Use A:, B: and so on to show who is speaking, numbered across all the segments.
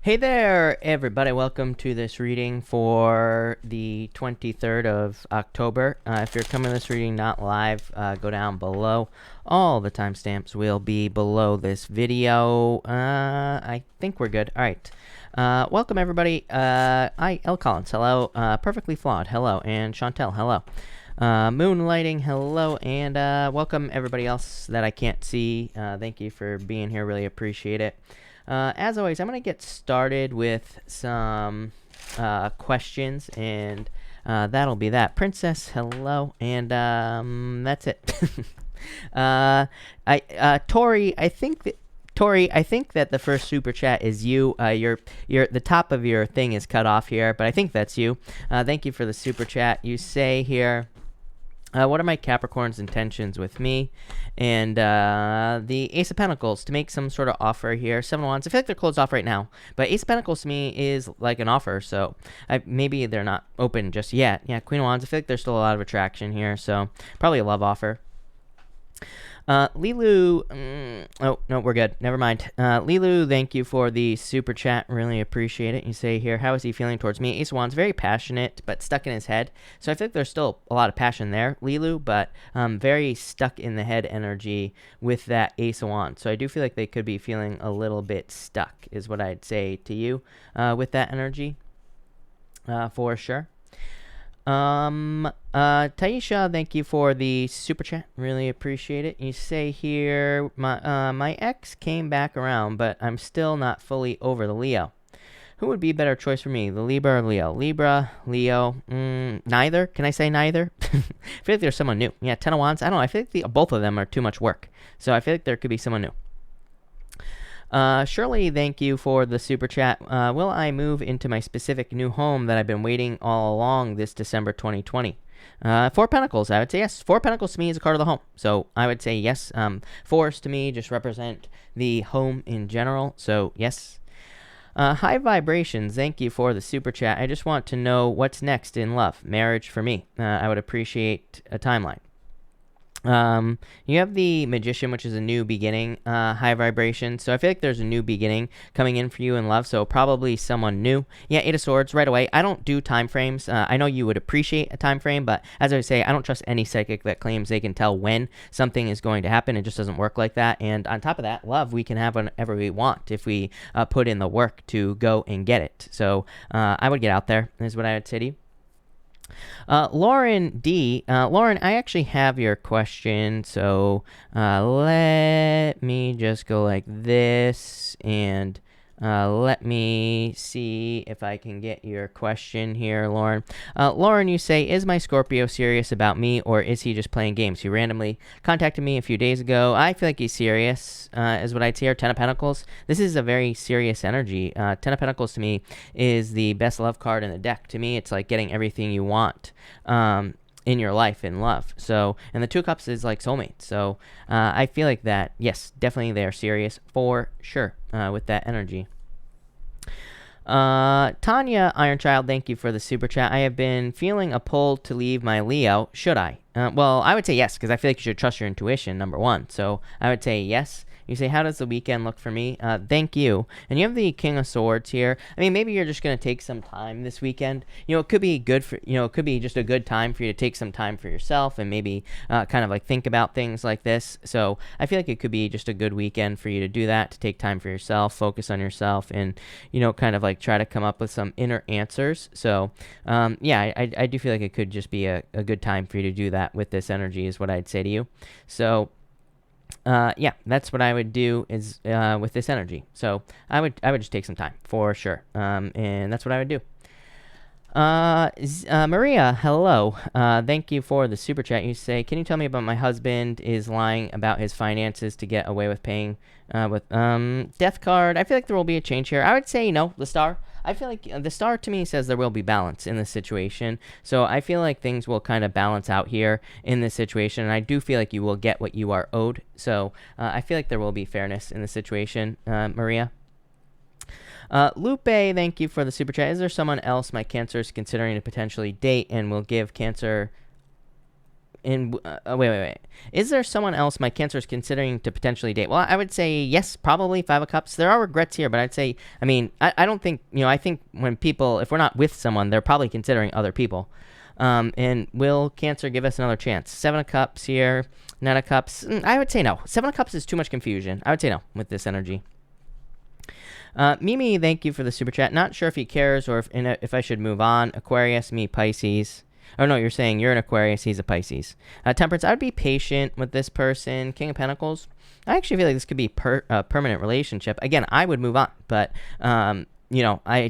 A: Hey there, everybody. Welcome to this reading for the 23rd of October. If you're coming to this reading not live, go down below. All the timestamps will be below this video. I think we're good. All right. Welcome, everybody. L. Collins, hello. Perfectly Flawed, hello. And Chantel, hello. Moonlighting, hello. And welcome, everybody else that I can't see. Thank you for being here. Really appreciate it. As always, I'm going to get started with some questions, and that'll be that. Princess, hello, and that's it. Tori, I think that the first super chat is you. The top of your thing is cut off here, but I think that's you. Thank you for the super chat. You say here, what are my Capricorn's intentions with me? And the Ace of Pentacles, to make some sort of offer here. Seven of Wands, I feel like they're closed off right now. But Ace of Pentacles to me is like an offer, so maybe they're not open just yet. Yeah, Queen of Wands, I feel like there's still a lot of attraction here, so probably a love offer. Lilu, oh, no, we're good. Never mind. Lilu, thank you for the super chat. Really appreciate it. You say here, how is he feeling towards me? Ace of Wands, very passionate, but stuck in his head. So I think there's still a lot of passion there, Lilu, but very stuck in the head energy with that Ace of Wands. So I do feel like they could be feeling a little bit stuck, is what I'd say to you with that energy, for sure. Taisha, thank you for the super chat. Really appreciate it. You say here, my ex came back around, but I'm still not fully over the Leo. Who would be a better choice for me, the Libra or Leo? Libra, Leo, neither. Can I say neither? I feel like there's someone new. Yeah, Ten of Wands. I don't know. I feel like both of them are too much work. So I feel like there could be someone new. Shirley, thank you for the super chat. Will I move into my specific new home that I've been waiting all along this December 2020? Four Pentacles, I would say yes. Four Pentacles to me is a card of the home. So I would say yes. Fours to me just represent the home in general. So yes. High Vibrations, thank you for the super chat. I just want to know what's next in love. Marriage for me. I would appreciate a timeline. You have the Magician, which is a new beginning, high vibration. So I feel like there's a new beginning coming in for you in love. So probably someone new. Yeah, Eight of Swords right away. I don't do time frames. I know you would appreciate a time frame, but as I say, I don't trust any psychic that claims they can tell when something is going to happen. It just doesn't work like that. And on top of that, love, we can have whenever we want if we put in the work to go and get it. So I would get out there, is what I would say to you. Lauren D. Lauren, I actually have your question, so let me just go like this, and let me see if I can get your question here, Lauren. Lauren, you say, is my Scorpio serious about me, or is he just playing games? He randomly contacted me a few days ago. I feel like he's serious, is what I'd say. Or Ten of Pentacles. This is a very serious energy. Ten of Pentacles to me is the best love card in the deck. To me, it's like getting everything you want in your life in love. So, and the Two of Cups is like soulmate. So I feel like that, yes, definitely they are serious for sure with that energy. Tanya Ironchild, thank you for the super chat. I have been feeling a pull to leave my Leo. Should I? Well, I would say yes, because I feel like you should trust your intuition, number one. So I would say yes. You say, how does the weekend look for me? Thank you. And you have the King of Swords here. I mean, maybe you're just going to take some time this weekend. You know, it could be good for, it could be just a good time for you to take some time for yourself and maybe kind of like think about things like this. So I feel like it could be just a good weekend for you to do that, to take time for yourself, focus on yourself, and, kind of like try to come up with some inner answers. So, yeah, I do feel like it could just be a good time for you to do that with this energy, is what I'd say to you. So, yeah, that's what I would do is with this energy. So I would just take some time for sure, and that's what I would do. Maria, hello. Thank you for the super chat. You say, can you tell me about my husband is lying about his finances to get away with paying with death card? I feel like there will be a change here. I would say no, the star. I feel like the star to me says there will be balance in this situation. So I feel like things will kind of balance out here in this situation. And I do feel like you will get what you are owed. So I feel like there will be fairness in the situation, Maria. Lupe, thank you for the super chat. Is there someone else my Cancer is considering to potentially date and will give Cancer wait. Is there someone else my Cancer is considering to potentially date? Well, I would say yes, probably. Five of Cups. There are regrets here, but I'd say, I mean, I don't think, I think when people, if we're not with someone, they're probably considering other people. And will Cancer give us another chance? Seven of Cups here. Nine of Cups. I would say no. Seven of Cups is too much confusion. I would say no with this energy. Mimi, thank you for the super chat. Not sure if he cares or if I should move on. Aquarius, me, Pisces. Oh, no, you're saying you're an Aquarius, he's a Pisces. Temperance, I would be patient with this person. King of Pentacles, I actually feel like this could be a permanent relationship. Again, I would move on, but, I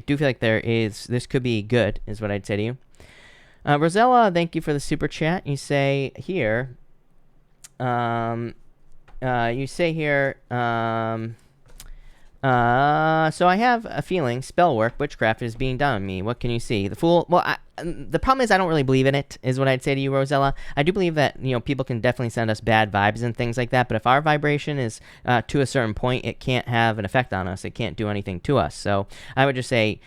A: do feel like this could be good, is what I'd say to you. Rosella, thank you for the super chat. You say here, so I have a feeling spell work, witchcraft is being done on me. What can you see? The Fool. Well, the problem is I don't really believe in it, is what I'd say to you, Rosella. I do believe that, people can definitely send us bad vibes and things like that, but if our vibration is to a certain point, it can't have an effect on us. It can't do anything to us. So I would just say,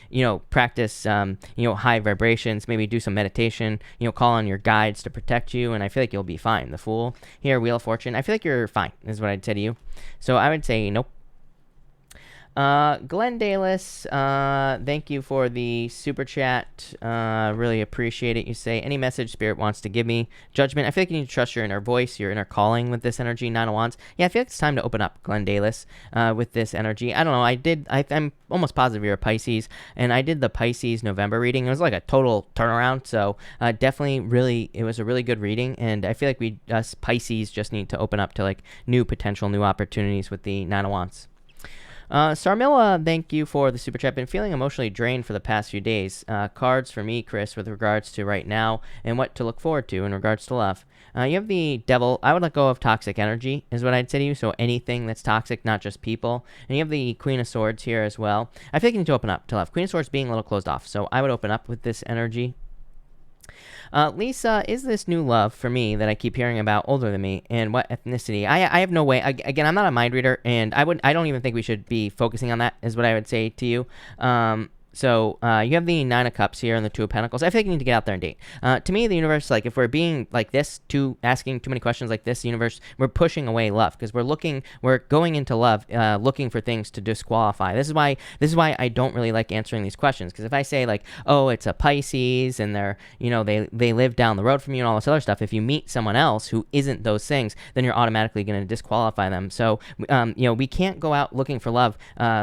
A: practice, high vibrations, maybe do some meditation, call on your guides to protect you, and I feel like you'll be fine. The Fool. Here, Wheel of Fortune. I feel like you're fine, is what I'd say to you. So I would say nope. Glenn Dalis, thank you for the super chat. Really appreciate it. You say, any message Spirit wants to give me? Judgment. I feel like you need to trust your inner voice, your inner calling with this energy. Nine of Wands. Yeah, I feel like it's time to open up, Glenn Dalis, with this energy. I don't know. I'm almost positive you're a Pisces, and I did the Pisces November reading. It was like a total turnaround. So, definitely it was a really good reading, and I feel like us Pisces just need to open up to like new potential, new opportunities with the Nine of Wands. Sarmilla, thank you for the super chat. Been feeling emotionally drained for the past few days. Cards for me, Chris, with regards to right now and what to look forward to in regards to love. You have the Devil. I would let go of toxic energy, is what I'd say to you. So anything that's toxic, not just people. And you have the Queen of Swords here as well. I feel like you need to open up to love. Queen of Swords being a little closed off. So I would open up with this energy. Lisa, is this new love for me that I keep hearing about older than me, and what ethnicity? I have no way. Again, I'm not a mind reader, and I don't even think we should be focusing on that, is what I would say to you. So you have the Nine of Cups here and the Two of Pentacles. I feel like you need to get out there and date. To me, the universe, like if we're being like this, asking too many questions like this, the universe, we're pushing away love because we're going into love looking for things to disqualify. This is why I don't really like answering these questions, because if I say like, oh, it's a Pisces and they're, they live down the road from you and all this other stuff, if you meet someone else who isn't those things, then you're automatically going to disqualify them. So, we can't go out looking for love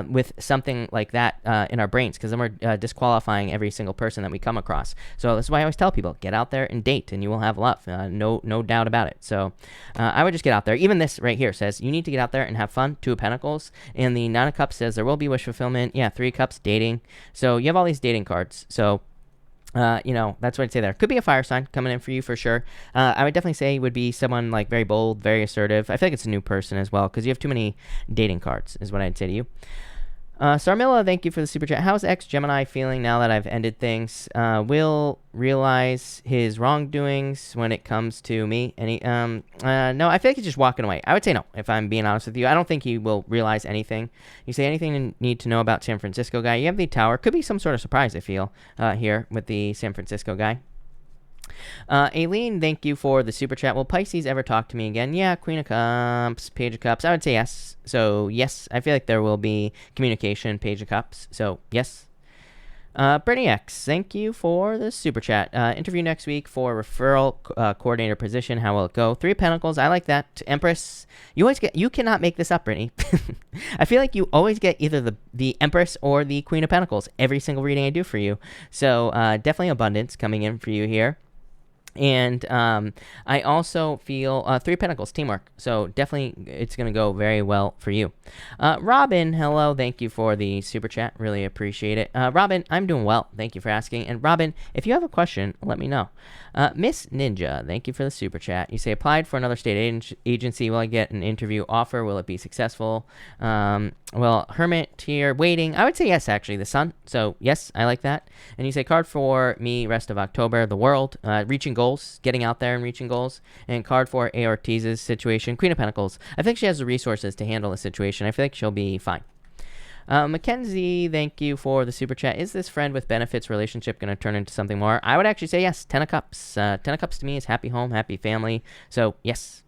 A: with something like that in our brains, because then we're disqualifying every single person that we come across. So this is why I always tell people, get out there and date and you will have love. No doubt about it. So I would just get out there. Even this right here says you need to get out there and have fun. Two of Pentacles. And the Nine of Cups says there will be wish fulfillment. Yeah, Three of Cups, dating. So you have all these dating cards. So that's what I'd say there. Could be a fire sign coming in for you for sure. I would definitely say would be someone like very bold, very assertive. I feel like it's a new person as well, because you have too many dating cards is what I'd say to you. Sarmilla, thank you for the super chat. How's ex-Gemini feeling now that I've ended things? Will realize his wrongdoings when it comes to me? No, I feel like he's just walking away. I would say no, if I'm being honest with you. I don't think he will realize anything. You say anything you need to know about San Francisco guy. You have the Tower. Could be some sort of surprise, I feel, here with the San Francisco guy. Aileen, thank you for the super chat. Will Pisces ever talk to me again? Yeah, Queen of Cups, Page of Cups. I would say yes. So, yes, I feel like there will be communication, Page of Cups. So, yes. Brittany X, thank you for the super chat. Interview next week for referral coordinator position. How will it go? Three of Pentacles. I like that. Empress. You cannot make this up, Brittany. I feel like you always get either the Empress or the Queen of Pentacles every single reading I do for you. So, definitely abundance coming in for you here. And I also feel Three of Pentacles, teamwork. So definitely it's going to go very well for you. Robin, hello. Thank you for the super chat. Really appreciate it. Robin, I'm doing well. Thank you for asking. And Robin, if you have a question, let me know. Miss Ninja, thank you for the super chat. You say, applied for another state agency. Will I get an interview offer? Will it be successful? Well, Hermit here, waiting. I would say yes, actually, the Sun. So yes, I like that. And you say, card for me, rest of October, the World, reaching goals, getting out there and reaching goals. And card for Ortiz's situation, Queen of Pentacles. I think she has the resources to handle the situation. I feel like she'll be fine. Mackenzie, thank you for the super chat. Is this friend with benefits relationship going to turn into something more? I would actually say yes. 10 of Cups. 10 of Cups to me is happy home, happy family. So, yes.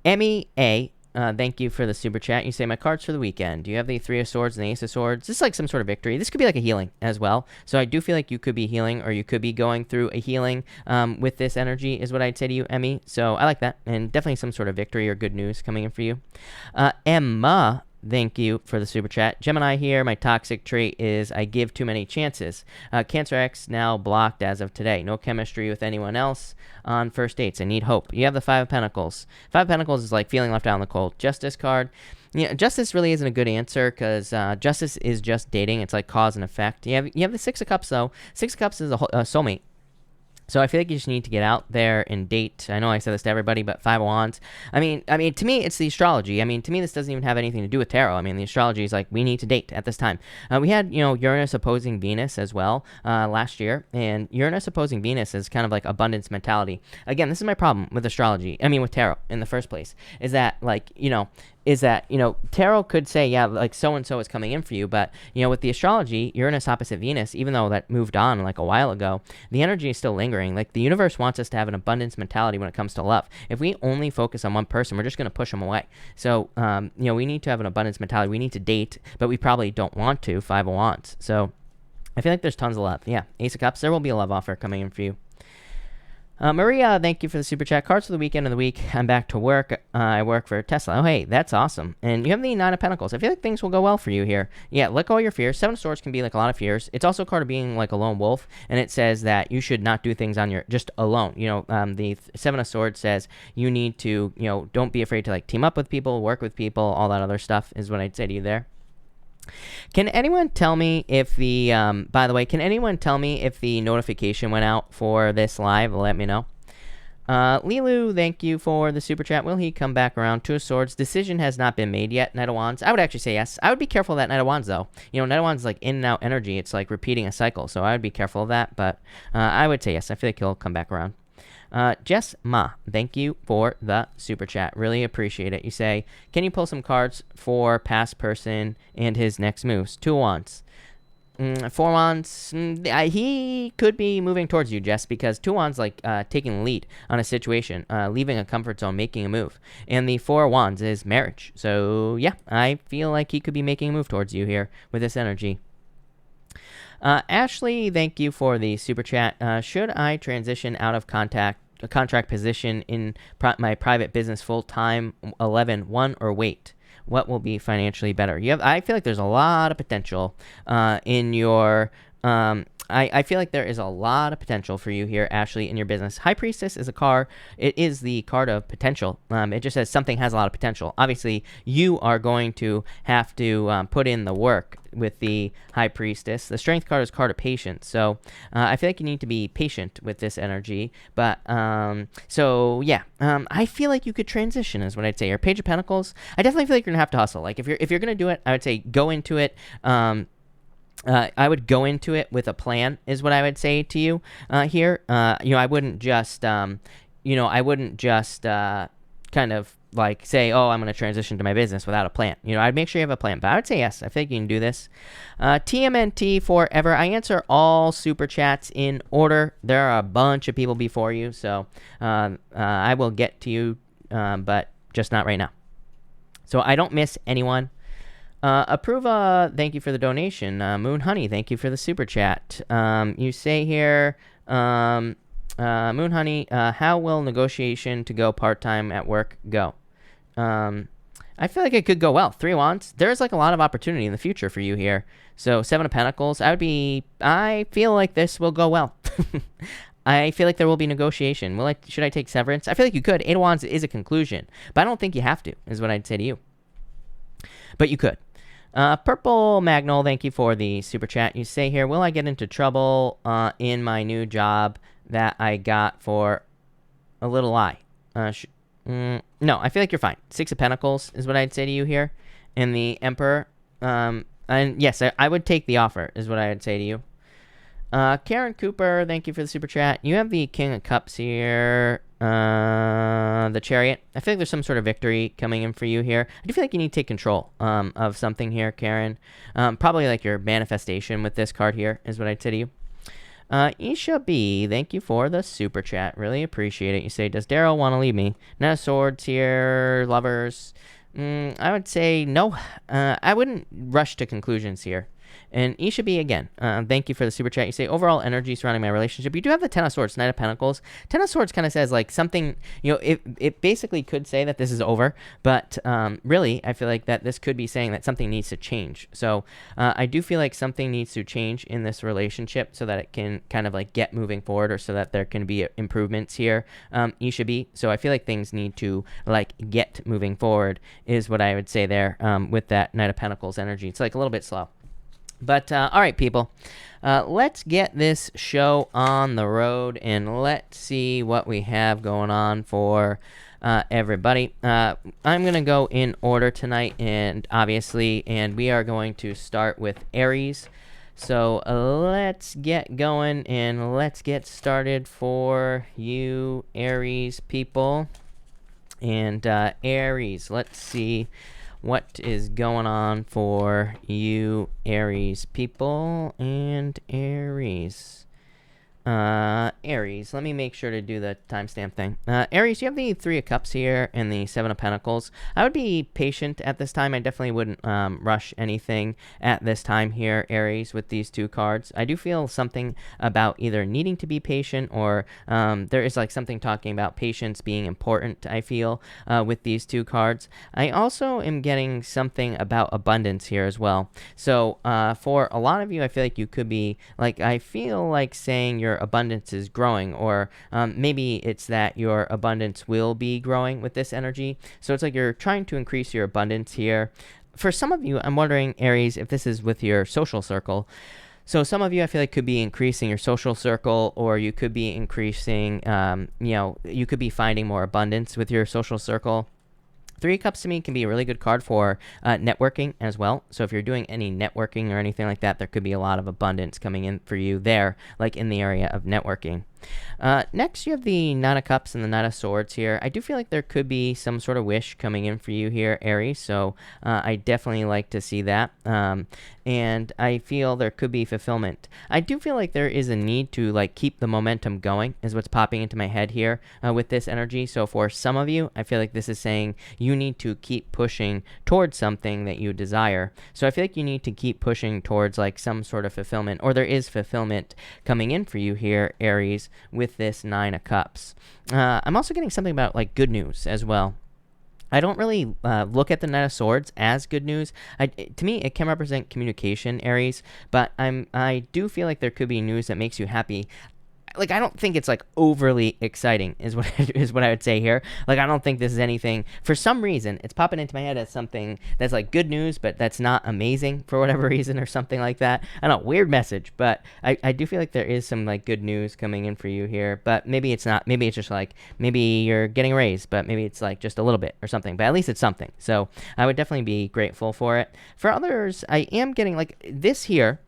A: Emmy A, thank you for the super chat. You say, my cards for the weekend. Do you have the Three of Swords and the Ace of Swords? This is like some sort of victory. This could be like a healing as well. So I do feel like you could be healing, or you could be going through a healing with this energy is what I'd say to you, Emmy. So I like that. And definitely some sort of victory or good news coming in for you. Emma, thank you for the super chat. Gemini here. My toxic trait is I give too many chances. Cancer X now blocked as of today. No chemistry with anyone else on first dates. I need hope. You have the Five of Pentacles. Five of Pentacles is like feeling left out in the cold. Justice card. Yeah, justice really isn't a good answer because justice is just dating. It's like cause and effect. You have the Six of Cups though. Six of Cups is a soulmate. So I feel like you just need to get out there and date. I know I said this to everybody, but Five of Wands. I mean, to me, it's the astrology. I mean, to me, this doesn't even have anything to do with tarot. I mean, the astrology is like, we need to date at this time. We had, Uranus opposing Venus as well last year, and Uranus opposing Venus is kind of like abundance mentality. Again, this is my problem with astrology. I mean, with tarot in the first place, is that tarot could say, yeah, like so-and-so is coming in for you, but, with the astrology, Uranus opposite Venus, even though that moved on like a while ago, the energy is still lingering. Like, the universe wants us to have an abundance mentality when it comes to love. If we only focus on one person, we're just going to push them away. So, we need to have an abundance mentality. We need to date, but we probably don't want to. Five of Wands. So, I feel like there's tons of love. Yeah, Ace of Cups, there will be a love offer coming in for you. Maria, thank you for the super chat. Cards for the weekend of the week. I'm back to work. I work for Tesla. Oh, hey, that's awesome. And you have the Nine of Pentacles. I feel like things will go well for you here. Yeah, let go of your fears. Seven of Swords can be like a lot of fears. It's also a card of being like a lone wolf, and it says that you should not do things on your just alone. The Seven of Swords says you need to, don't be afraid to like team up with people, work with people, all that other stuff is what I'd say to you there. Can anyone tell me if the, by the way, can anyone tell me if the notification went out for this live? Let me know. Lilu, thank you for the super chat. Will he come back around? Two of Swords. Decision has not been made yet. Knight of Wands. I would actually say yes. I would be careful of that Knight of Wands, though. Knight of Wands is like in and out energy. It's like repeating a cycle. So I would be careful of that. But I would say yes. I feel like he'll come back around. Jess Ma, thank you for the super chat. Really appreciate it. You say, can you pull some cards for past person and his next moves? Two of Wands. Four of Wands. He could be moving towards you, Jess, because Two of Wands like taking the lead on a situation, leaving a comfort zone, making a move. And the Four of Wands is marriage. So yeah, I feel like he could be making a move towards you here with this energy. Ashley, thank you for the super chat. Should I transition out of a contract position in my private business full-time 11-1 or wait? What will be financially better? I feel like there's a lot of potential in your I feel like there is a lot of potential for you here, Ashley, in your business. High Priestess is a card. It is the card of potential. It just says something has a lot of potential. Obviously, you are going to have to put in the work with the High Priestess. The Strength card is card of patience. So I feel like you need to be patient with this energy. But I feel like you could transition is what I'd say. Or Page of Pentacles, I definitely feel like you're going to have to hustle. Like if you're going to do it, I would say go into it. I would go into it with a plan is what I would say to you here. I wouldn't just, kind of like say, oh, I'm going to transition to my business without a plan. I'd make sure you have a plan. But I would say yes. I think you can do this. TMNT forever. I answer all super chats in order. There are a bunch of people before you, so I will get to you, but just not right now. So I don't miss anyone. Apruva, thank you for the donation. Moon Honey, thank you for the super chat. You say here, Moon Honey, how will negotiation to go part-time at work go? I feel like it could go well. 3 of Wands. There's like a lot of opportunity in the future for you here. So 7 of Pentacles. I feel like this will go well. I feel like there will be negotiation. Should I take severance? I feel like you could. 8 of Wands is a conclusion, but I don't think you have to, is what I'd say to you. But you could. Purple Magnol, thank you for the super chat. You say here, will I get into trouble in my new job that I got for a little lie? No, I feel like you're fine. 6 of Pentacles is what I'd say to you here. And the Emperor. And yes, I would take the offer is what I would say to you. Karen Cooper, thank you for the super chat. You have the King of Cups here. The Chariot. I feel like there's some sort of victory coming in for you here. I do feel like you need to take control of something here, Karen. Probably like your manifestation with this card here is what I'd say to you. Isha B, thank you for the super chat. Really appreciate it. You say, does Daryl want to leave me? Nine of Swords here, lovers. I would say no. I wouldn't rush to conclusions here. And Isha B again, thank you for the super chat. You say, overall energy surrounding my relationship. You do have the Ten of Swords, Knight of Pentacles. Ten of Swords kind of says like something, it basically could say that this is over, but really I feel like that this could be saying that something needs to change. So I do feel like something needs to change in this relationship so that it can kind of like get moving forward, or so that there can be improvements here, Isha B. So I feel like things need to like get moving forward is what I would say there with that Knight of Pentacles energy. It's like a little bit slow. But, all right, people, let's get this show on the road, and let's see what we have going on for everybody. I'm going to go in order tonight, and we are going to start with Aries. So let's get going, and let's get started for you Aries people. And Aries, let's see what is going on for you Aries people. And Aries, let me make sure to do the timestamp thing. Aries, you have the Three of Cups here and the Seven of Pentacles. I would be patient at this time. I definitely wouldn't rush anything at this time here, Aries, with these two cards. I do feel something about either needing to be patient, or there is like something talking about patience being important, I feel, with these two cards. I also am getting something about abundance here as well. So for a lot of you, I feel like you could be like, I feel like saying your abundance is growing, or maybe it's that your abundance will be growing with this energy. So it's like you're trying to increase your abundance here. For some of you, I'm wondering, Aries, if this is with your social circle. So some of you, I feel like, could be increasing your social circle, or you could be increasing, you could be finding more abundance with your social circle. Three of Cups to me can be a really good card for networking as well. So if you're doing any networking or anything like that, there could be a lot of abundance coming in for you there, like in the area of networking. Next, you have the Nine of Cups and the Knight of Swords here. I do feel like there could be some sort of wish coming in for you here, Aries. So I definitely like to see that. And I feel there could be fulfillment. I do feel like there is a need to like keep the momentum going, is what's popping into my head here with this energy. So for some of you, I feel like this is saying you need to keep pushing towards something that you desire. So I feel like you need to keep pushing towards like some sort of fulfillment, or there is fulfillment coming in for you here, Aries, with this Nine of Cups. I'm also getting something about like good news as well. I don't really look at the Knight of Swords as good news. To me, it can represent communication, Aries, but I do feel like there could be news that makes you happy. Like, I don't think it's like overly exciting is what I would say here. Like, I don't think this is anything. For some reason, it's popping into my head as something that's like good news, but that's not amazing for whatever reason, or something like that. I don't know, weird message, but I do feel like there is some like good news coming in for you here. But maybe it's not. Maybe it's just like, maybe you're getting a raise, but maybe it's like just a little bit or something. But at least it's something. So I would definitely be grateful for it. For others, I am getting like this here.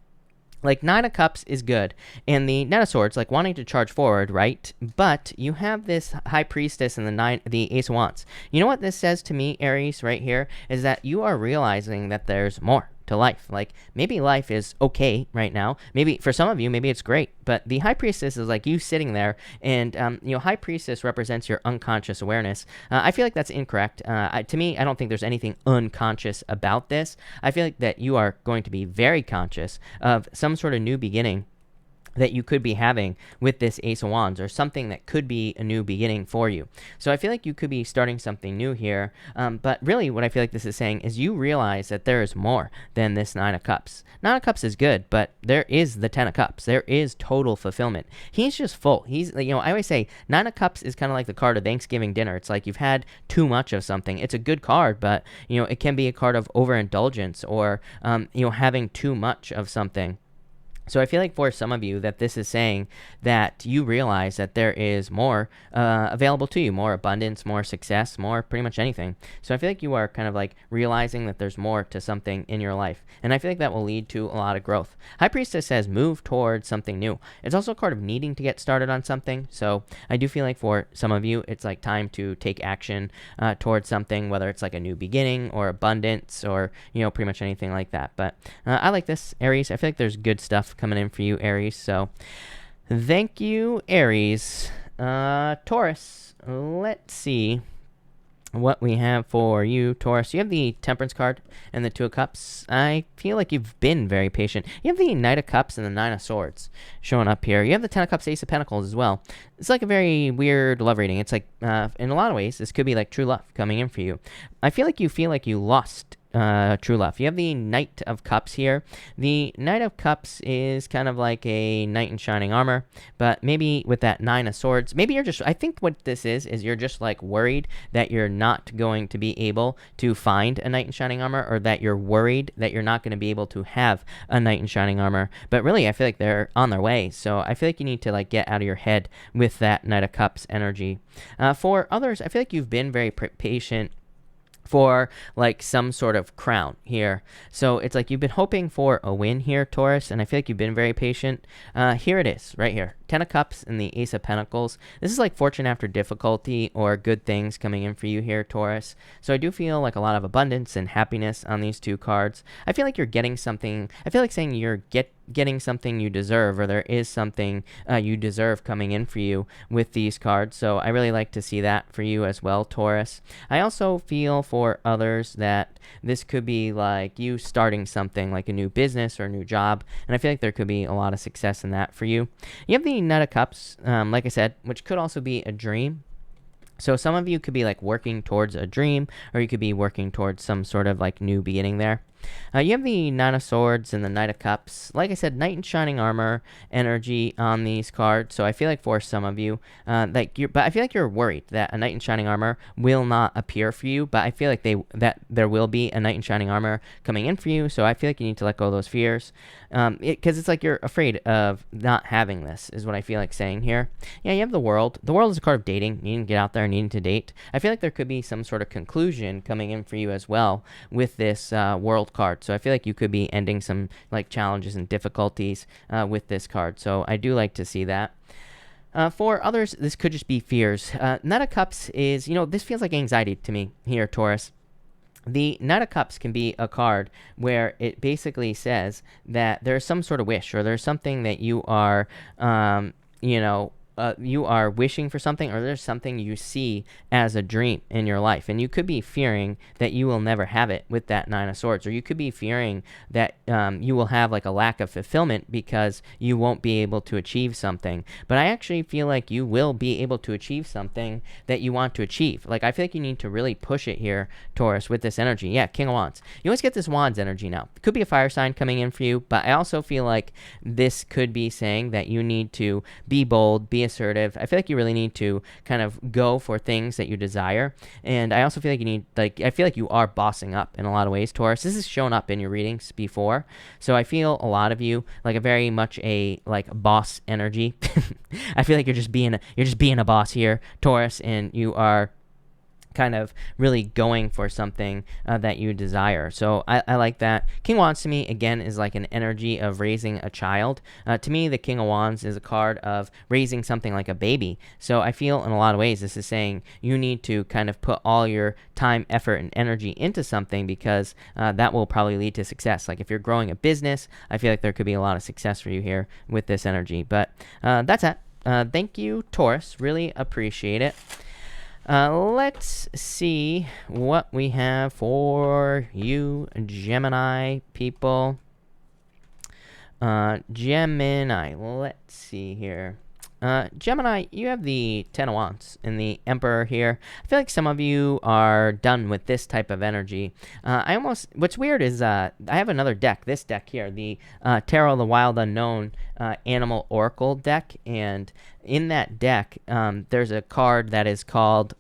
A: Like, Nine of Cups is good, and the Knight of Swords, like, wanting to charge forward, right? But you have this High Priestess and the Ace of Wands. You know what this says to me, Aries, right here, is that you are realizing that there's more to life. Like, maybe life is okay right now. Maybe for some of you, maybe it's great. But the High Priestess is like you sitting there, and High Priestess represents your unconscious awareness. I feel like that's incorrect. To me, I don't think there's anything unconscious about this. I feel like that you are going to be very conscious of some sort of new beginning that you could be having with this Ace of Wands, or something that could be a new beginning for you. So I feel like you could be starting something new here, but really what I feel like this is saying is you realize that there is more than this Nine of Cups. Nine of Cups is good, but there is the Ten of Cups. There is total fulfillment. He's just full. He's, I always say Nine of Cups is kind of like the card of Thanksgiving dinner. It's like you've had too much of something. It's a good card, but it can be a card of overindulgence, or having too much of something. So I feel like for some of you that this is saying that you realize that there is more available to you, more abundance, more success, more pretty much anything. So I feel like you are kind of like realizing that there's more to something in your life. And I feel like that will lead to a lot of growth. High Priestess says move towards something new. It's also a card of needing to get started on something. So I do feel like for some of you, it's like time to take action towards something, whether it's like a new beginning or abundance or, pretty much anything like that. But I like this, Aries. I feel like there's good stuff coming in for you, Aries. So thank you, Aries. Taurus, let's see what we have for you, Taurus. You have the Temperance card and the Two of Cups. I feel like you've been very patient. You have the Knight of Cups and the Nine of Swords showing up here. You have the Ten of Cups, Ace of Pentacles as well. It's like a very weird love reading. It's like, in a lot of ways, this could be like true love coming in for you. I feel like you lost true love. You have the Knight of Cups here. The Knight of Cups is kind of like a knight in shining armor, but maybe with that Nine of Swords, maybe you're just, I think what this is you're just like worried that you're not going to be able to find a knight in shining armor, or that you're worried that you're not going to be able to have a knight in shining armor. But really, I feel like they're on their way. So I feel like you need to like get out of your head with that Knight of Cups energy. For others, I feel like you've been very patient for like some sort of crown here. So it's like you've been hoping for a win here, Taurus, and I feel like you've been very patient. Here it is, right here. Ten of Cups and the Ace of Pentacles. This is like fortune after difficulty or good things coming in for you here, Taurus. So I do feel like a lot of abundance and happiness on these two cards. I feel like you're getting something. I feel like saying you're getting something you deserve, or there is something you deserve coming in for you with these cards. So I really like to see that for you as well, Taurus. I also feel for others that this could be like you starting something like a new business or a new job, and I feel like there could be a lot of success in that for you. You have the Knight of Cups, like I said, which could also be a dream. So some of you could be like working towards a dream, or you could be working towards some sort of like new beginning there. You have the Nine of Swords and the Knight of Cups. Like I said, Knight in Shining Armor energy on these cards. So I feel like for some of you, but I feel like you're worried that a Knight in Shining Armor will not appear for you. But I feel like that there will be a Knight in Shining Armor coming in for you. So I feel like you need to let go of those fears, because it's like you're afraid of not having this, is what I feel like saying here. Yeah, you have the World. The World is a card of dating. Needing to get out there, needing to date. I feel like there could be some sort of conclusion coming in for you as well with this World card. So I feel like you could be ending some like challenges and difficulties with this card. So I do like to see that. For others, this could just be fears. Knight of Cups is, this feels like anxiety to me here, Taurus. The Knight of Cups can be a card where it basically says that there's some sort of wish, or there's something that you are, you are wishing for something, or there's something you see as a dream in your life, and you could be fearing that you will never have it with that Nine of Swords, or you could be fearing that you will have like a lack of fulfillment because you won't be able to achieve something. But I actually feel like you will be able to achieve something that you want to achieve. Like I feel like you need to really push it here, Taurus, with this energy. Yeah, King of Wands. You always get this Wands energy now. It could be a fire sign coming in for you, but I also feel like this could be saying that you need to be bold, be assertive. I feel like you really need to kind of go for things that you desire. And I also feel like I feel like you are bossing up in a lot of ways, Taurus. This has shown up in your readings before. So I feel a lot of you like a very much a like boss energy. I feel like you're just being a boss here, Taurus, and you are kind of really going for something that you desire. So I like that. King of Wands to me, again, is like an energy of raising a child. To me, the King of Wands is a card of raising something like a baby. So I feel in a lot of ways this is saying you need to kind of put all your time, effort, and energy into something, because that will probably lead to success. Like if you're growing a business, I feel like there could be a lot of success for you here with this energy. But that's it. Thank you, Taurus. Really appreciate it. Let's see what we have for you, Gemini people. Gemini, let's see here. Gemini, you have the Ten of Wands and the Emperor here. I feel like some of you are done with this type of energy. What's weird is I have another deck, this deck here, the Tarot of the Wild Unknown Animal Oracle deck, and in that deck, there's a card that is called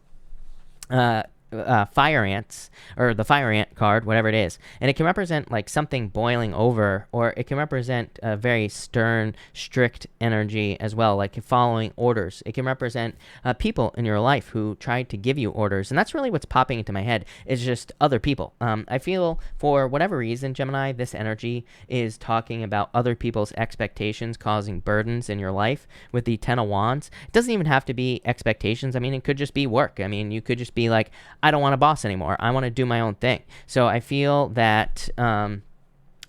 A: fire ants, or the fire ant card, whatever it is. And it can represent like something boiling over, or it can represent a very stern, strict energy as well, like following orders. It can represent people in your life who tried to give you orders. And that's really what's popping into my head, is just other people. I feel for whatever reason, Gemini, this energy is talking about other people's expectations causing burdens in your life with the Ten of Wands. It doesn't even have to be expectations. I mean, it could just be work. I mean, you could just be like, I don't want a boss anymore. I want to do my own thing. So I feel that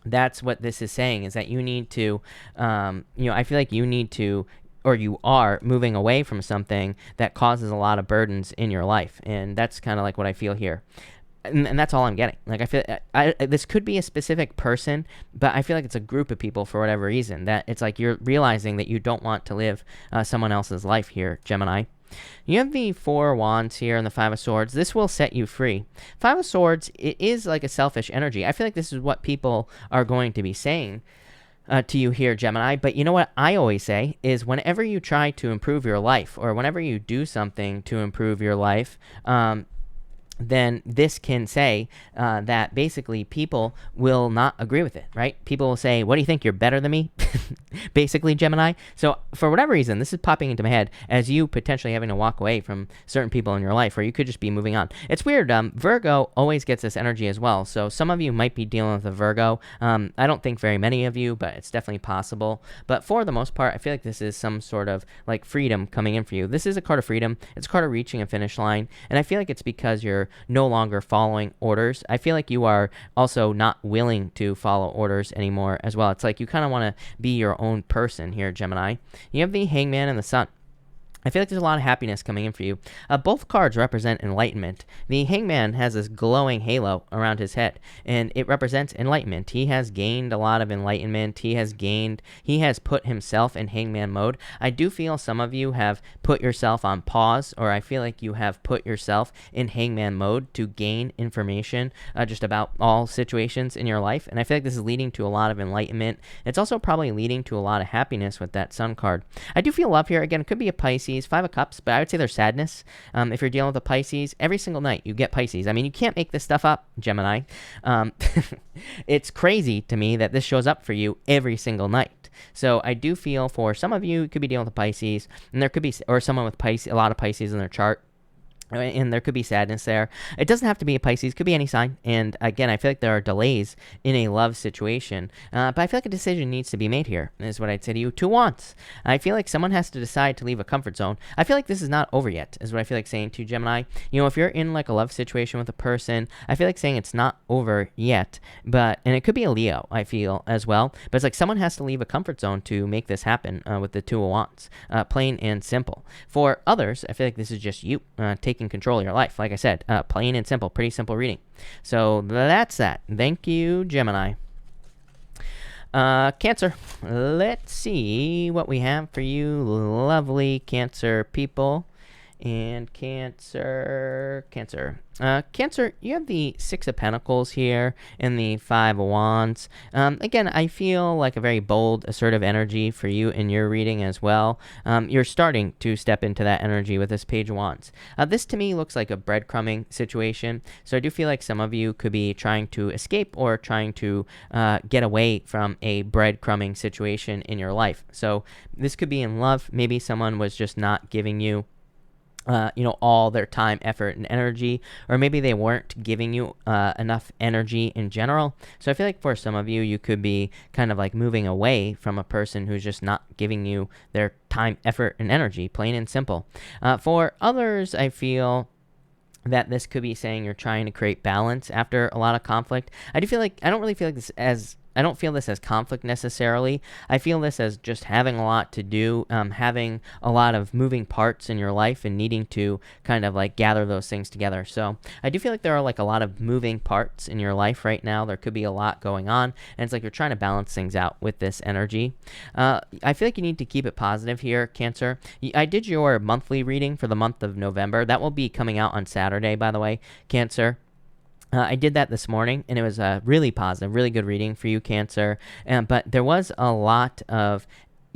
A: that's what this is saying, is that you need to, I feel like you need to, or you are moving away from something that causes a lot of burdens in your life. And that's kind of like what I feel here. And that's all I'm getting. Like, I feel this could be a specific person, but I feel like it's a group of people for whatever reason, that it's like you're realizing that you don't want to live someone else's life here, Gemini. You have the Four of Wands here and the Five of Swords. This will set you free. Five of Swords, it is like a selfish energy. I feel like this is what people are going to be saying to you here, Gemini. But you know what I always say is, whenever you try to improve your life, or whenever you do something to improve your life, then this can say that basically people will not agree with it, right? People will say, what do you think, you're better than me? Basically, Gemini. So for whatever reason, this is popping into my head as you potentially having to walk away from certain people in your life, or you could just be moving on. It's weird. Virgo always gets this energy as well. So some of you might be dealing with a Virgo. I don't think very many of you, but it's definitely possible. But for the most part, I feel like this is some sort of like freedom coming in for you. This is a card of freedom. It's a card of reaching a finish line. And I feel like it's because you're no longer following orders. I feel like you are also not willing to follow orders anymore as well. It's like you kind of want to be your own person here, Gemini. You have the Hangman and the Sun. I feel like there's a lot of happiness coming in for you. Both cards represent enlightenment. The Hangman has this glowing halo around his head, and it represents enlightenment. He has gained a lot of enlightenment. He has put himself in Hangman mode. I do feel some of you have put yourself on pause, or I feel like you have put yourself in Hangman mode to gain information just about all situations in your life. And I feel like this is leading to a lot of enlightenment. It's also probably leading to a lot of happiness with that Sun card. I do feel love here. Again, it could be a Pisces, Five of Cups, but I would say there's sadness. If you're dealing with a Pisces, every single night you get Pisces. I mean, you can't make this stuff up, Gemini. It's crazy to me that this shows up for you every single night. So I do feel for some of you, you could be dealing with a Pisces, and there could be, or someone with Pisces, a lot of Pisces in their chart. And there could be sadness there. It doesn't have to be a Pisces. It could be any sign. And again, I feel like there are delays in a love situation. But I feel like a decision needs to be made here, is what I'd say to you. Two Wands. I feel like someone has to decide to leave a comfort zone. I feel like this is not over yet, is what I feel like saying to Gemini. You know, if you're in like a love situation with a person, I feel like saying it's not over yet. And it could be a Leo, I feel, as well. But it's like someone has to leave a comfort zone to make this happen with the Two of Wands. Plain and simple. For others, I feel like this is just you taking control of your life. Like I said, plain and simple, pretty simple reading. So that's that. Thank you, Gemini. Cancer. Let's see what we have for you, lovely Cancer people. And Cancer, you have the Six of Pentacles here and the Five of Wands. Again, I feel like a very bold, assertive energy for you in your reading as well. You're starting to step into that energy with this Page of Wands. This to me looks like a breadcrumbing situation. So I do feel like some of you could be trying to escape or trying to get away from a breadcrumbing situation in your life. So this could be in love. Maybe someone was just not giving you all their time, effort, and energy, or maybe they weren't giving you enough energy in general. So I feel like for some of you, you could be kind of like moving away from a person who's just not giving you their time, effort, and energy, plain and simple. For others, I feel that this could be saying you're trying to create balance after a lot of conflict. I don't feel this as conflict necessarily. I feel this as just having a lot to do, having a lot of moving parts in your life and needing to kind of like gather those things together. So I do feel like there are like a lot of moving parts in your life right now. There could be a lot going on, and it's like you're trying to balance things out with this energy. I feel like you need to keep it positive here, Cancer. I did your monthly reading for the month of November. That will be coming out on Saturday, by the way, Cancer. I did that this morning, and it was a really positive, really good reading for you, Cancer. But there was a lot of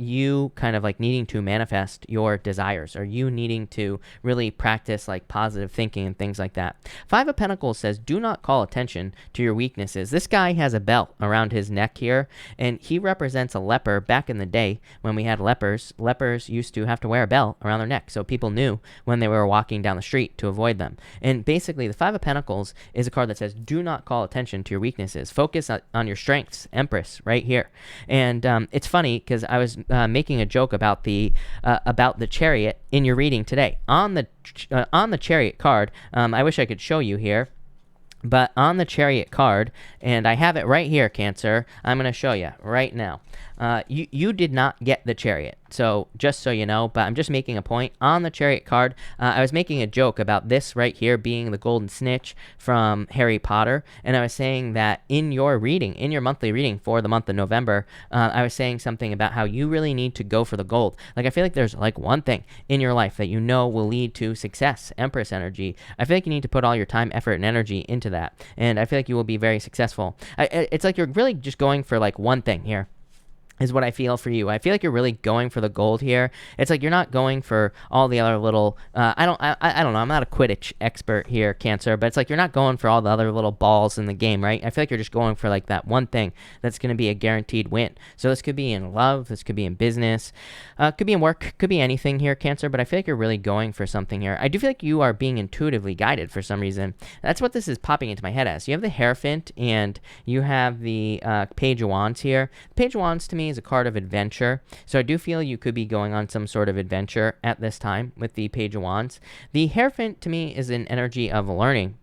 A: you kind of like needing to manifest your desires, or you needing to really practice like positive thinking and things like that. Five of Pentacles says, do not call attention to your weaknesses. This guy has a belt around his neck here, and he represents a leper. Back in the day when we had lepers used to have to wear a belt around their neck so people knew when they were walking down the street to avoid them. And basically the Five of Pentacles is a card that says, do not call attention to your weaknesses. Focus on your strengths, Empress, right here. And it's funny because I was making a joke about the Chariot in your reading today. On the Chariot card, I wish I could show you here. But on the Chariot card, and I have it right here, Cancer, I'm going to show you right now. You did not get the Chariot, so just so you know, but I'm just making a point. On the Chariot card, I was making a joke about this right here being the golden snitch from Harry Potter, and I was saying that in your reading, in your monthly reading for the month of November, I was saying something about how you really need to go for the gold. Like, I feel like there's like one thing in your life that you know will lead to success, Empress energy. I feel like you need to put all your time, effort, and energy into that, and I feel like you will be very successful. It's like you're really just going for like one thing here, is what I feel for you. I feel like you're really going for the gold here. It's like you're not going for all the other little, I don't know, I'm not a Quidditch expert here, Cancer, but it's like you're not going for all the other little balls in the game, right? I feel like you're just going for like that one thing that's going to be a guaranteed win. So this could be in love, this could be in business, could be in work, could be anything here, Cancer, but I feel like you're really going for something here. I do feel like you are being intuitively guided for some reason. That's what this is popping into my head as. You have the Hierophant and you have the Page of Wands here. The Page of Wands to me is a card of adventure, so I do feel you could be going on some sort of adventure at this time with the Page of Wands. The Hierophant to me is an energy of learning.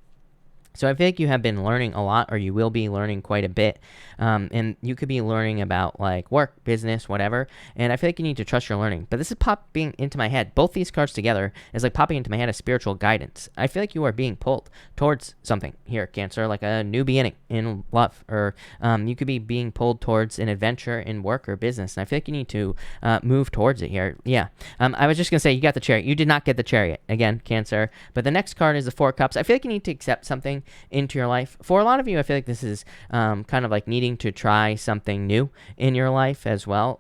A: So I feel like you have been learning a lot, or you will be learning quite a bit. And you could be learning about like work, business, whatever. And I feel like you need to trust your learning. But this is popping into my head. Both these cards together is like popping into my head as spiritual guidance. I feel like you are being pulled towards something here, Cancer, like a new beginning in love. Or you could be being pulled towards an adventure in work or business. And I feel like you need to move towards it here. Yeah. I was just going to say, you got the Chariot. You did not get the Chariot. Again, Cancer. But the next card is the Four of Cups. I feel like you need to accept something into your life. For a lot of you, I feel like this is kind of like needing to try something new in your life as well.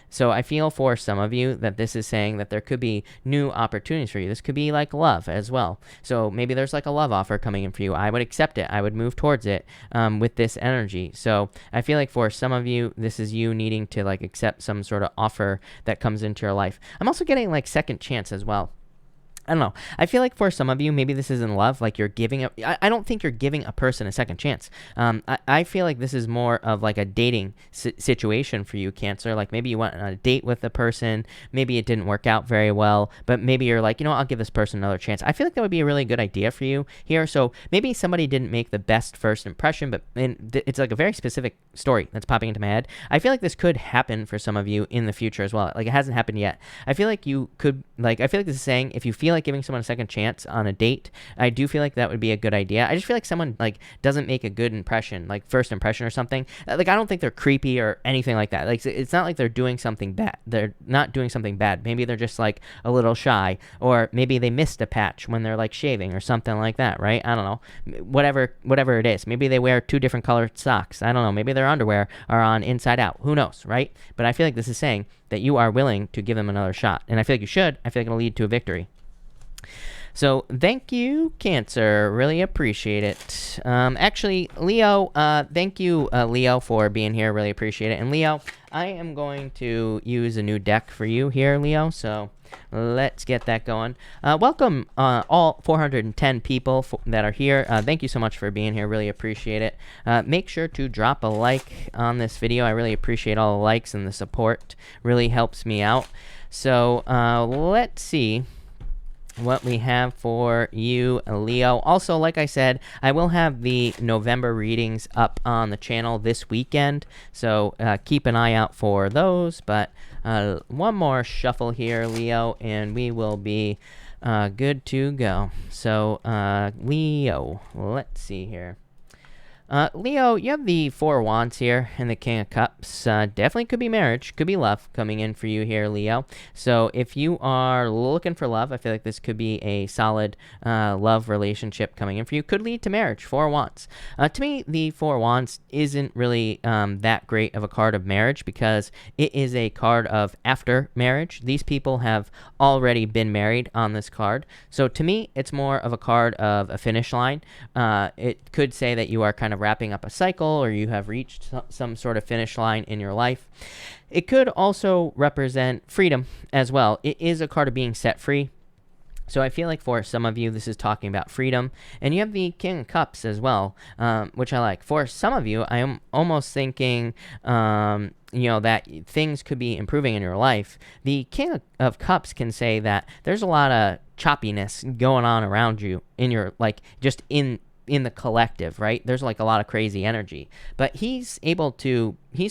A: So I feel for some of you that this is saying that there could be new opportunities for you. This could be like love as well. So maybe there's like a love offer coming in for you. I would accept it. I would move towards it with this energy. So I feel like for some of you, this is you needing to like accept some sort of offer that comes into your life. I'm also getting like second chance as well. I don't know. I feel like for some of you, maybe this is in love, like you're giving up. I don't think you're giving a person a second chance. I feel like this is more of like a dating situation for you, Cancer. Like maybe you went on a date with a person, maybe it didn't work out very well, but maybe you're like, you know, I'll give this person another chance. I feel like that would be a really good idea for you here. So maybe somebody didn't make the best first impression, but it's like a very specific story that's popping into my head. I feel like this could happen for some of you in the future as well. Like it hasn't happened yet. I feel like you could, like, I feel like this is saying if you feel like giving someone a second chance on a date, I do feel like that would be a good idea. I just feel like someone like doesn't make a good impression, like first impression or something. Like I don't think they're creepy or anything like that. Like it's not like they're doing something bad. They're not doing something bad. Maybe they're just like a little shy, or maybe they missed a patch when they're like shaving or something like that, right? I don't know. Whatever it is. Maybe they wear two different colored socks. I don't know. Maybe their underwear are on inside out. Who knows, right? But I feel like this is saying that you are willing to give them another shot. And I feel like you should. I feel like it'll lead to a victory. So thank you, Cancer. Really appreciate it. Actually, Leo, thank you, Leo, for being here. Really appreciate it. And Leo, I am going to use a new deck for you here, Leo. So let's get that going. Welcome, all 410 people that are here. Thank you so much for being here. Really appreciate it. Make sure to drop a like on this video. I really appreciate all the likes and the support. Really helps me out. So let's see what we have for you, Leo. Also, like I said, I will have the November readings up on the channel this weekend, so keep an eye out for those. But one more shuffle here, Leo, and we will be good to go. So Leo, let's see here. Leo, you have the Four of Wands here and the King of Cups. Definitely could be marriage, could be love coming in for you here, Leo. So if you are looking for love, I feel like this could be a solid love relationship coming in for you. Could lead to marriage, Four of Wands. To me, the Four of Wands isn't really that great of a card of marriage because it is a card of after marriage. These people have already been married on this card. So to me, it's more of a card of a finish line. It could say that you are kind of wrapping up a cycle or you have reached some sort of finish line in your life. It could also represent freedom as well. It is a card of being set free. So I feel like for some of you, this is talking about freedom. And you have the King of Cups as well, which I like. For some of you, I am almost thinking, that things could be improving in your life. The King of Cups can say that there's a lot of choppiness going on around you in your, just in the collective, right? There's a lot of crazy energy. But he's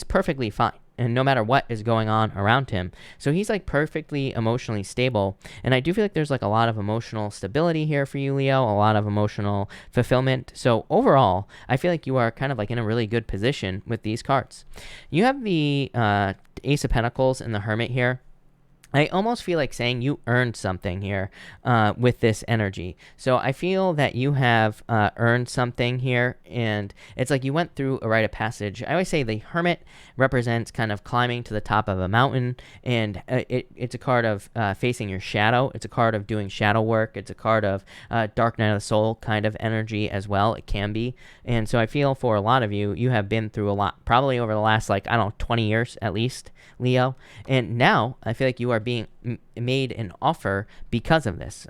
A: perfectly fine. And no matter what is going on around him. So he's perfectly emotionally stable. And I do feel like there's a lot of emotional stability here for you, Leo, a lot of emotional fulfillment. So overall, I feel like you are kind of in a really good position with these cards. You have the Ace of Pentacles and the Hermit here. I almost feel like saying you earned something here with this energy. So I feel that you have earned something here, and it's like you went through a rite of passage. I always say the Hermit represents kind of climbing to the top of a mountain, and it's a card of facing your shadow. It's a card of doing shadow work. It's a card of dark night of the soul kind of energy as well. It can be. And so I feel for a lot of you, you have been through a lot, probably over the last, 20 years at least, Leo. And now I feel like you are being made an offer because of this.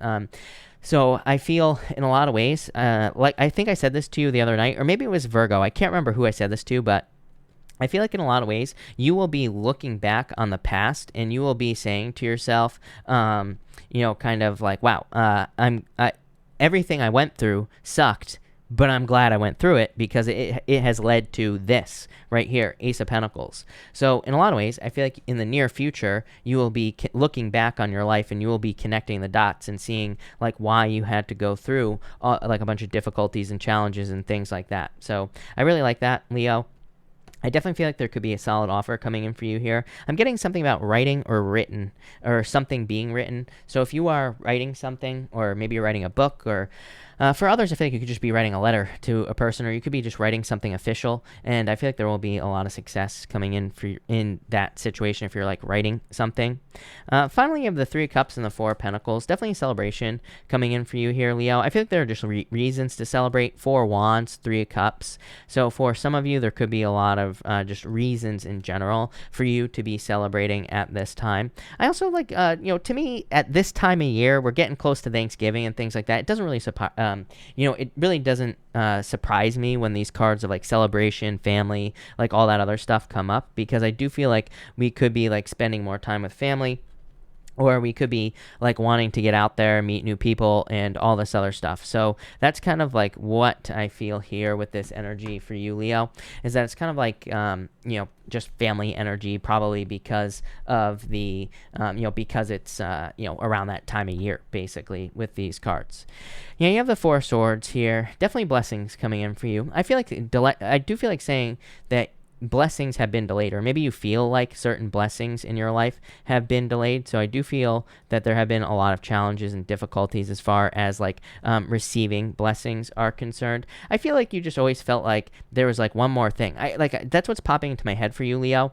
A: So I feel in a lot of ways, I think I said this to you the other night, or maybe it was Virgo. I can't remember who I said this to, but I feel like in a lot of ways, you will be looking back on the past and you will be saying to yourself, wow, everything I went through sucked, but I'm glad I went through it because it has led to this right here, Ace of Pentacles. So in a lot of ways, I feel like in the near future, you will be looking back on your life and you will be connecting the dots and seeing why you had to go through a bunch of difficulties and challenges and things like that. So I really like that, Leo. I definitely feel like there could be a solid offer coming in for you here. I'm getting something about writing or written or something being written. So if you are writing something or maybe you're writing a book or for others, I feel like you could just be writing a letter to a person or you could be just writing something official. And I feel like there will be a lot of success coming in in that situation if you're writing something. Finally, you have the Three of Cups and the Four of Pentacles. Definitely a celebration coming in for you here, Leo. I feel like there are just reasons to celebrate. Four of Wands, Three of Cups. So for some of you, there could be a lot of just reasons in general for you to be celebrating at this time. I also to me, at this time of year, we're getting close to Thanksgiving and things like that. It doesn't really it really doesn't surprise me when these cards of celebration, family, all that other stuff come up because I do feel like we could be spending more time with family. Or we could be wanting to get out there, meet new people, and all this other stuff. So that's kind of what I feel here with this energy for you, Leo, is that it's kind of just family energy, probably because of the, because it's, around that time of year, basically, with these cards. You have the Four of Swords here. Definitely blessings coming in for you. I feel I do feel like saying that blessings have been delayed, or maybe you feel like certain blessings in your life have been delayed. So I do feel that there have been a lot of challenges and difficulties as far as receiving blessings are concerned. I feel like you just always felt like there was one more thing. That's what's popping into my head for you, Leo.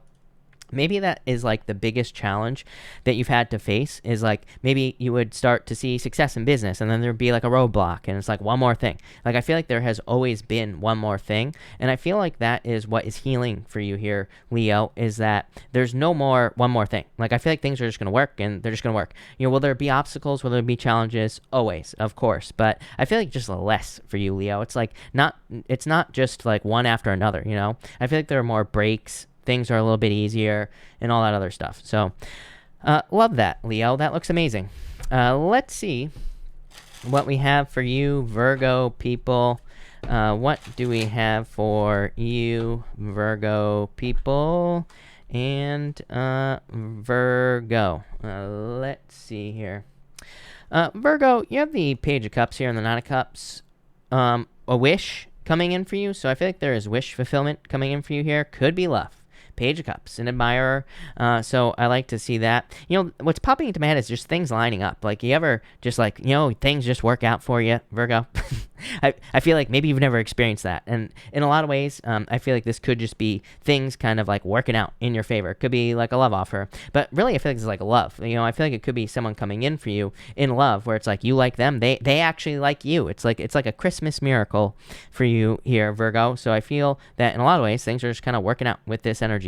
A: Maybe that is the biggest challenge that you've had to face is maybe you would start to see success in business and then there'd be a roadblock and it's one more thing. I feel like there has always been one more thing. And I feel like that is what is healing for you here, Leo, is that there's no more one more thing. I feel like things are just going to work and they're just going to work. Will there be obstacles? Will there be challenges? Always, of course. But I feel like just less for you, Leo. It's it's not just one after another, I feel like there are more breaks. Things are a little bit easier and all that other stuff. So love that, Leo. That looks amazing. Let's see what we have for you, Virgo people. What do we have for you, Virgo people? And Virgo. Let's see here. Virgo, you have the Page of Cups here and the Nine of Cups. A wish coming in for you. So I feel like there is wish fulfillment coming in for you here. Could be love. Page of Cups, an admirer. So I like to see that. You know, what's popping into my head is just things lining up. Like, you ever just like, you know, things just work out for you, Virgo? I feel like maybe you've never experienced that. And in a lot of ways, I feel like this could just be things kind of like working out in your favor. It could be like a love offer. But really, I feel like it's like a love. You know, I feel like it could be someone coming in for you in love where it's like you like them. They actually like you. It's like a Christmas miracle for you here, Virgo. So I feel that in a lot of ways, things are just kind of working out with this energy.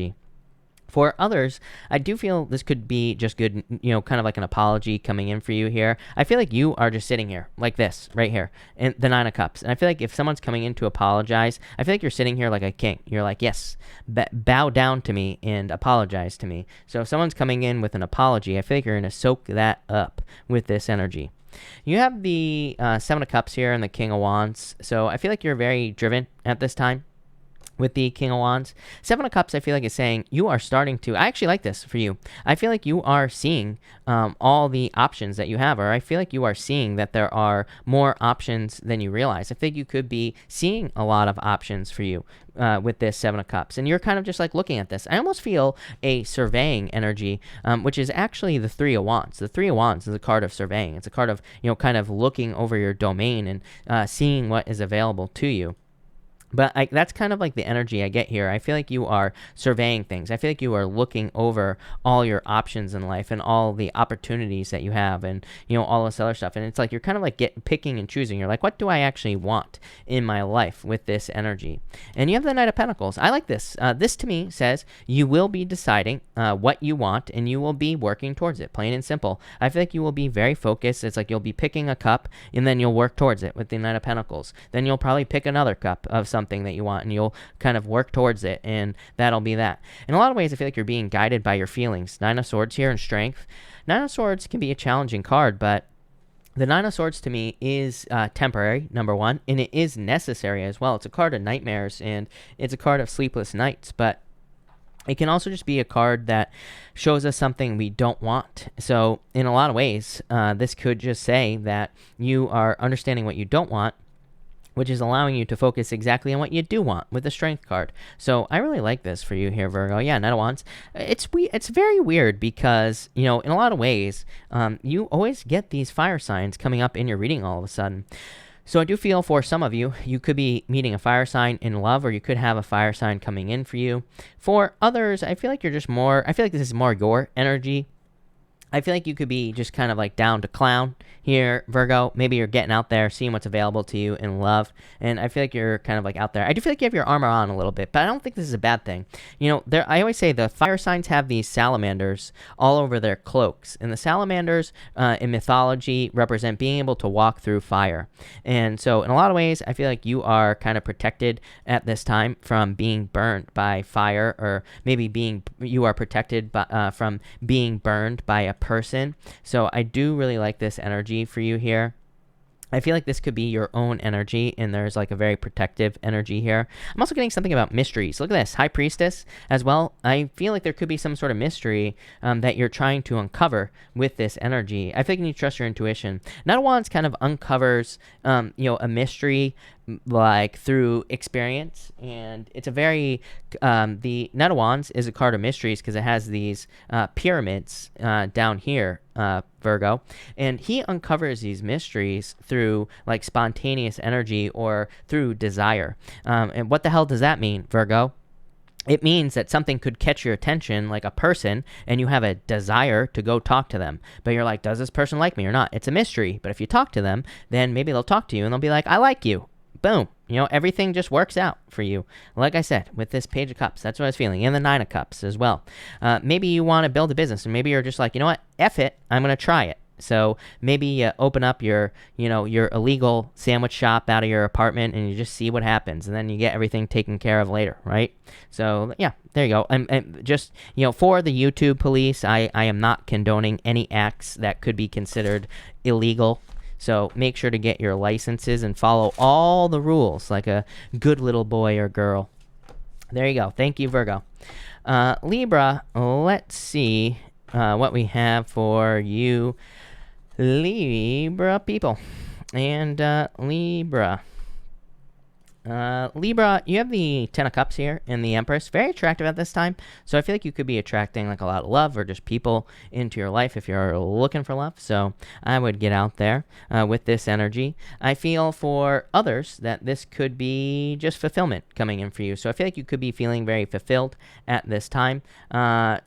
A: For others, I do feel this could be just good, you know, kind of like an apology coming in for you here. I feel like you are just sitting here like this right here in the Nine of Cups. And I feel like if someone's coming in to apologize, I feel like you're sitting here like a king. You're like, yes, bow down to me and apologize to me. So if someone's coming in with an apology, I feel like you're going to soak that up with this energy. You have the Seven of Cups here and the King of Wands. So I feel like you're very driven at this time. With the King of Wands. Seven of Cups, I feel like is saying you are starting to, I actually like this for you. I feel like you are seeing all the options that you have, or I feel like you are seeing that there are more options than you realize. I think you could be seeing a lot of options for you with this Seven of Cups, and you're kind of just like looking at this. I almost feel a surveying energy, which is actually the Three of Wands. The Three of Wands is a card of surveying. It's a card of, you know, kind of looking over your domain and seeing what is available to you. But that's kind of like the energy I get here. I feel like you are surveying things. I feel like you are looking over all your options in life and all the opportunities that you have and, you know, all this other stuff. And it's like you're kind of like picking and choosing. You're like, what do I actually want in my life with this energy? And you have the Knight of Pentacles. I like this. This to me says you will be deciding what you want and you will be working towards it, plain and simple. I feel like you will be very focused. It's like you'll be picking a cup and then you'll work towards it with the Knight of Pentacles. Then you'll probably pick another cup of something that you want and you'll kind of work towards it, and that'll be that. In a lot of ways, I feel like you're being guided by your feelings. Nine of Swords here and Strength. Nine of Swords can be a challenging card, but the Nine of Swords to me is temporary, number one, and it is necessary as well. It's a card of nightmares and it's a card of sleepless nights, but it can also just be a card that shows us something we don't want. So in a lot of ways, this could just say that you are understanding what you don't want, which is allowing you to focus exactly on what you do want with the Strength card. So I really like this for you here, Virgo. Yeah, Knight of Wands. It's very weird because, you know, in a lot of ways, you always get these fire signs coming up in your reading all of a sudden. So I do feel for some of you, you could be meeting a fire sign in love, or you could have a fire sign coming in for you. For others, I feel like you're just more, I feel like this is more your energy. I feel like you could be just kind of like down to clown here, Virgo. Maybe you're getting out there, seeing what's available to you in love. And I feel like you're kind of like out there. I do feel like you have your armor on a little bit, but I don't think this is a bad thing. You know, I always say the fire signs have these salamanders all over their cloaks. And the salamanders in mythology represent being able to walk through fire. And so in a lot of ways, I feel like you are kind of protected at this time from being burned by fire, or maybe you are protected from being burned by a person. So I do really like this energy for you here. I feel like this could be your own energy, and there's like a very protective energy here. I'm also getting something about mysteries. Look at this, High Priestess as well. I feel like there could be some sort of mystery that you're trying to uncover with this energy. I think you need to trust your intuition. Knight of Wands kind of uncovers, you know, a mystery like through experience, and it's a very the Knight of Wands is a card of mysteries because it has these pyramids down here, Virgo, and he uncovers these mysteries through like spontaneous energy or through desire. And what the hell does that mean, Virgo? It means that something could catch your attention, like a person, and you have a desire to go talk to them. But you're like, does this person like me or not? It's a mystery. But if you talk to them, then maybe they'll talk to you and they'll be like, I like you. Boom. You know, everything just works out for you. Like I said, with this Page of Cups, that's what I was feeling. And the Nine of Cups as well. Maybe you want to build a business, and maybe you're just like, you know what? F it. I'm going to try it. So maybe you open up your illegal sandwich shop out of your apartment, and you just see what happens, and then you get everything taken care of later, right? So yeah, there you go. And just, you know, for the YouTube police, I am not condoning any acts that could be considered illegal. So make sure to get your licenses and follow all the rules like a good little boy or girl. There you go. Thank you, Virgo. Libra, let's see what we have for you, Libra people. And Libra. Libra, you have the Ten of Cups here and the Empress. Very attractive at this time. So I feel like you could be attracting like a lot of love or just people into your life if you're looking for love. So I would get out there with this energy. I feel for others that this could be just fulfillment coming in for you. So I feel like you could be feeling very fulfilled at this time.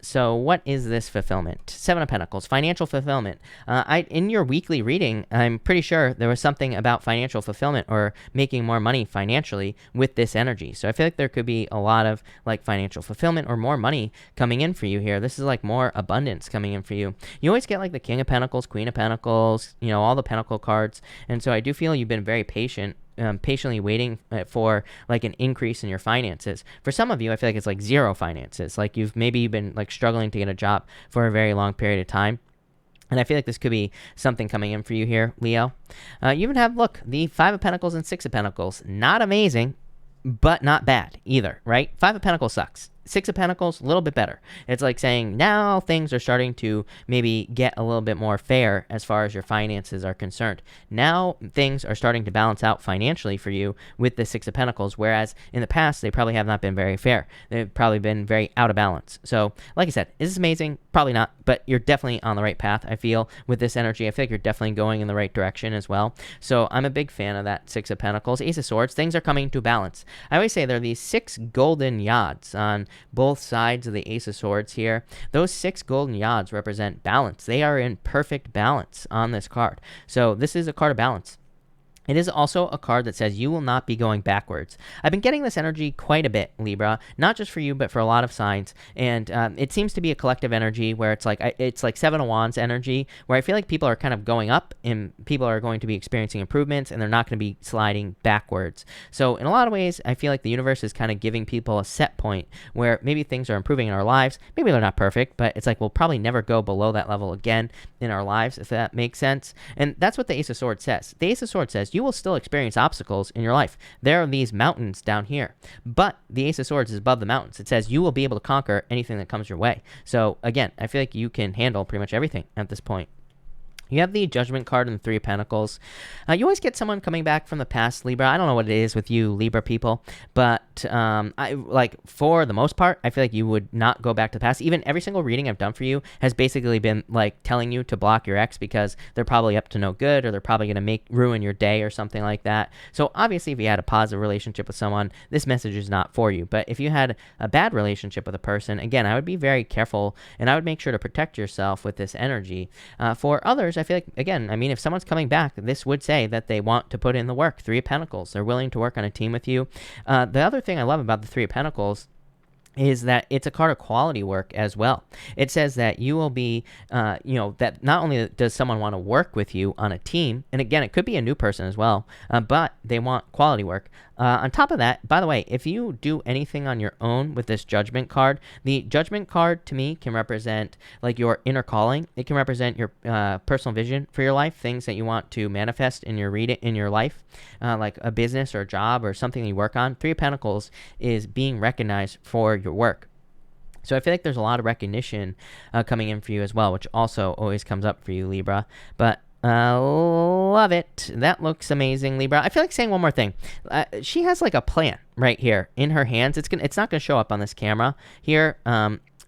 A: So what is this fulfillment? Seven of Pentacles, financial fulfillment. In your weekly reading, I'm pretty sure there was something about financial fulfillment or making more money financially with this energy. So I feel like there could be a lot of like financial fulfillment or more money coming in for you here. This is like more abundance coming in for you. You always get like the King of Pentacles, Queen of Pentacles, all the Pentacle cards. And so I do feel you've been very patient, patiently waiting for like an increase in your finances. For some of you, I feel like it's like zero finances. Like you've been like struggling to get a job for a very long period of time. And I feel like this could be something coming in for you here, Leo. You even have, look, the Five of Pentacles and Six of Pentacles. Not amazing, but not bad either, right? Five of Pentacles sucks. Six of Pentacles, a little bit better. It's like saying now things are starting to maybe get a little bit more fair as far as your finances are concerned. Now things are starting to balance out financially for you with the Six of Pentacles, whereas in the past, they probably have not been very fair. They've probably been very out of balance. So like I said, is this amazing? Probably not, but you're definitely on the right path, I feel, with this energy. I feel like you're definitely going in the right direction as well. So I'm a big fan of that Six of Pentacles. Ace of Swords, things are coming to balance. I always say there are these 6 golden yods on both sides of the Ace of Swords here. Those 6 golden yods represent balance. They are in perfect balance on this card. So this is a card of balance. It is also a card that says you will not be going backwards. I've been getting this energy quite a bit, Libra, not just for you, but for a lot of signs. And it seems to be a collective energy where it's like Seven of Wands energy, where I feel like people are kind of going up and people are going to be experiencing improvements and they're not going to be sliding backwards. So in a lot of ways, I feel like the universe is kind of giving people a set point where maybe things are improving in our lives. Maybe they're not perfect, but it's like we'll probably never go below that level again in our lives, if that makes sense. And that's what the Ace of Swords says. The Ace of Swords says you will still experience obstacles in your life. There are these mountains down here, but the Ace of Swords is above the mountains. It says you will be able to conquer anything that comes your way. So again, I feel like you can handle pretty much everything at this point. You have the Judgment card and the Three of Pentacles. You always get someone coming back from the past, Libra. I don't know what it is with you, Libra people, but for the most part, I feel like you would not go back to the past. Even every single reading I've done for you has basically been like telling you to block your ex because they're probably up to no good or they're probably going to ruin your day or something like that. So obviously, if you had a positive relationship with someone, this message is not for you. But if you had a bad relationship with a person, again, I would be very careful and I would make sure to protect yourself with this energy. For others, I feel like, again, if someone's coming back, this would say that they want to put in the work. Three of Pentacles. They're willing to work on a team with you. The other thing I love about the Three of Pentacles is that it's a card of quality work as well. It says that you will be, that not only does someone want to work with you on a team, and again, it could be a new person as well, but they want quality work. On top of that, by the way, if you do anything on your own with this Judgment card, the Judgment card to me can represent like your inner calling. It can represent your personal vision for your life, things that you want to manifest in your life, like a business or a job or something that you work on. Three of Pentacles is being recognized for your work. So I feel like there's a lot of recognition coming in for you as well, which also always comes up for you, Libra. But love it. That looks amazing, Libra. I feel like saying one more thing. She has like a plan right here in her hands. It's not gonna show up on this camera here.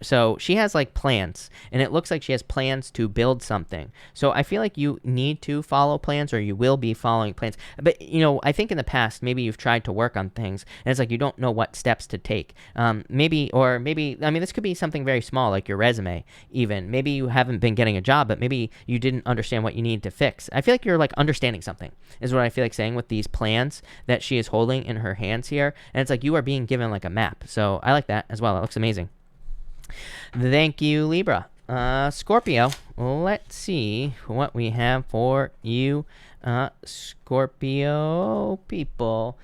A: So she has like plans, and it looks like she has plans to build something. So I feel like you need to follow plans, or you will be following plans. But, I think in the past, maybe you've tried to work on things, and it's like you don't know what steps to take. Maybe, this could be something very small, like your resume, even. Maybe you haven't been getting a job, but maybe you didn't understand what you need to fix. I feel like you're like understanding something, is what I feel like saying with these plans that she is holding in her hands here. And it's like you are being given like a map. So I like that as well. It looks amazing. Thank you, Libra. Scorpio, let's see what we have for you, Scorpio people.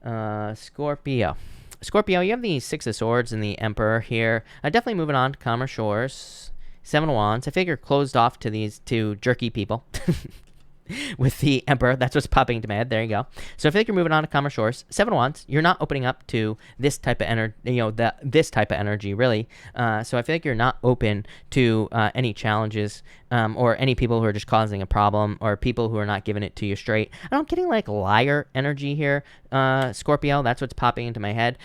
A: Scorpio, you have the Six of Swords and the Emperor here. Definitely moving on to calmer shores. Seven of Wands. I figure closed off to these two jerky people. with the Emperor. That's what's popping into my head. There you go. So I feel like you're moving on to calmer shores. Seven of Wands. You're not opening up to this type of energy, this type of energy, really. So I feel like you're not open to any challenges or any people who are just causing a problem or people who are not giving it to you straight. I'm getting like liar energy here, Scorpio. That's what's popping into my head.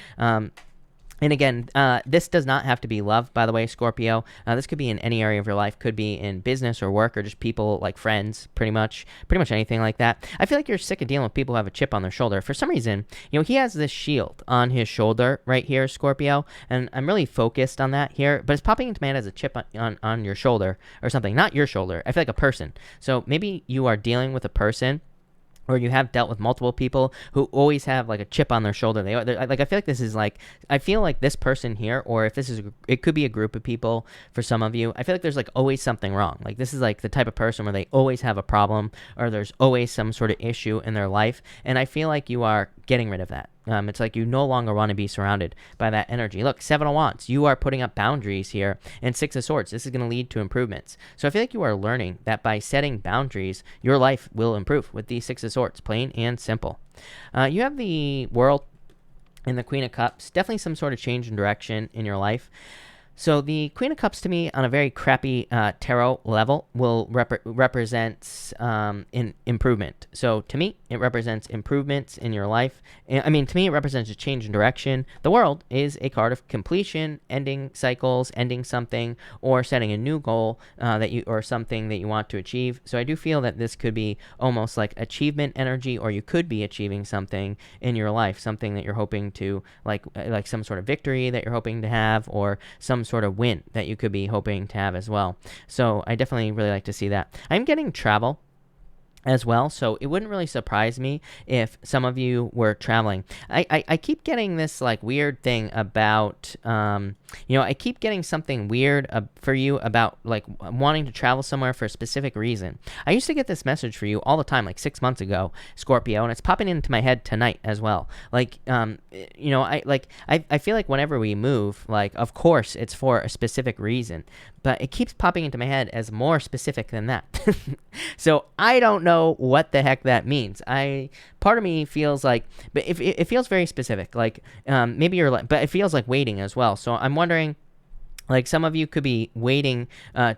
A: And again, this does not have to be love, by the way, Scorpio. This could be in any area of your life. Could be in business or work or just people like friends, pretty much anything like that. I feel like you're sick of dealing with people who have a chip on their shoulder. For some reason, he has this shield on his shoulder right here, Scorpio, and I'm really focused on that here, but it's popping into my head as a chip on your shoulder or something. Not your shoulder. I feel like a person. So maybe you are dealing with a person, or you have dealt with multiple people who always have like a chip on their shoulder. I feel like this is like, I feel like this person here, or if this is, it could be a group of people for some of you. I feel like there's like always something wrong. Like this is like the type of person where they always have a problem or there's always some sort of issue in their life. And I feel like you are getting rid of that. It's like you no longer want to be surrounded by that energy. Look, Seven of Wands. You are putting up boundaries here. And Six of Swords. This is going to lead to improvements. So I feel like you are learning that by setting boundaries, your life will improve with these Six of Swords. Plain and simple. You have the World and the Queen of Cups. Definitely some sort of change in direction in your life. So the Queen of Cups to me on a very crappy tarot level will represents in improvement. So to me, it represents improvements in your life. I mean, to me, it represents a change in direction. The World is a card of completion, ending cycles, ending something, or setting a new goal or something that you want to achieve. So I do feel that this could be almost like achievement energy, or you could be achieving something in your life, something that you're hoping to, like some sort of victory that you're hoping to have, or some sort of win that you could be hoping to have as well. So I definitely really like to see that. I'm getting travel as well, so it wouldn't really surprise me if some of you were traveling. I keep getting this like weird thing about I keep getting something weird for you about like wanting to travel somewhere for a specific reason. I used to get this message for you all the time, like 6 months ago, Scorpio, and it's popping into my head tonight as well. Like I feel like whenever we move, like of course it's for a specific reason, but it keeps popping into my head as more specific than that. So I don't know what the heck that means. Part of me feels like, but it feels very specific. Like maybe you're like, but it feels like waiting as well. So I'm wondering, like some of you could be waiting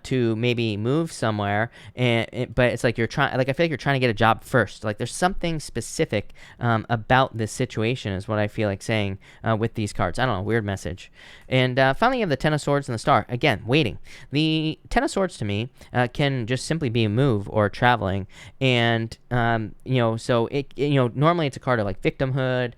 A: to maybe move somewhere, but it's like you're trying. Like I feel like you're trying to get a job first. Like there's something specific about this situation, is what I feel like saying with these cards. I don't know, weird message. And finally, you have the Ten of Swords and the Star. Again, waiting. The Ten of Swords to me can just simply be a move or traveling, and so it normally it's a card of like victimhood,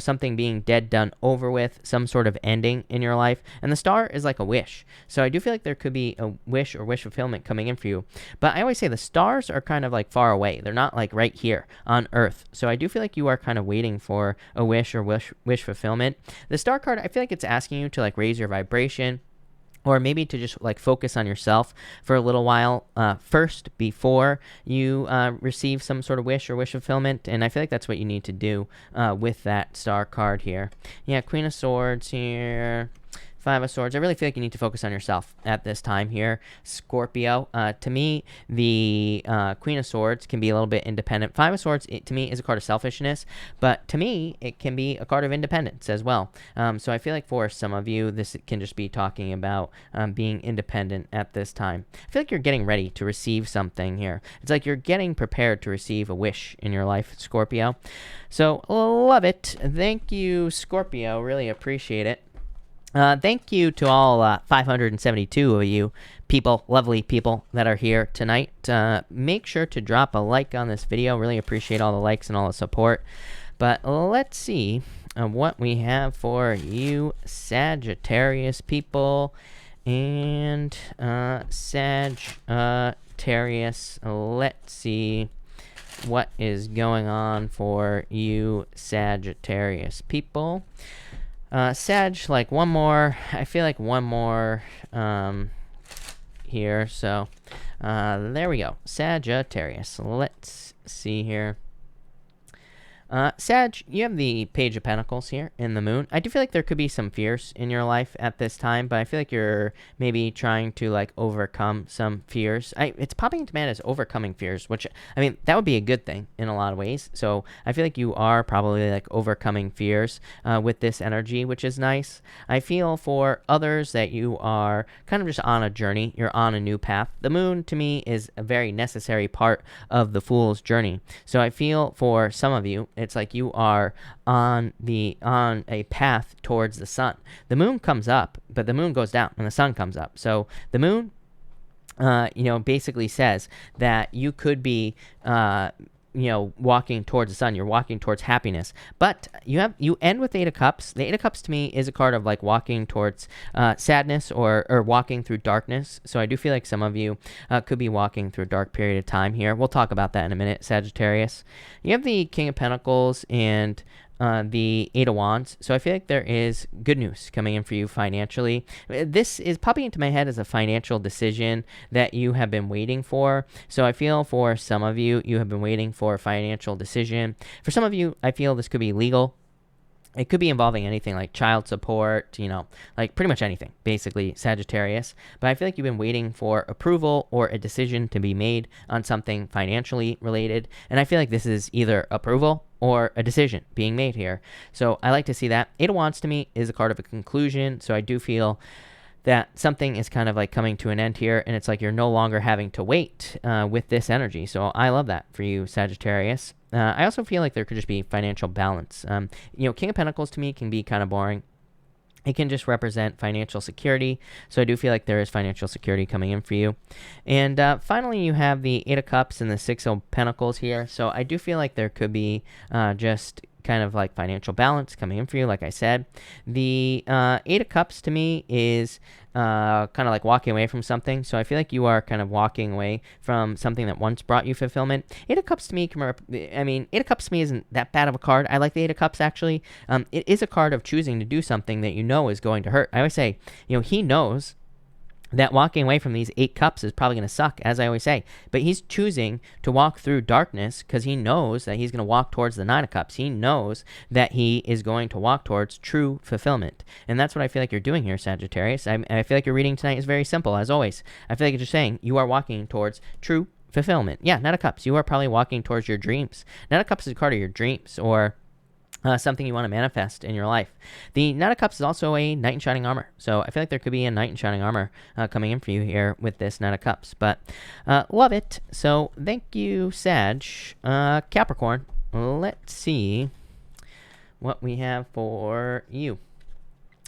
A: something being dead, done, over with, some sort of ending in your life, and the Star is like a wish. So I do feel like there could be a wish or wish fulfillment coming in for you. But I always say the stars are kind of like far away. They're not like right here on Earth. So I do feel like you are kind of waiting for a wish or wish fulfillment. The Star card, I feel like it's asking you to like raise your vibration, or maybe to just like focus on yourself for a little while first before you receive some sort of wish or wish fulfillment. And I feel like that's what you need to do with that Star card here. Yeah, Queen of Swords here. Five of Swords. I really feel like you need to focus on yourself at this time here, Scorpio. To me, the Queen of Swords can be a little bit independent. Five of Swords, to me, is a card of selfishness, but to me, it can be a card of independence as well. So I feel like for some of you, this can just be talking about being independent at this time. I feel like you're getting ready to receive something here. It's like you're getting prepared to receive a wish in your life, Scorpio. So love it. Thank you, Scorpio. Really appreciate it. Thank you to all 572 of you people, lovely people that are here tonight. Make sure to drop a like on this video. Really appreciate all the likes and all the support. But let's see what we have for you Sagittarius people. And Sagittarius, let's see what is going on for you Sagittarius people. Sag, like one more, I feel like one more here, so there we go, Sagittarius. Let's see here. Sag, you have the Page of Pentacles here in the moon. I do feel like there could be some fears in your life at this time, but I feel like you're maybe trying to like overcome some fears. It's popping into my head as overcoming fears, which, I mean, that would be a good thing in a lot of ways. So I feel like you are probably like overcoming fears with this energy, which is nice. I feel for others that you are kind of just on a journey. You're on a new path. The moon to me is a very necessary part of the Fool's journey. So I feel for some of you, it's like you are on a path towards the sun. The moon comes up, but the moon goes down and the sun comes up. So the moon, basically says that you could be, walking towards the sun. You're walking towards happiness, but you end with the Eight of Cups. The Eight of Cups to me is a card of like walking towards sadness or walking through darkness. So I do feel like some of you could be walking through a dark period of time here. We'll talk about that in a minute, Sagittarius. You have the King of Pentacles and the Eight of Wands. So I feel like there is good news coming in for you financially. This is popping into my head as a financial decision that you have been waiting for. So I feel for some of you, you have been waiting for a financial decision. For some of you, I feel this could be legal. It could be involving anything like child support, like pretty much anything, basically, Sagittarius. But I feel like you've been waiting for approval or a decision to be made on something financially related. And I feel like this is either approval or a decision being made here. So I like to see that. Eight of Wands to me is a card of a conclusion. So I do feel that something is kind of like coming to an end here, and it's like you're no longer having to wait with this energy. So I love that for you, Sagittarius. I also feel like there could just be financial balance. King of Pentacles to me can be kind of boring. It can just represent financial security. So I do feel like there is financial security coming in for you. And finally, you have the Eight of Cups and the Six of Pentacles here. So I do feel like there could be just kind of like financial balance coming in for you, like I said. The Eight of Cups to me is kind of like walking away from something. So I feel like you are kind of walking away from something that once brought you fulfillment. Eight of Cups to me, Eight of Cups to me isn't that bad of a card. I like the Eight of Cups, actually. It is a card of choosing to do something that you know is going to hurt. I always say, he knows that walking away from these 8 cups is probably going to suck, as I always say. But he's choosing to walk through darkness because he knows that he's going to walk towards the 9 of cups. He knows that he is going to walk towards true fulfillment. And that's what I feel like you're doing here, Sagittarius. I feel like your reading tonight is very simple, as always. I feel like it's just saying you are walking towards true fulfillment. Yeah, 9 of cups. You are probably walking towards your dreams. 9 of cups is a card of your dreams, or something you want to manifest in your life. The Knight of Cups is also a Knight in Shining Armor. So I feel like there could be a Knight in Shining Armor coming in for you here with this Knight of Cups. But love it. So thank you, Sag. Capricorn, let's see what we have for you.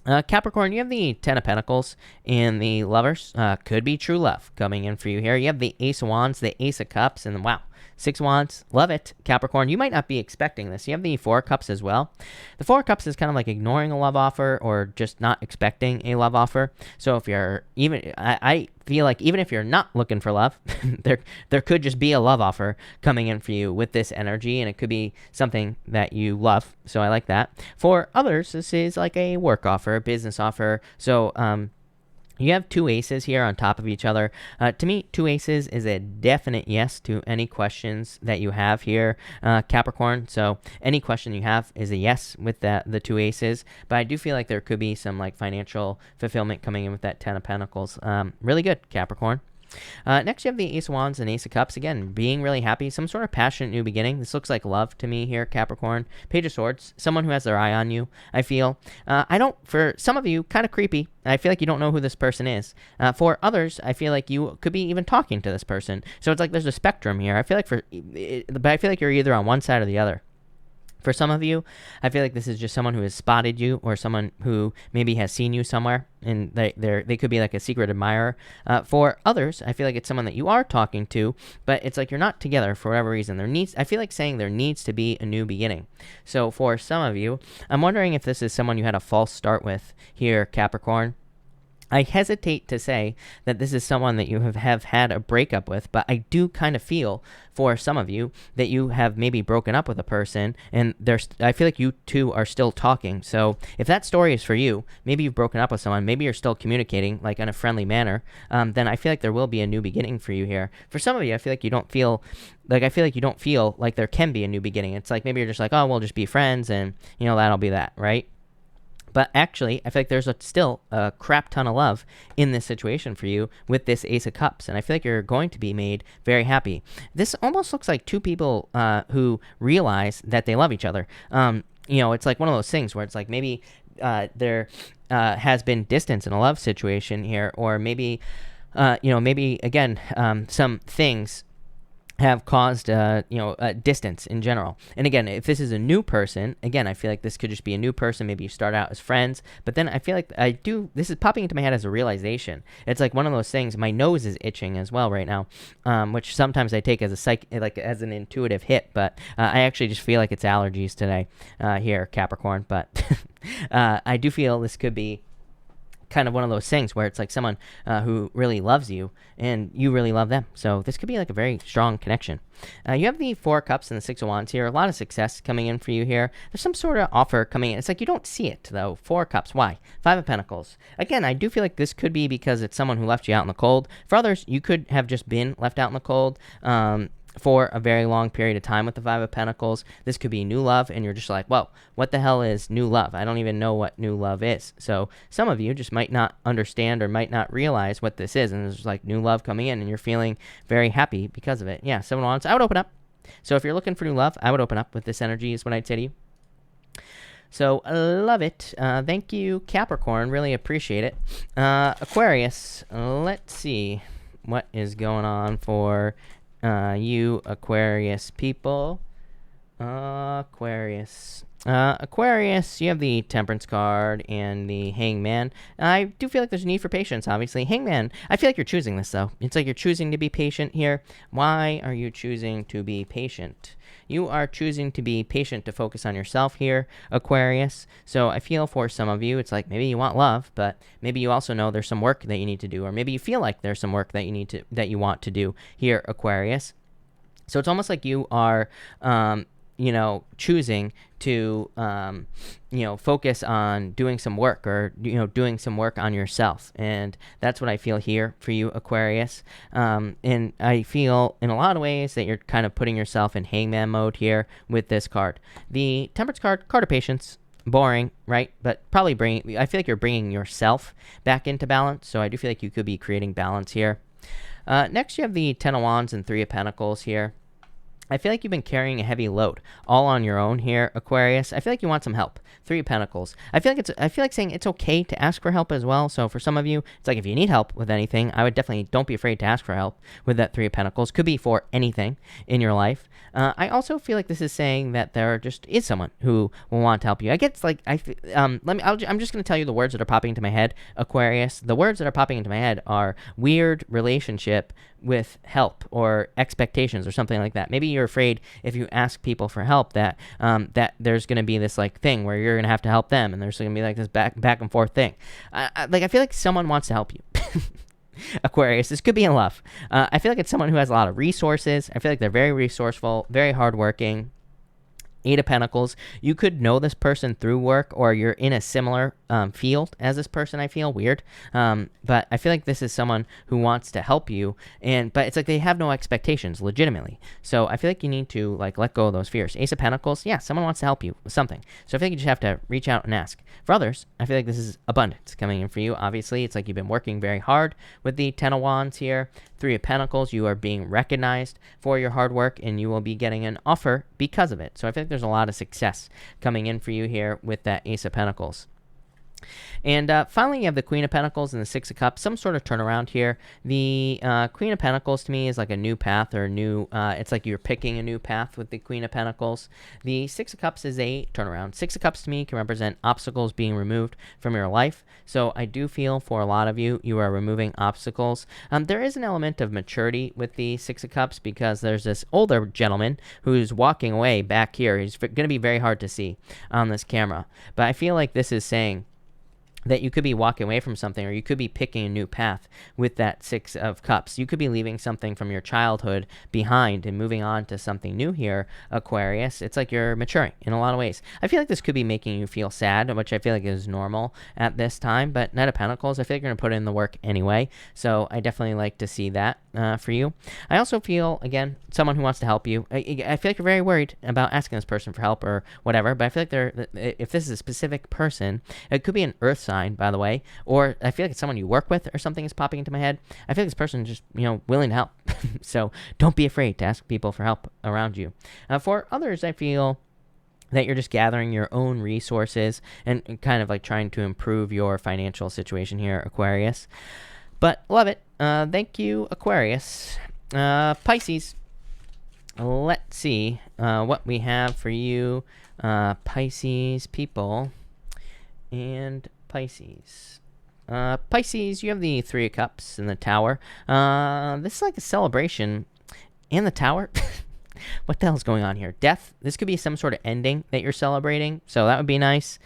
A: Capricorn, you have the Ten of Pentacles and the Lovers. Could be true love coming in for you here. You have the Ace of Wands, the Ace of Cups, and wow, 6 Wands. Love it, Capricorn. You might not be expecting this. You have the 4 Cups as well. The 4 Cups is kind of like ignoring a love offer or just not expecting a love offer. So if you're I feel like even if you're not looking for love, there could just be a love offer coming in for you with this energy, and it could be something that you love. So I like that. For others, this is like a work offer, a business offer. So you have 2 aces here on top of each other. To me, 2 aces is a definite yes to any questions that you have here, Capricorn. So any question you have is a yes with the 2 aces. But I do feel like there could be some like financial fulfillment coming in with that 10 of Pentacles. Really good, Capricorn. Next, you have the Ace of Wands and Ace of Cups. Again, being really happy. Some sort of passionate new beginning. This looks like love to me here, Capricorn. Page of Swords. Someone who has their eye on you, I feel. For some of you, kind of creepy. I feel like you don't know who this person is. For others, I feel like you could be even talking to this person. So it's like there's a spectrum here. I feel like you're either on one side or the other. For some of you, I feel like this is just someone who has spotted you, or someone who maybe has seen you somewhere, and they could be like a secret admirer. For others, I feel like it's someone that you are talking to, but it's like you're not together for whatever reason. I feel like saying there needs to be a new beginning. So for some of you, I'm wondering if this is someone you had a false start with here, Capricorn. I hesitate to say that this is someone that you have had a breakup with, but I do kind of feel for some of you that you have maybe broken up with a person, and I feel like you two are still talking. So if that story is for you, maybe you've broken up with someone, maybe you're still communicating like in a friendly manner, then I feel like there will be a new beginning for you here. For some of you, I feel like you don't feel like there can be a new beginning. It's like maybe you're just like, oh, we'll just be friends, and that'll be that, right? But actually, I feel like there's still a crap ton of love in this situation for you with this Ace of Cups. And I feel like you're going to be made very happy. This almost looks like two people who realize that they love each other. It's like one of those things where it's like maybe there has been distance in a love situation here. Or maybe, again, some things have caused distance in general. And again, if this is a new person, again, I feel like this could just be a new person. Maybe you start out as friends, but then I feel like this is popping into my head as a realization. It's like one of those things. My nose is itching as well right now, which sometimes I take as as an intuitive hit, but I actually just feel like it's allergies today here, Capricorn. But I do feel this could be kind of one of those things where it's like someone who really loves you and you really love them. So this could be like a very strong connection. You have the Four of Cups and the Six of Wands here. A lot of success coming in for you here. There's some sort of offer coming in. It's like you don't see it, though. Four of Cups. Why? Five of Pentacles. Again, I do feel like this could be because it's someone who left you out in the cold. For others, you could have just been left out in the cold for a very long period of time with the Five of Pentacles. This could be new love, and you're just like, whoa, what the hell is new love? I don't even know what new love is. So some of you just might not understand or might not realize what this is, and there's like new love coming in, and you're feeling very happy because of it. Yeah, Seven of Wands. I would open up. So if you're looking for new love, I would open up with this energy is what I'd say to you. So, love it. Thank you, Capricorn. Really appreciate it. Aquarius, let's see what is going on for you Aquarius people. Aquarius, you have the Temperance card and the Hangman. I do feel like there's a need for patience, obviously. Hangman, I feel like you're choosing this, though. It's like you're choosing to be patient here. Why are you choosing to be patient? You are choosing to be patient to focus on yourself here, Aquarius. So I feel for some of you, it's like maybe you want love, but maybe you also know there's some work that you need to do, or maybe you feel like there's some work that you want to do here, Aquarius. So it's almost like you are choosing to, focus on doing some work, or, doing some work on yourself. And that's what I feel here for you, Aquarius. And I feel in a lot of ways that you're kind of putting yourself in Hangman mode here with this card. The Temperance card of patience. Boring, right? But probably I feel like you're bringing yourself back into balance. So I do feel like you could be creating balance here. Next, you have the Ten of Wands and Three of Pentacles here. I feel like you've been carrying a heavy load all on your own here, Aquarius. I feel like you want some help. Three of Pentacles. I feel like saying it's okay to ask for help as well. So for some of you, it's like if you need help with anything, I would definitely don't be afraid to ask for help with that Three of Pentacles. Could be for anything in your life. I also feel like this is saying that there just is someone who will want to help you. I guess like I'm just going to tell you the words that are popping into my head, Aquarius. The words that are popping into my head are weird relationship with help or expectations or something like that. Maybe you're afraid if you ask people for help that that there's going to be this like thing where you're going to have to help them, and there's going to be like this back and forth thing. I feel like someone wants to help you. Aquarius, this could be in love. I feel like it's someone who has a lot of resources. I feel like they're very resourceful, very hardworking. Eight of Pentacles. You could know this person through work, or you're in a similar field as this person. I feel weird, but I feel like this is someone who wants to help you, but it's like they have no expectations legitimately. So I feel like you need to like let go of those fears. Ace of Pentacles. Yeah, someone wants to help you with something. So I feel like you just have to reach out and ask. For others, I feel like this is abundance coming in for you. Obviously, it's like you've been working very hard with the Ten of Wands here. Three of Pentacles. You are being recognized for your hard work, and you will be getting an offer because of it. So I feel like there's a lot of success coming in for you here with that Ace of Pentacles. And finally, you have the Queen of Pentacles and the Six of Cups. Some sort of turnaround here. The Queen of Pentacles to me is like a new path, or a new, it's like you're picking a new path with the Queen of Pentacles. The Six of Cups is a turnaround. Six of Cups to me can represent obstacles being removed from your life. So I do feel for a lot of you, you are removing obstacles. There is an element of maturity with the Six of Cups, because there's this older gentleman who's walking away back here. He's going to be very hard to see on this camera. But I feel like this is saying that you could be walking away from something, or you could be picking a new path with that Six of Cups. You could be leaving something from your childhood behind and moving on to something new here, Aquarius. It's like you're maturing in a lot of ways. I feel like this could be making you feel sad, which I feel like is normal at this time, but Knight of Pentacles, I feel like you're going to put in the work anyway, so I definitely like to see that for you. I also feel, again, someone who wants to help you. I feel like you're very worried about asking this person for help or whatever, but I feel like if this is a specific person, it could be an earth sign, by the way, or I feel like it's someone you work with or something is popping into my head. I feel like this person is just, willing to help. So don't be afraid to ask people for help around you. For others, I feel that you're just gathering your own resources and kind of like trying to improve your financial situation here, Aquarius. But love it. Thank you, Aquarius. Pisces. Let's see what we have for you, Pisces people. And Pisces. Pisces, you have the Three of Cups and the Tower. This is like a celebration. And the Tower. What the hell's going on here? Death. This could be some sort of ending that you're celebrating, so that would be nice,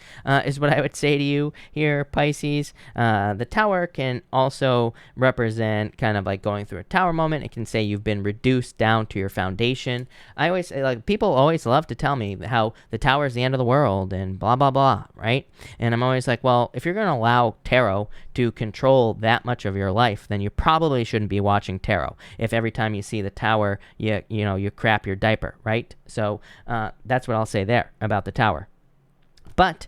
A: is what I would say to you here, Pisces. The Tower can also represent kind of like going through a tower moment. It can say you've been reduced down to your foundation. I always say, like, people always love to tell me how the Tower is the end of the world and blah, blah, blah, right? And I'm always like, well, if you're going to allow tarot to control that much of your life, then you probably shouldn't be watching tarot. If every time you see the Tower, you crap your diaper, right? So that's what I'll say there about the Tower. But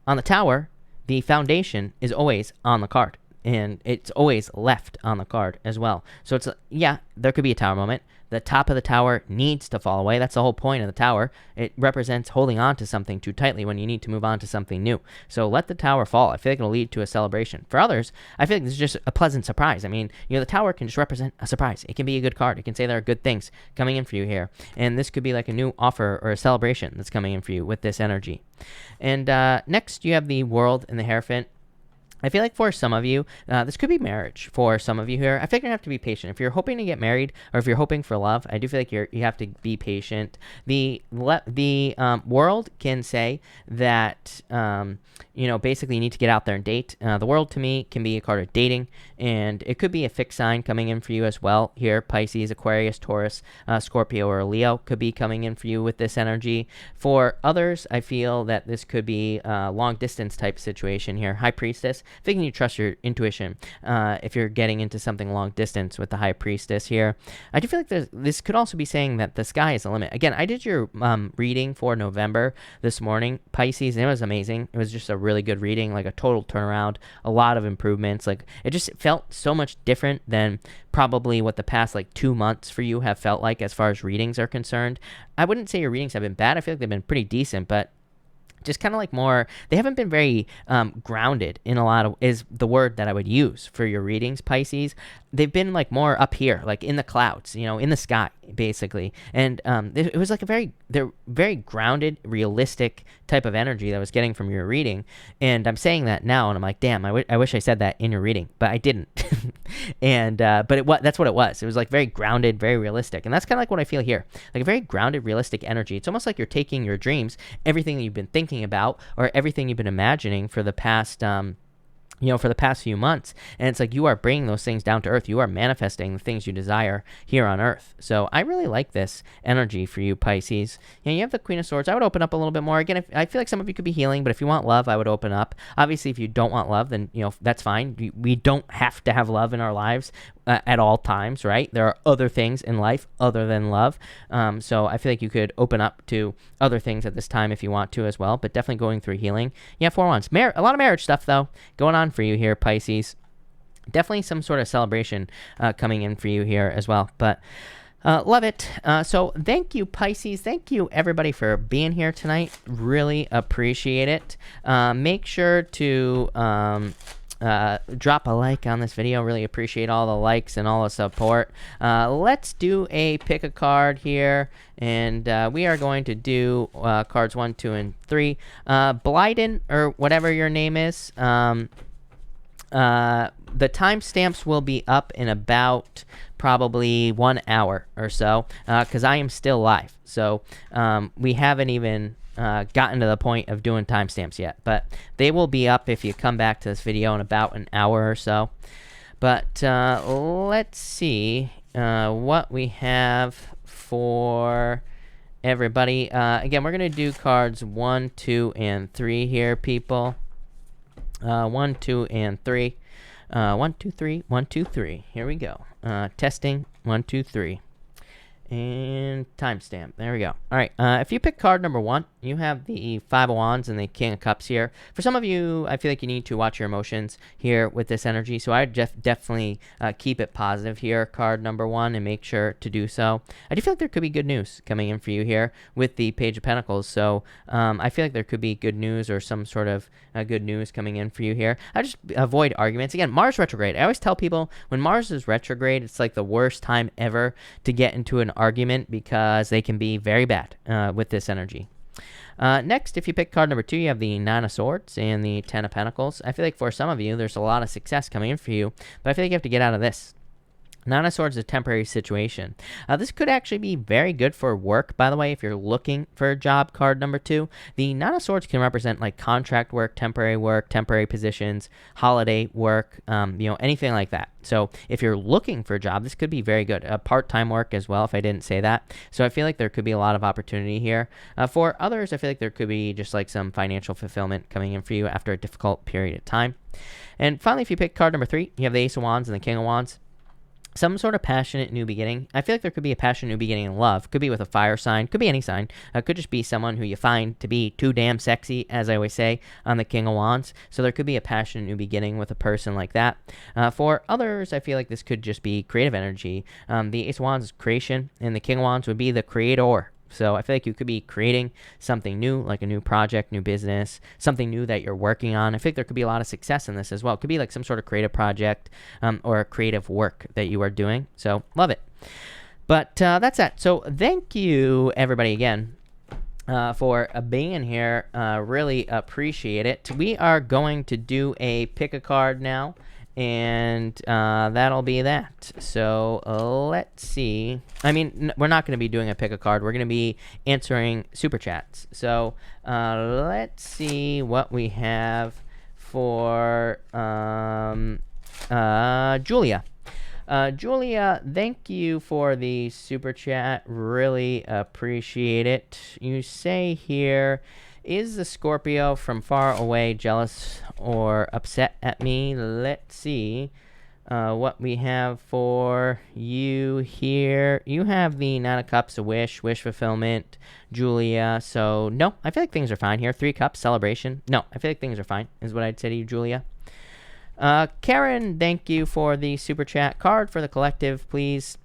A: on the Tower, the foundation is always on the card, and it's always left on the card as well. So it's, there could be a Tower moment. The top of the Tower needs to fall away. That's the whole point of the Tower. It represents holding on to something too tightly when you need to move on to something new. So let the Tower fall. I feel like it'll lead to a celebration. For others, I feel like this is just a pleasant surprise. I mean, the Tower can just represent a surprise. It can be a good card. It can say there are good things coming in for you here. And this could be like a new offer or a celebration that's coming in for you with this energy. And next, you have the World and the Hierophant. I feel like for some of you, this could be marriage for some of you here. I feel like you have to be patient. If you're hoping to get married or if you're hoping for love, I do feel like you have to be patient. The World can say that, basically you need to get out there and date. The World to me can be a card of dating, and it could be a fixed sign coming in for you as well here. Pisces, Aquarius, Taurus, Scorpio, or Leo could be coming in for you with this energy. For others, I feel that this could be a long distance type situation here. High Priestess. Thinking you trust your intuition if you're getting into something long distance with the High Priestess here. I do feel like this could also be saying that the sky is the limit. Again, I did your reading for November this morning, Pisces, and it was amazing. It was just a really good reading, like a total turnaround, a lot of improvements. Like, it just felt so much different than probably what the past 2 months for you have felt like as far as readings are concerned. I wouldn't say your readings have been bad. I feel like they've been pretty decent, but just kind of like more, they haven't been very grounded in a lot of, is the word that I would use for your readings, Pisces. They've been like more up here, like in the clouds, in the sky, basically. And it was like they're very grounded, realistic type of energy that I was getting from your reading. And I'm saying that now, and I'm like, damn, I wish I said that in your reading, but I didn't. And but that's what it was. It was like very grounded, very realistic, and that's kind of like what I feel here, like a very grounded, realistic energy. It's almost like you're taking your dreams, everything that you've been thinking about, or everything you've been imagining for the past for the past few months. And it's like you are bringing those things down to earth. You are manifesting the things you desire here on earth. So I really like this energy for you, Pisces. You have the Queen of Swords. I would open up a little bit more. Again, I feel like some of you could be healing, but if you want love, I would open up. Obviously, if you don't want love, then, that's fine. We don't have to have love in our lives at all times, right? There are other things in life other than love. So I feel like you could open up to other things at this time if you want to as well, but definitely going through healing. Yeah, 4 Wands. A lot of marriage stuff, though, going on for you here, Pisces. Definitely some sort of celebration coming in for you here as well, but love it. So thank you, Pisces. Thank you, everybody, for being here tonight. Really appreciate it. Make sure to drop a like on this video. Really appreciate all the likes and all the support. Let's do a pick a card here, and we are going to do cards 1, 2, and 3. Blyden, or whatever your name is, the timestamps will be up in about probably 1 hour or so, because I am still live. So we haven't even gotten to the point of doing timestamps yet, but they will be up if you come back to this video in about an hour or so. But let's see what we have for everybody. Again, we're going to do cards 1, 2, and 3 here, people. 1, 2, and 3. 1, 2, 3, 1, 2, 3. Here we go. Testing 1, 2, 3. And timestamp. There we go. All right. If you pick card number 1, you have the Five of Wands and the King of Cups here. For some of you, I feel like you need to watch your emotions here with this energy. So I definitely keep it positive here, card number 1, and make sure to do so. I do feel like there could be good news coming in for you here with the Page of Pentacles. So I feel like there could be good news or some sort of good news coming in for you here. I just avoid arguments. Again, Mars retrograde. I always tell people when Mars is retrograde, it's like the worst time ever to get into an argument because they can be very bad with this energy. Next, if you pick card number 2, you have the Nine of Swords and the Ten of Pentacles. I feel like for some of you, there's a lot of success coming in for you, but I feel like you have to get out of this. Nine of Swords is a temporary situation. This could actually be very good for work, by the way, if you're looking for a job, card number 2. The Nine of Swords can represent like contract work, temporary positions, holiday work, anything like that. So if you're looking for a job, this could be very good. Part-time work as well, if I didn't say that. So I feel like there could be a lot of opportunity here. For others, I feel like there could be just like some financial fulfillment coming in for you after a difficult period of time. And finally, if you pick card number 3, you have the Ace of Wands and the King of Wands. Some sort of passionate new beginning. I feel like there could be a passionate new beginning in love. Could be with a fire sign. Could be any sign. Could just be someone who you find to be too damn sexy, as I always say, on the King of Wands. So there could be a passionate new beginning with a person like that. For others, I feel like this could just be creative energy. The Ace of Wands is creation, and the King of Wands would be the creator. So I feel like you could be creating something new, like a new project, new business, something new that you're working on. I think there could be a lot of success in this as well. It could be like some sort of creative project or a creative work that you are doing. So love it. But that's that. So thank you, everybody, again. For being here. Really appreciate it. We are going to do a pick a card now. And that'll be that. So let's see. I mean, we're not going to be doing a pick a card. We're going to be answering super chats. So let's see what we have for Julia. Julia, thank you for the super chat. Really appreciate it. You say here, is the Scorpio from far away jealous or upset at me? Let's see what we have for you here. You have the Nine of Cups, a wish fulfillment, Julia. So, no, I feel like things are fine here. 3 Cups, celebration. No, I feel like things are fine, is what I'd say to you, Julia. Karen, thank you for the super chat. Card for the collective, please.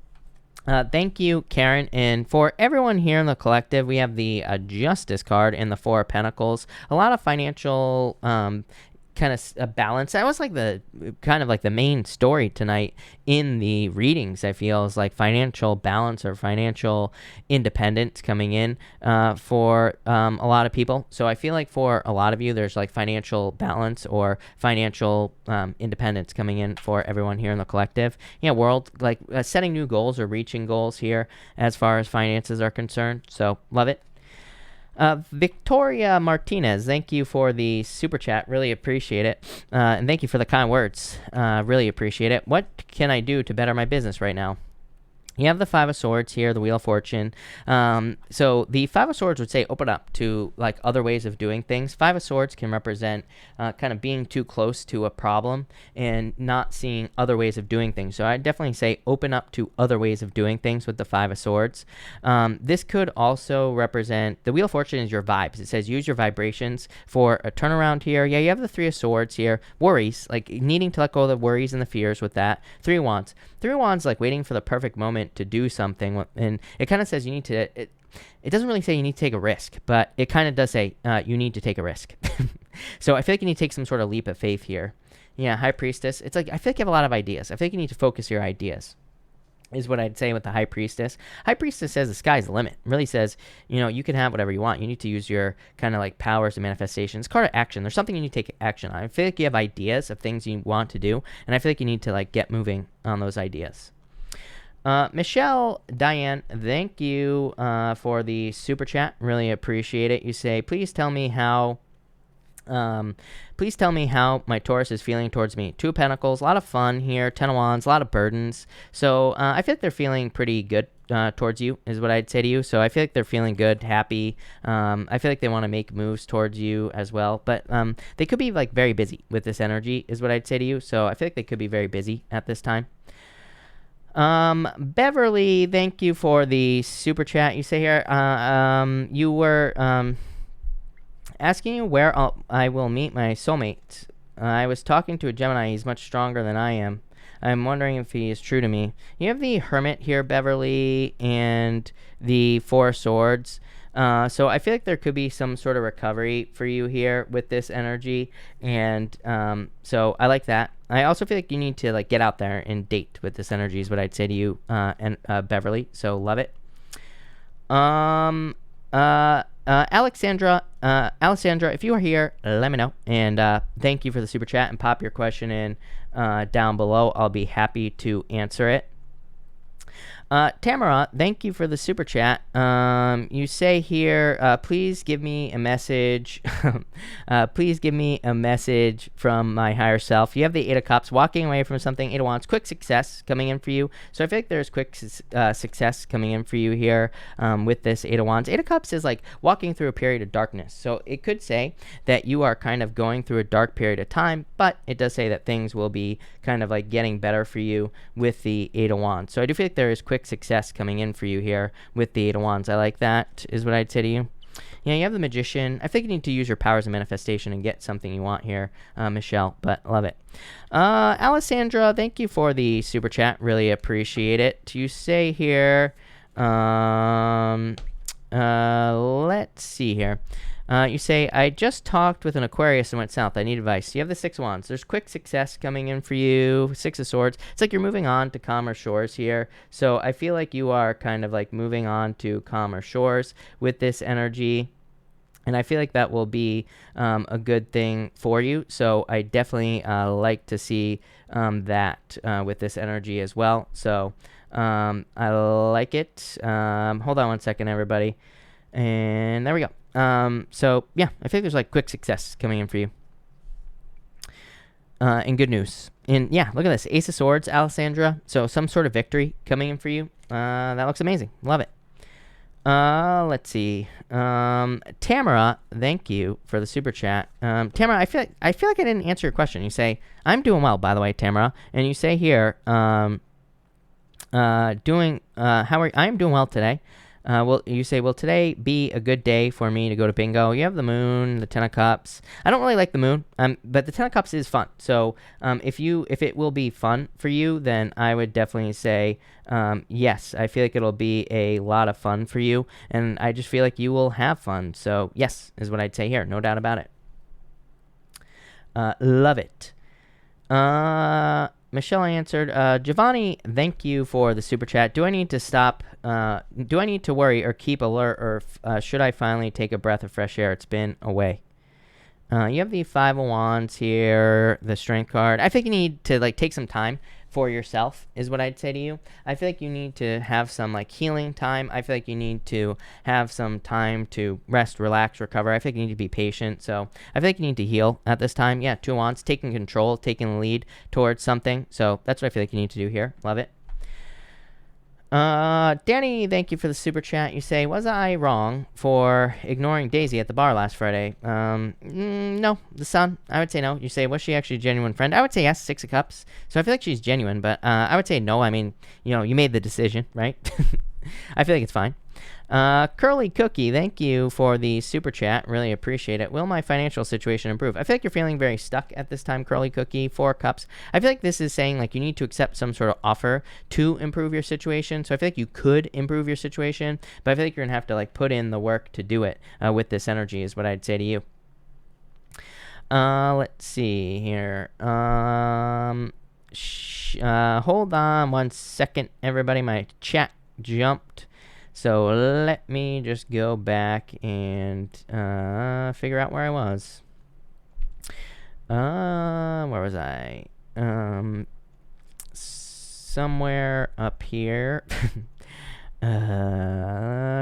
A: Thank you, Karen. And for everyone here in the collective, we have the Justice card and the Four of Pentacles. A lot of financial kind of balance. That was like the kind of like the main story tonight in the readings, I feel, is like financial balance or financial independence coming in for a lot of people. So I feel like for a lot of you, there's like financial balance or financial independence coming in for everyone here in the collective. Yeah, world, like setting new goals or reaching goals here as far as finances are concerned. So love it. Victoria Martinez, thank you for the super chat. Really appreciate it. And thank you for the kind words. Really appreciate it. What can I do to better my business right now? You have the Five of Swords here, the Wheel of Fortune. So the Five of Swords would say open up to like other ways of doing things. Five of Swords can represent kind of being too close to a problem and not seeing other ways of doing things. So I'd definitely say open up to other ways of doing things with the Five of Swords. This could also represent, the Wheel of Fortune is your vibes. It says use your vibrations for a turnaround here. Yeah, you have the Three of Swords here. Worries, like needing to let go of the worries and the fears with that. Three of Wands. Three of Wands, like waiting for the perfect moment to do something, and it kind of says you need to, it doesn't really say you need to take a risk, but it kind of does say you need to take a risk. So I feel like you need to take some sort of leap of faith here. Yeah, High Priestess, it's like I feel like you have a lot of ideas. I feel like you need to focus your ideas, is what I'd say with the High Priestess. High Priestess says the sky's the limit. It really says, you can have whatever you want. You need to use your kind of like powers and manifestations. Card of action. There's something you need to take action on. I feel like you have ideas of things you want to do, and I feel like you need to like get moving on those ideas. Michelle Diane, thank you for the super chat. Really appreciate it. You say, please tell me how my Taurus is feeling towards me. Two of Pentacles, a lot of fun here. 10 of Wands, a lot of burdens. So I feel like they're feeling pretty good towards you, is what I'd say to you. So I feel like they're feeling good, happy. I feel like they want to make moves towards you as well. But they could be like very busy with this energy, is what I'd say to you. So I feel like they could be very busy at this time. Beverly, thank you for the super chat. You say here, you were asking you where I will meet my soulmate. I was talking to a Gemini. He's much stronger than I am. I'm wondering if he is true to me. You have the Hermit here, Beverly, and the Four of Swords. So I feel like there could be some sort of recovery for you here with this energy, and so I like that. I also feel like you need to like get out there and date with this energy, is what I'd say to you, and Beverly. So love it. Alexandra, if you are here, let me know. And thank you for the super chat, and pop your question in down below. I'll be happy to answer it. Tamara, thank you for the super chat. You say here, please give me a message. Please give me a message from my higher self. You have the Eight of Cups, walking away from something. Eight of Wands, quick success coming in for you. So I feel like there's quick success coming in for you here with this Eight of Wands. Eight of Cups is like walking through a period of darkness. So it could say that you are kind of going through a dark period of time, but it does say that things will be kind of like getting better for you with the Eight of Wands. So I do feel like there is quick success coming in for you here with the Eight of Wands. I like that, is what I'd say to you. Yeah, you have the Magician. I think you need to use your powers of manifestation and get something you want here, Michelle, but love it. Alessandra, thank you for the super chat. Really appreciate it. You say here, let's see here. You say, I just talked with an Aquarius and went south. I need advice. You have the Six of Wands. There's quick success coming in for you. Six of Swords. It's like you're moving on to calmer shores here. So I feel like you are kind of like moving on to calmer shores with this energy. And I feel like that will be a good thing for you. So I definitely like to see that with this energy as well. So I like it. Hold on one second, everybody. And there we go. So yeah, I think there's like quick success coming in for you. And good news. And yeah, look at this. Ace of Swords, Alessandra. So some sort of victory coming in for you. That looks amazing. Love it. Let's see. Tamara, thank you for the super chat. Tamara, I feel like I didn't answer your question. You say, I'm doing well, by the way, Tamara. And you say here, I'm doing well today. Well, you say, will today be a good day for me to go to bingo? You have the Moon, the Ten of Cups. I don't really like the Moon, but the Ten of Cups is fun. So if it will be fun for you, then I would definitely say yes. I feel like it'll be a lot of fun for you, and I just feel like you will have fun. So yes, is what I'd say here. No doubt about it. Love it. Michelle answered, Giovanni, thank you for the super chat. Do I need to stop? Do I need to worry or keep alert, or should I finally take a breath of fresh air? It's been away. You have the Five of Wands here, the Strength card. I think you need to like take some time for yourself, is what I'd say to you. I feel like you need to have some like healing time. I feel like you need to have some time to rest, relax, recover. I think you need to be patient. So I feel like you need to heal at this time. Yeah, Two of Wands, taking control, taking the lead towards something. So that's what I feel like you need to do here. Love it. Danny, thank you for the super chat. You say, was I wrong for ignoring Daisy at the bar last Friday? No, the Sun. I would say no. You say, was she actually a genuine friend? I would say yes, Six of Cups. So I feel like she's genuine, but I would say no. I mean, you made the decision, right? I feel like it's fine. Curly Cookie, thank you for the super chat. Really appreciate it. Will my financial situation improve? I feel like you're feeling very stuck at this time, Curly Cookie. Four of Cups. I feel like this is saying like you need to accept some sort of offer to improve your situation. So I feel like you could improve your situation, but I feel like you're gonna have to like put in the work to do it with this energy, is what I'd say to you. Let's see here. Hold on one second, everybody. My chat jumped. So let me just go back and figure out where I was. Where was I? somewhere up here.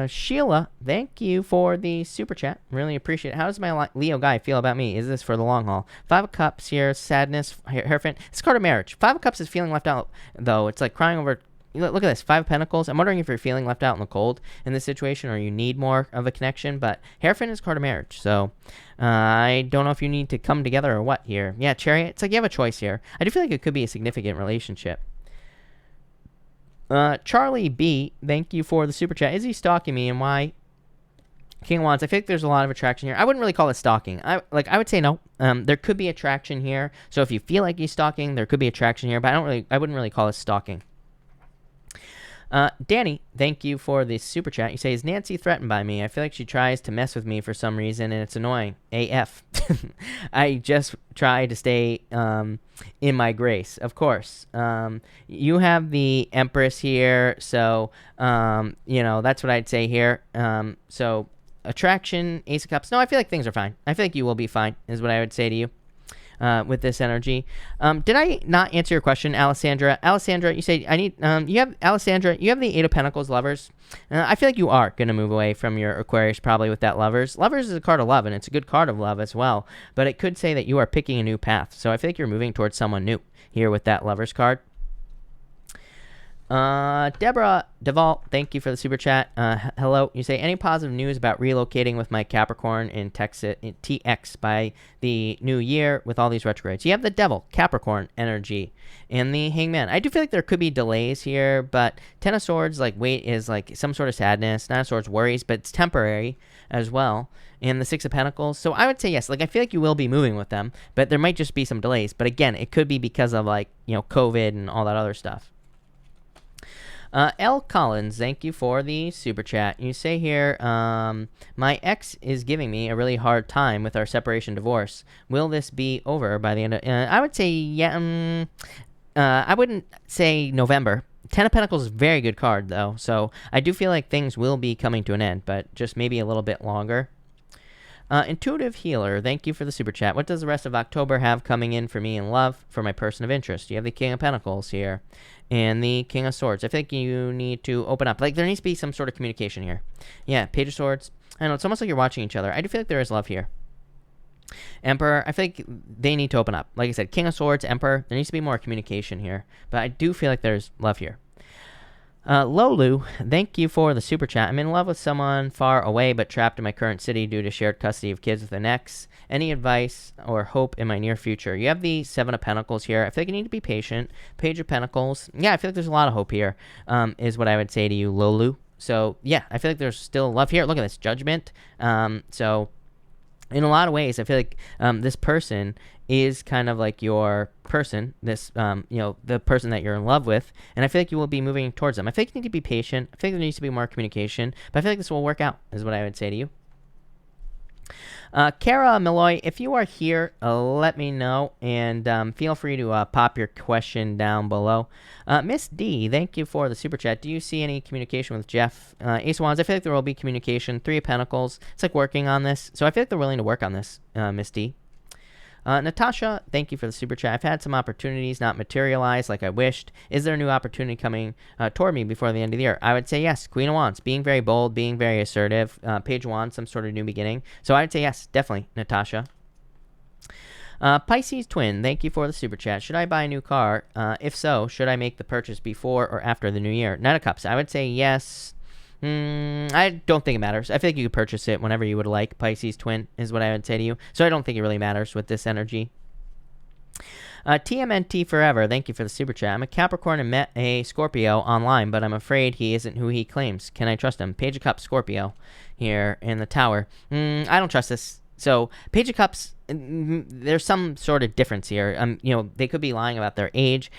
A: Sheila, thank you for the super chat. Really appreciate it. How does my Leo guy feel about me? Is this for the long haul? Five of Cups here, sadness, Hierophant. It's card of marriage. Five of Cups is feeling left out, though. It's like crying over. Look at this, Five of Pentacles. I'm wondering if you're feeling left out in the cold in this situation, or you need more of a connection. But Hierophant is card of marriage, so I don't know if you need to come together or what here. Yeah, Chariot. It's like you have a choice here. I do feel like it could be a significant relationship. Charlie B, thank you for the super chat. Is he stalking me, and why? King of Wands, I think there's a lot of attraction here. I wouldn't really call it stalking. I would say no. There could be attraction here. So if you feel like he's stalking, there could be attraction here, but I wouldn't really call it stalking. Danny, thank you for the super chat. You say, is Nancy threatened by me? I feel like she tries to mess with me for some reason, and it's annoying. AF. I just try to stay in my grace, of course. You have the Empress here, so, that's what I'd say here. So, attraction, Ace of Cups. No, I feel like things are fine. I feel like you will be fine, is what I would say to you. With this energy. Did I not answer your question, Alessandra? Alessandra, you say, you have the Eight of Pentacles, Lovers. I feel like you are going to move away from your Aquarius probably with that Lovers. Lovers is a card of love, and it's a good card of love as well, but it could say that you are picking a new path. So I feel like you're moving towards someone new here with that Lovers card. Deborah Duvall, thank you for the super chat. Hello. You say, any positive news about relocating with my Capricorn in Texas, in TX by the new year with all these retrogrades? You have the Devil, Capricorn energy, and the Hangman. I do feel like there could be delays here, but Ten of Swords, is like some sort of sadness. Nine of Swords, worries, but it's temporary as well. And the Six of Pentacles. So I would say yes. I feel like you will be moving with them, but there might just be some delays. But again, it could be because of COVID and all that other stuff. L. Collins, thank you for the super chat. You say here, my ex is giving me a really hard time with our separation divorce. Will this be over by the end of... I would say, yeah, I wouldn't say November. Ten of Pentacles is a very good card, though, so I do feel like things will be coming to an end, but just maybe a little bit longer. Intuitive Healer, thank you for the super chat. What does the rest of October have coming in for me in love for my person of interest? You have the King of Pentacles here and the King of Swords. I think you need to open up. There needs to be some sort of communication here. Yeah, Page of Swords. I know, it's almost like you're watching each other. I do feel like there is love here. Emperor, I feel like they need to open up. Like I said, King of Swords, Emperor, there needs to be more communication here. But I do feel like there's love here. Lolu, thank you for the super chat. I'm in love with someone far away but trapped in my current city due to shared custody of kids with an ex. Any advice or hope in my near future? You have the Seven of Pentacles here. I feel like you need to be patient. Page of Pentacles. Yeah, I feel like there's a lot of hope here, is what I would say to you, Lolu. So, yeah, I feel like there's still love here. Look at this, Judgment. So, in a lot of ways, I feel like this person is kind of like your person, this, the person that you're in love with, and I feel like you will be moving towards them. I feel like you need to be patient. I feel like there needs to be more communication, but I feel like this will work out, is what I would say to you. Kara Malloy, if you are here, let me know, and feel free to pop your question down below. Miss D, thank you for the super chat. Do you see any communication with Jeff? Ace of Wands, I feel like there will be communication. Three of Pentacles, it's like working on this, so I feel like they're willing to work on this, Miss D. Natasha, thank you for the super chat. I've had some opportunities not materialize like I wished. Is there a new opportunity coming toward me before the end of the year? I would say yes. Queen of Wands, being very bold, being very assertive. Page of Wands, some sort of new beginning. So I would say yes, definitely, Natasha. Pisces Twin, thank you for the super chat. Should I buy a new car? If so, should I make the purchase before or after the new year? Knight of Cups, I would say yes. I don't think it matters. I feel like you could purchase it whenever you would like. Pisces Twin is what I would say to you. So I don't think it really matters with this energy. TMNT Forever, thank you for the super chat. I'm a Capricorn and met a Scorpio online, but I'm afraid he isn't who he claims. Can I trust him? Page of Cups, Scorpio here in the Tower. I don't trust this. So Page of Cups, there's some sort of difference here. They could be lying about their age.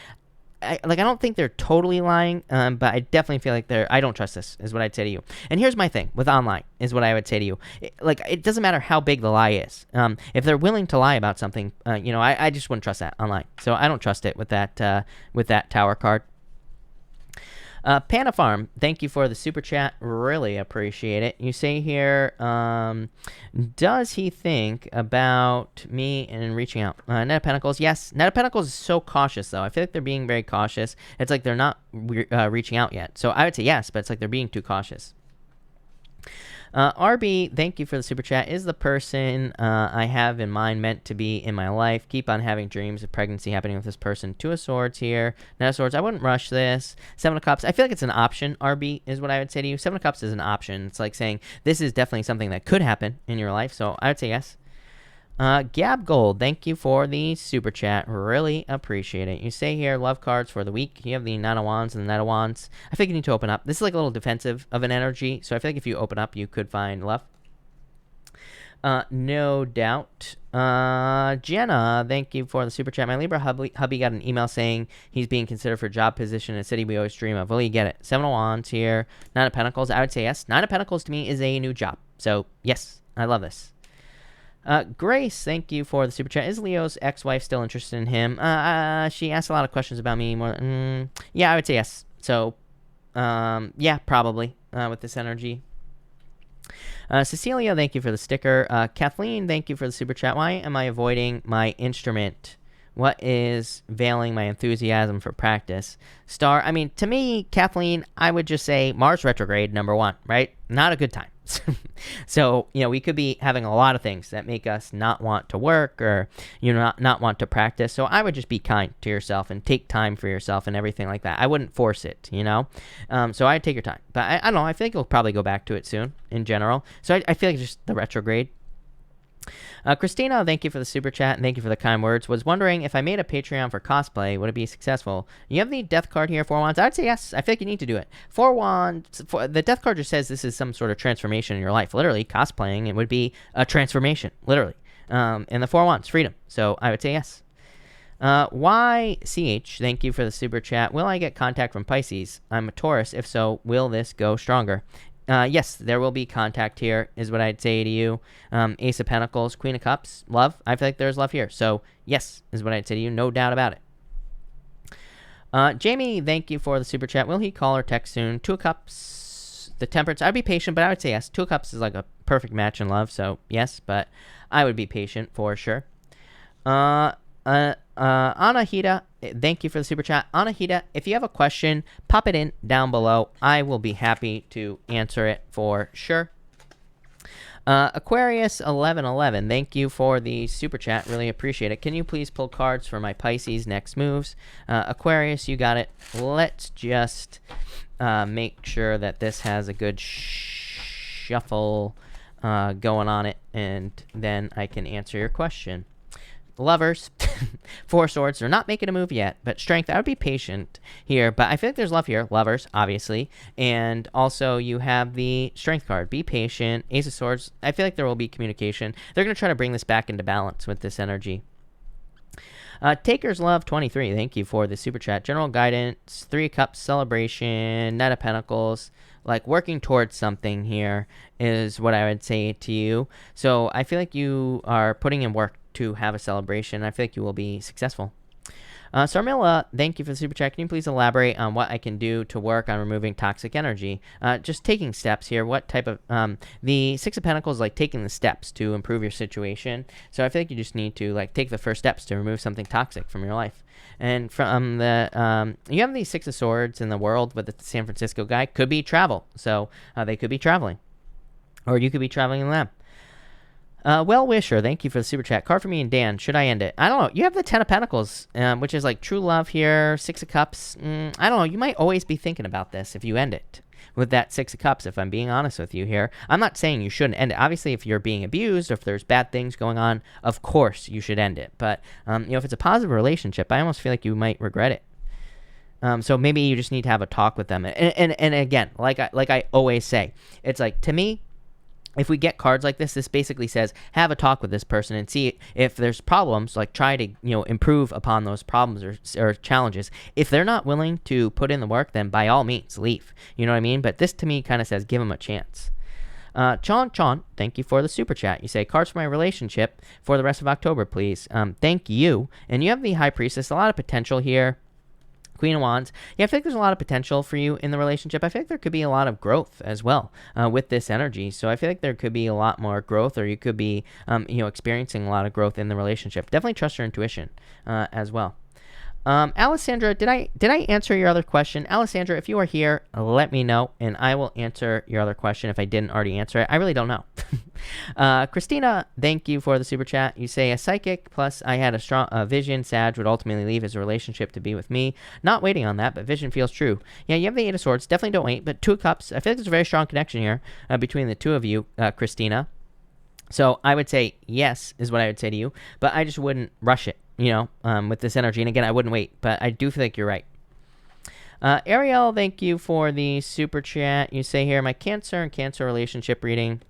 A: I don't think they're totally lying, but I definitely feel like I don't trust this, is what I'd say to you. And here's my thing with online, is what I would say to you. It doesn't matter how big the lie is. If they're willing to lie about something, I just wouldn't trust that online. So I don't trust it with that Tower card. Panda Farm, thank you for the super chat. Really appreciate it. You say here, does he think about me and reaching out? Knight of Pentacles, yes. Knight of Pentacles is so cautious, though. I feel like they're being very cautious. It's like they're not reaching out yet. So I would say yes, but it's like they're being too cautious. RB, thank you for the super chat. Is the person I have in mind meant to be in my life? Keep on having dreams of pregnancy happening with this person. Two of Swords here. Knight of Swords, I wouldn't rush this. Seven of Cups, I feel like it's an option, RB, is what I would say to you. Seven of Cups is an option. It's like saying this is definitely something that could happen in your life, so I would say yes. Gab Gold, thank you for the super chat. Really appreciate it. You say here, love cards for the week. You have the Nine of Wands and the Knight of Wands. I think you need to open up. This is like a little defensive of an energy, so I feel like if you open up, you could find love. No doubt. Jenna, thank you for the super chat. My Libra hubby got an email saying he's being considered for a job position in a city we always dream of. Will he get it? Seven of Wands here. Nine of Pentacles, I would say yes. Nine of Pentacles to me is a new job. So, yes, I love this. Grace, thank you for the super chat. Is Leo's ex-wife still interested in him? She asked a lot of questions about me. Yeah, I would say yes. So, yeah, probably with this energy. Cecilia, thank you for the sticker. Kathleen, thank you for the super chat. Why am I avoiding my instrument? What is veiling my enthusiasm for practice? Star, I mean, to me, Kathleen, I would just say Mars retrograde, number one, right? Not a good time. So, we could be having a lot of things that make us not want to work or, not want to practice. So I would just be kind to yourself and take time for yourself and everything like that. I wouldn't force it, So I'd take your time. But I don't know. I think you'll probably go back to it soon in general. So I feel like it's just the retrograde. Christina, thank you for the super chat and thank you for the kind words. Was wondering if I made a Patreon for cosplay, would it be successful? You have the Death card here, Four Wands. I'd say yes. I feel like you need to do it. Four Wands, the Death card just says this is some sort of transformation in your life. Literally, cosplaying, it would be a transformation, literally. And the Four Wands, freedom. So I would say yes. YCH, thank you for the super chat. Will I get contact from Pisces? I'm a Taurus. If so, will this go stronger? Yes, there will be contact here, is what I'd say to you. Ace of Pentacles, Queen of Cups, love. I feel like there's love here. So, yes, is what I'd say to you. No doubt about it. Jamie, thank you for the super chat. Will he call or text soon? Two of Cups, the Temperance. I'd be patient, but I would say yes. Two of Cups is like a perfect match in love, so yes, but I would be patient for sure. Anahita, thank you for the super chat. Anahita, if you have a question, pop it in down below. I will be happy to answer it for sure. Aquarius 1111, thank you for the super chat. Really appreciate it. Can you please pull cards for my Pisces next moves? Aquarius, you got it. Let's just make sure that this has a good shuffle going on it, and then I can answer your question. Lovers, Four Swords, they're not making a move yet, but Strength, I would be patient here, but I feel like there's love here. Lovers, obviously, and also you have the Strength card. Be patient. Ace of Swords, I feel like there will be communication. They're going to try to bring this back into balance with this energy. Takers Love 23, thank you for the super chat. General guidance, Three of Cups, celebration, Knight of Pentacles, like working towards something here is what I would say to you. So I feel like you are putting in work to have a celebration. I feel like you will be successful. Sarmilla, thank you for the super chat. Can you please elaborate on what I can do to work on removing toxic energy? Just taking steps here. What type of the Six of Pentacles, like taking the steps to improve your situation. So I feel like you just need to like take the first steps to remove something toxic from your life. And from the you have these Six of Swords in the world with the San Francisco guy. Could be travel. So they could be traveling, or you could be traveling in them. Well-wisher, thank you for the super chat. Card for me and Dan. Should I end it? I don't know. You have the Ten of Pentacles, which is like true love here. Six of Cups. I don't know. You might always be thinking about this if you end it with that Six of Cups, if I'm being honest with you here. I'm not saying you shouldn't end it. Obviously, if you're being abused or if there's bad things going on, of course you should end it. But, if it's a positive relationship, I almost feel like you might regret it. So maybe you just need to have a talk with them. And again, like I always say, it's like, to me, if we get cards like this basically says, have a talk with this person and see if there's problems, like try to, improve upon those problems or challenges. If they're not willing to put in the work, then by all means, leave. You know what I mean? But this to me kind of says, give them a chance. Chon, thank you for the super chat. You say, cards for my relationship for the rest of October, please. Thank you. And you have the High Priestess, a lot of potential here. Queen of Wands. Yeah, I feel like there's a lot of potential for you in the relationship. I feel like there could be a lot of growth as well with this energy. So I feel like there could be a lot more growth, or you could be, experiencing a lot of growth in the relationship. Definitely trust your intuition as well. Alessandra, did I answer your other question? Alessandra, if you are here, let me know, and I will answer your other question if I didn't already answer it. I really don't know. Christina, thank you for the super chat. You say, a psychic plus I had a strong vision, Sag would ultimately leave his relationship to be with me. Not waiting on that, but vision feels true. Yeah, you have the Eight of Swords. Definitely don't wait, but Two of Cups. I feel like there's a very strong connection here between the two of you, Christina. So I would say yes is what I would say to you, but I just wouldn't rush it, with this energy. And again, I wouldn't wait, but I do feel like you're right. Ariel, thank you for the super chat. You say here, my Cancer and Cancer relationship reading.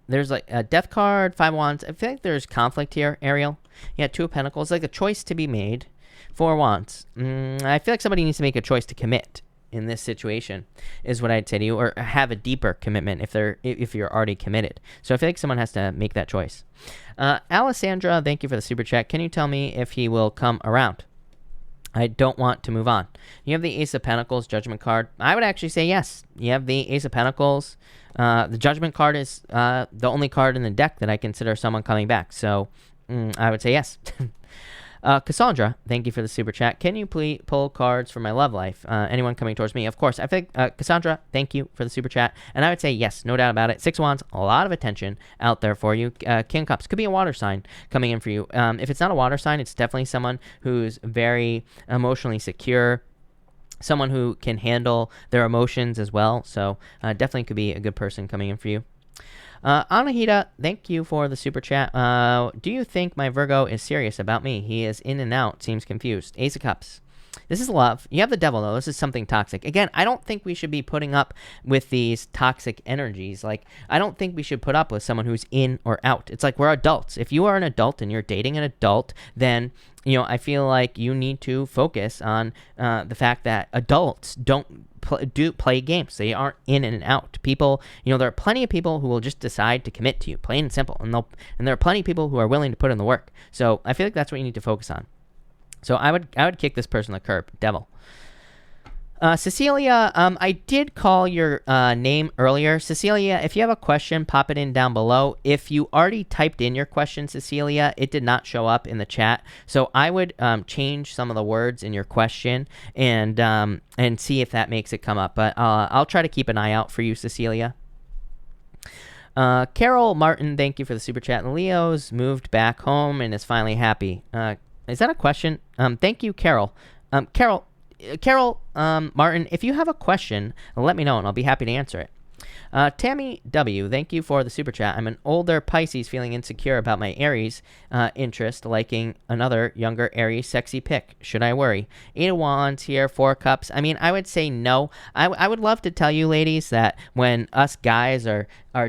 A: There's like a Death card, Five of Wands. I feel like there's conflict here, Ariel. Yeah, Two of Pentacles, like a choice to be made. Four of Wands. I feel like somebody needs to make a choice to commit in this situation, is what I'd say to you, or have a deeper commitment if you're already committed. So I feel like someone has to make that choice. Alessandra, thank you for the super chat. Can you tell me if he will come around? I don't want to move on. You have the Ace of Pentacles, Judgment card. I would actually say yes. You have the Ace of Pentacles. The Judgment card is the only card in the deck that I consider someone coming back. So I would say yes. Cassandra, thank you for the super chat. Can you please pull cards for my love life? Anyone coming towards me? Of course. I think, Cassandra, thank you for the super chat. And I would say yes, no doubt about it. Six of Wands, a lot of attention out there for you. King of Cups, could be a water sign coming in for you. If it's not a water sign, it's definitely someone who's very emotionally secure, someone who can handle their emotions as well. So definitely could be a good person coming in for you. Anahita, thank you for the super chat. Do you think my Virgo is serious about me? He is in and out, seems confused. Ace of Cups. This is love. You have the Devil, though. This is something toxic. Again, I don't think we should be putting up with these toxic energies. Like, I don't think we should put up with someone who's in or out. It's like we're adults. If you are an adult and you're dating an adult, then, I feel like you need to focus on the fact that adults don't play games. They aren't in and out. People, there are plenty of people who will just decide to commit to you, plain and simple. And there are plenty of people who are willing to put in the work. So I feel like that's what you need to focus on. So I would kick this person to the curb. Devil. Cecilia, I did call your name earlier. Cecilia, if you have a question, pop it in down below. If you already typed in your question, Cecilia, it did not show up in the chat. So I would change some of the words in your question and see if that makes it come up. But I'll try to keep an eye out for you, Cecilia. Carol Martin, thank you for the super chat. Leo's moved back home and is finally happy. Is that a question? Thank you, Carol. Carol Martin, if you have a question, let me know and I'll be happy to answer it. Tammy W, thank you for the super chat. I'm an older Pisces feeling insecure about my Aries interest, liking another younger Aries sexy pick. Should I worry? Eight of Wands here, Four Cups. I mean, I would say no. I would love to tell you, ladies, that when us guys are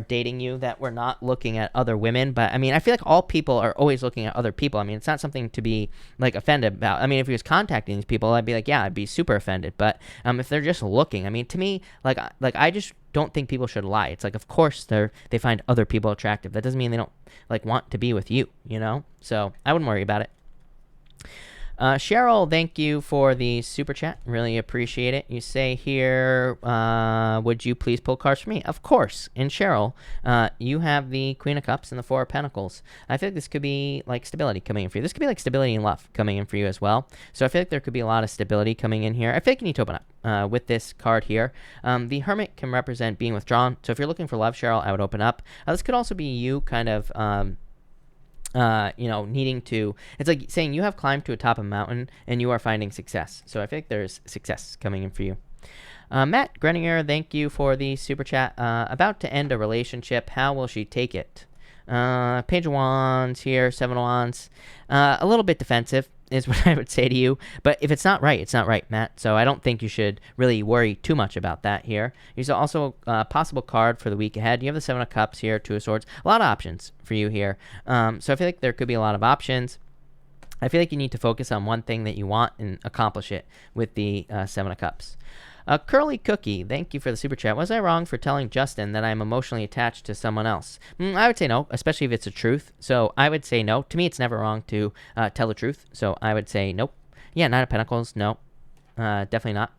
A: dating you, that we're not looking at other women. But I mean, I feel like all people are always looking at other people. I mean, it's not something to be like offended about. I mean, if he was contacting these people, I'd be like, yeah, I'd be super offended. But if they're just looking, I mean, to me, like I just don't think people should lie. It's like, of course they find other people attractive. That doesn't mean they don't like want to be with you, So I wouldn't worry about it. Cheryl, thank you for the super chat. Really appreciate it. You say here, would you please pull cards for me? Of course. And Cheryl, you have the Queen of Cups and the Four of Pentacles. I feel like this could be like stability coming in for you. This could be like stability and love coming in for you as well. So I feel like there could be a lot of stability coming in here. I feel like you need to open up with this card here. The Hermit can represent being withdrawn. So if you're looking for love, Cheryl, I would open up. This could also be you kind of needing to, it's like saying you have climbed to a top of a mountain and you are finding success. So I feel like there's success coming in for you. Matt Grenier, thank you for the super chat. About to end a relationship. How will she take it? Page of Wands here, Seven of Wands. A little bit defensive is what I would say to you. But if it's not right, it's not right, Matt. So I don't think you should really worry too much about that here. Here's also a possible card for the week ahead. You have the Seven of Cups here, Two of Swords. A lot of options for you here. So I feel like there could be a lot of options. I feel like you need to focus on one thing that you want and accomplish it with the Seven of Cups. Curly Cookie, thank you for the super chat. Was I wrong for telling Justin that I'm emotionally attached to someone else? I would say no, especially if it's a truth. So I would say no. To me, it's never wrong to tell the truth. So I would say nope. Yeah, Nine of Pentacles, no. Definitely not.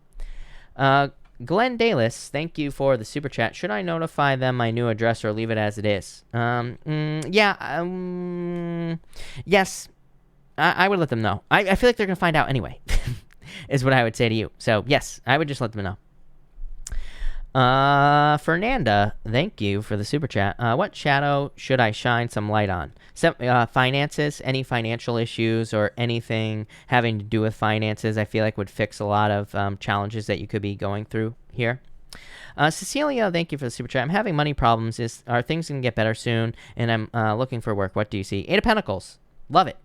A: Glenn Dalis, thank you for the super chat. Should I notify them my new address or leave it as it is? Yes. I would let them know. I feel like they're going to find out anyway, is what I would say to you. So, yes, I would just let them know. Fernanda, thank you for the super chat. What shadow should I shine some light on? Finances, any financial issues or anything having to do with finances, I feel like would fix a lot of challenges that you could be going through here. Cecilia, thank you for the super chat. I'm having money problems. Are things going to get better soon? And I'm looking for work. What do you see? Eight of Pentacles. Love it.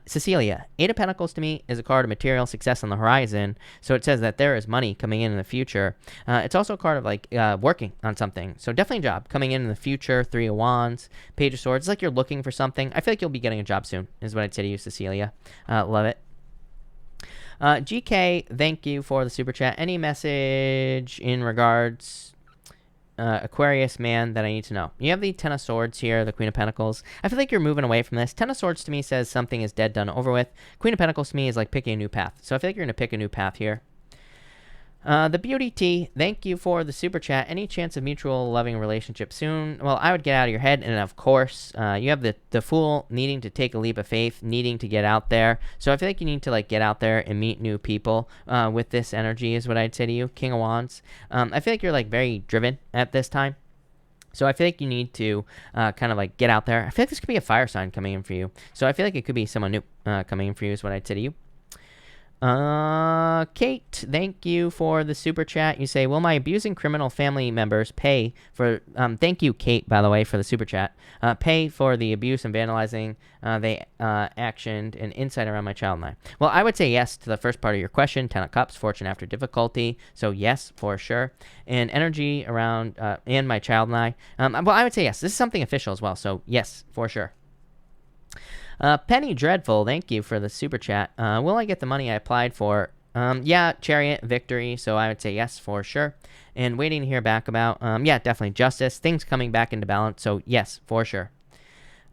A: Cecilia, Eight of Pentacles to me is a card of material success on the horizon. So it says that there is money coming in the future. It's also a card of like working on something. So definitely a job coming in the future. Three of Wands, Page of Swords. It's like you're looking for something. I feel like you'll be getting a job soon is what I'd say to you, Cecilia. Love it. GK, thank you for the super chat. Any message in regards Aquarius man that I need to know? You have the Ten of Swords here, the Queen of Pentacles. I feel like you're moving away from this. Ten of Swords to me says something is dead, done, over with. Queen of Pentacles to me is like picking a new path. So I feel like you're going to pick a new path here. The Beauty Tea, thank you for the super chat. Any chance of mutual loving relationship soon? Well, I would get out of your head, and of course, you have the Fool needing to take a leap of faith, needing to get out there. So I feel like you need to like get out there and meet new people with this energy is what I'd say to you. King of Wands. I feel like you're like very driven at this time. So I feel like you need to kind of like get out there. I feel like this could be a fire sign coming in for you. So I feel like it could be someone new coming in for you is what I'd say to you. Kate, thank you for the super chat. You say, will my abusing criminal family members pay for, thank you, Kate, by the way, for the super chat, pay for the abuse and vandalizing they actioned and insight around my child and I? Well, I would say yes to the first part of your question. Ten of Cups, fortune after difficulty. So yes, for sure. And energy around, and my child and I. Well, I would say yes. This is something official as well. So yes, for sure. Penny Dreadful, thank you for the super chat. Will I get the money I applied for? Yeah, Chariot, Victory, so I would say yes, for sure. And waiting to hear back about, yeah, definitely Justice, things coming back into balance, so yes, for sure.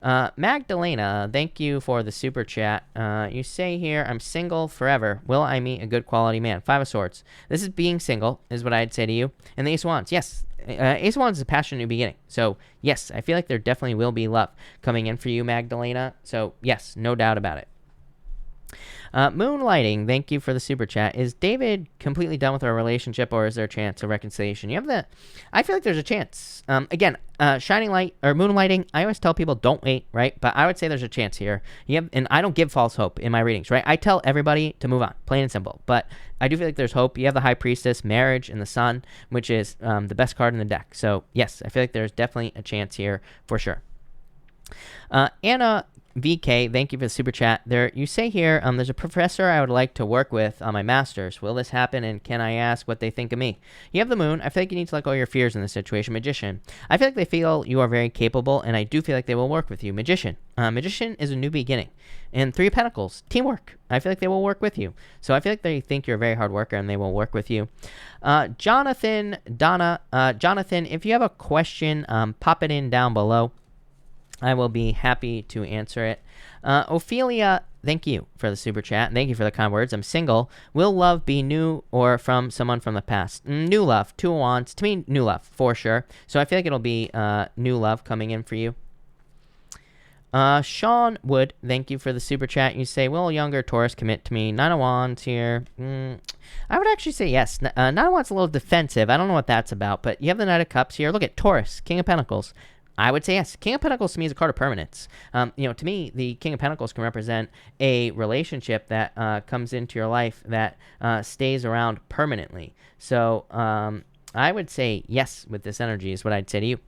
A: Magdalena, thank you for the super chat. You say here, I'm single forever. Will I meet a good quality man? Five of Swords. This is being single, is what I'd say to you. And the Ace of Wands, yes. Ace of Wands is a passion new beginning. So, yes, I feel like there definitely will be love coming in for you, Magdalena. So, yes, no doubt about it. Moonlighting, thank you for the super chat. Is David completely done with our relationship, or is there a chance of reconciliation? You have I feel like there's a chance. Again, shining light or moonlighting, I always tell people don't wait, right? But I would say there's a chance here. And I don't give false hope in my readings, right? I tell everybody to move on, plain and simple. But I do feel like there's hope. You have the High Priestess, Marriage, and the Sun, which is the best card in the deck. So yes, I feel like there's definitely a chance here for sure. Anna VK, thank you for the super chat. You say here, there's a professor I would like to work with on my master's. Will this happen, and can I ask what they think of me? You have the Moon. I feel like you need to let go of your fears in this situation. Magician. I feel like they feel you are very capable, and I do feel like they will work with you. Magician. Magician is a new beginning. And Three of Pentacles. Teamwork. I feel like they will work with you. So I feel like they think you're a very hard worker, and they will work with you. Jonathan, if you have a question, pop it in down below. I will be happy to answer it. Ophelia, thank you for the super chat. Thank you for the kind words. I'm single. Will love be new or from someone from the past? New love. Two of Wands. To me, new love, for sure. So I feel like it'll be new love coming in for you. Sean Wood, thank you for the super chat. You say, will a younger Taurus commit to me? Nine of Wands here. I would actually say yes. Nine of Wands a little defensive. I don't know what that's about, but you have the Knight of Cups here. Look at Taurus, King of Pentacles. I would say yes. King of Pentacles to me is a card of permanence. To me, the King of Pentacles can represent a relationship that comes into your life that stays around permanently. So I would say yes with this energy is what I'd say to you.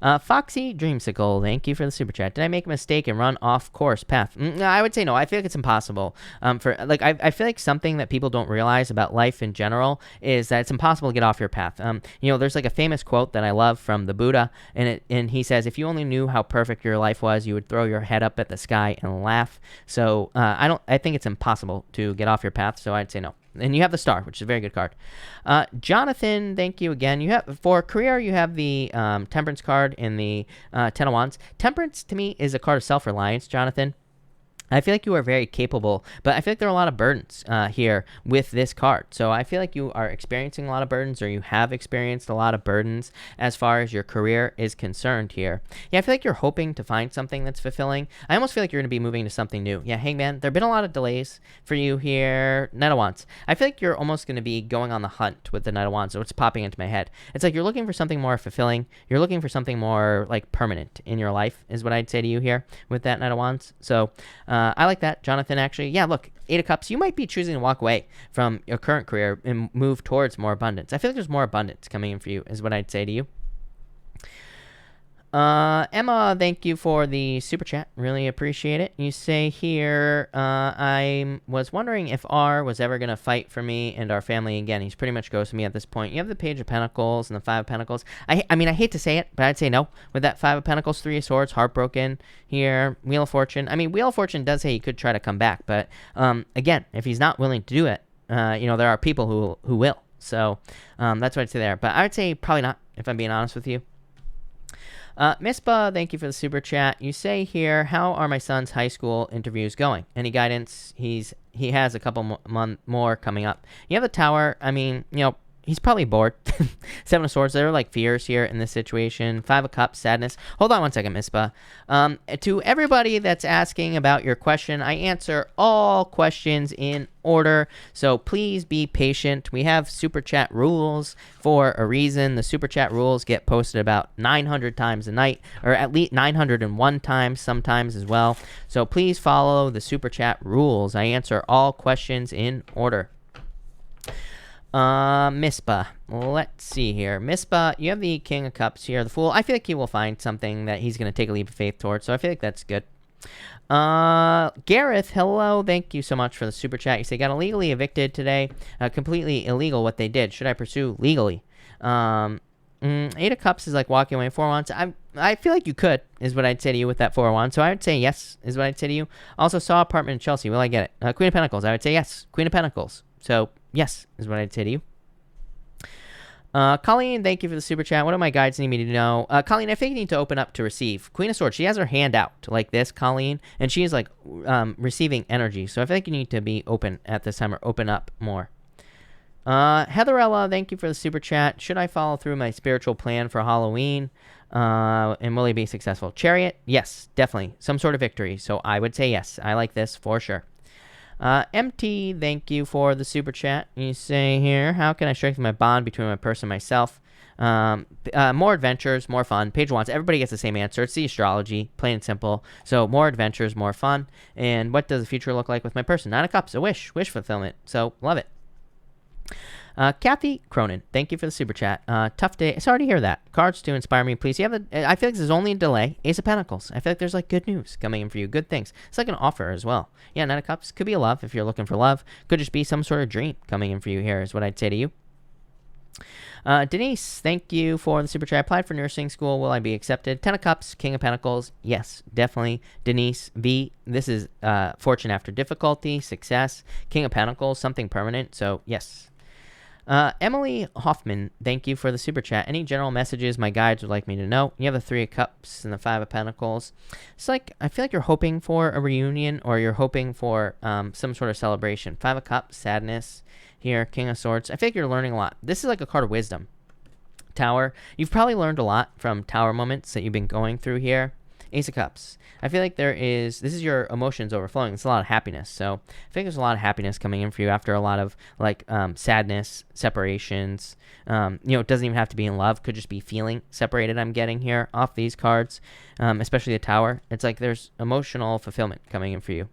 A: Foxy Dreamsicle, thank you for the super chat. Did I make a mistake and run off course path? I would say no. I feel like it's impossible. I feel like something that people don't realize about life in general is that it's impossible to get off your path. There's like a famous quote that I love from the Buddha, and he says, if you only knew how perfect your life was, you would throw your head up at the sky and laugh. So I think it's impossible to get off your path. So I'd say no. And you have the Star, which is a very good card. Jonathan, thank you again. You have for career, you have the Temperance card in the Ten of Wands. Temperance to me is a card of self-reliance, Jonathan. I feel like you are very capable, but I feel like there are a lot of burdens here with this card. So I feel like you are experiencing a lot of burdens, or you have experienced a lot of burdens as far as your career is concerned here. Yeah, I feel like you're hoping to find something that's fulfilling. I almost feel like you're going to be moving to something new. Yeah, Hangman, there have been a lot of delays for you here. Knight of Wands. I feel like you're almost going to be going on the hunt with the Knight of Wands. So it's popping into my head. It's like you're looking for something more fulfilling. You're looking for something more like permanent in your life is what I'd say to you here with that Knight of Wands. So I like that, Jonathan, actually. Yeah, look, Eight of Cups, you might be choosing to walk away from your current career and move towards more abundance. I feel like there's more abundance coming in for you, is what I'd say to you. Emma, thank you for the super chat. Really appreciate it. You say here, I was wondering if R was ever going to fight for me and our family again. He's pretty much ghosted me at this point. You have the Page of Pentacles and the Five of Pentacles. I mean, I hate to say it, but I'd say no. With that Five of Pentacles, Three of Swords, heartbroken here. Wheel of Fortune. I mean, Wheel of Fortune does say he could try to come back, but again, if he's not willing to do it, there are people who will. So that's what I'd say there. But I would say probably not, if I'm being honest with you. Mispa, thank you for the super chat. You say here, how are my son's high school interviews going? Any guidance? He has a couple more coming up. You have the Tower. I mean, he's probably bored. Seven of Swords. There are like fears here in this situation. Five of Cups, sadness. Hold on one second, Mispa. To everybody that's asking about your question, I answer all questions in order. So please be patient. We have super chat rules for a reason. The super chat rules get posted about 900 times a night, or at least 901 times sometimes as well. So please follow the super chat rules. I answer all questions in order. Mispa, let's see here. Mispa, you have the King of Cups here, the Fool. I feel like he will find something that he's going to take a leap of faith towards, so I feel like that's good. Gareth, hello, thank you so much for the super chat. You say, got illegally evicted today. Completely illegal what they did. Should I pursue legally? Eight of Cups is like walking away. Four of Wands. I feel like you could, is what I'd say to you with that Four of Wands. So I would say yes, is what I'd say to you. Also saw apartment in Chelsea. Will I get it? Queen of Pentacles. I would say yes. Queen of Pentacles. So yes, is what I'd say to you. Colleen, thank you for the super chat. What do my guides need me to know? Colleen, I think you need to open up to receive. Queen of Swords, she has her hand out like this, Colleen, and she is like receiving energy. So I feel like you need to be open at this time, or open up more. Heatherella, thank you for the super chat. Should I follow through my spiritual plan for Halloween? And will he be successful? Chariot, yes, definitely. Some sort of victory. So I would say yes. I like this for sure. MT, thank you for the super chat. You say here, how can I strengthen my bond between my person and myself? More adventures, more fun. Page of Wands, everybody gets the same answer. It's the astrology, plain and simple. So more adventures, more fun. And what does the future look like with my person? Nine of Cups, a wish fulfillment. So love it. Kathy Cronin, thank you for the super chat. Tough day. Sorry to hear that. Cards to inspire me, please. I feel like there's only a delay. Ace of Pentacles. I feel like there's like good news coming in for you. Good things. It's like an offer as well. Yeah, Nine of Cups. Could be a love if you're looking for love. Could just be some sort of dream coming in for you here, is what I'd say to you. Denise, thank you for the super chat. Applied for nursing school. Will I be accepted? Ten of Cups, King of Pentacles. Yes, definitely. Denise V, this is fortune after difficulty, success. King of Pentacles, something permanent. So yes. Emily Hoffman, thank you for the super chat. Any general messages my guides would like me to know? You have the Three of Cups and the Five of Pentacles. It's like, I feel like you're hoping for a reunion, or you're hoping for some sort of celebration. Five of Cups, sadness here. King of Swords. I feel like you're learning a lot. This is like a card of wisdom. Tower. You've probably learned a lot from Tower moments that you've been going through here. Ace of Cups. I feel like this is your emotions overflowing. It's a lot of happiness. So I think there's a lot of happiness coming in for you after a lot of like sadness, separations. It doesn't even have to be in love. Could just be feeling separated. I'm getting here off these cards, especially the Tower. It's like there's emotional fulfillment coming in for you.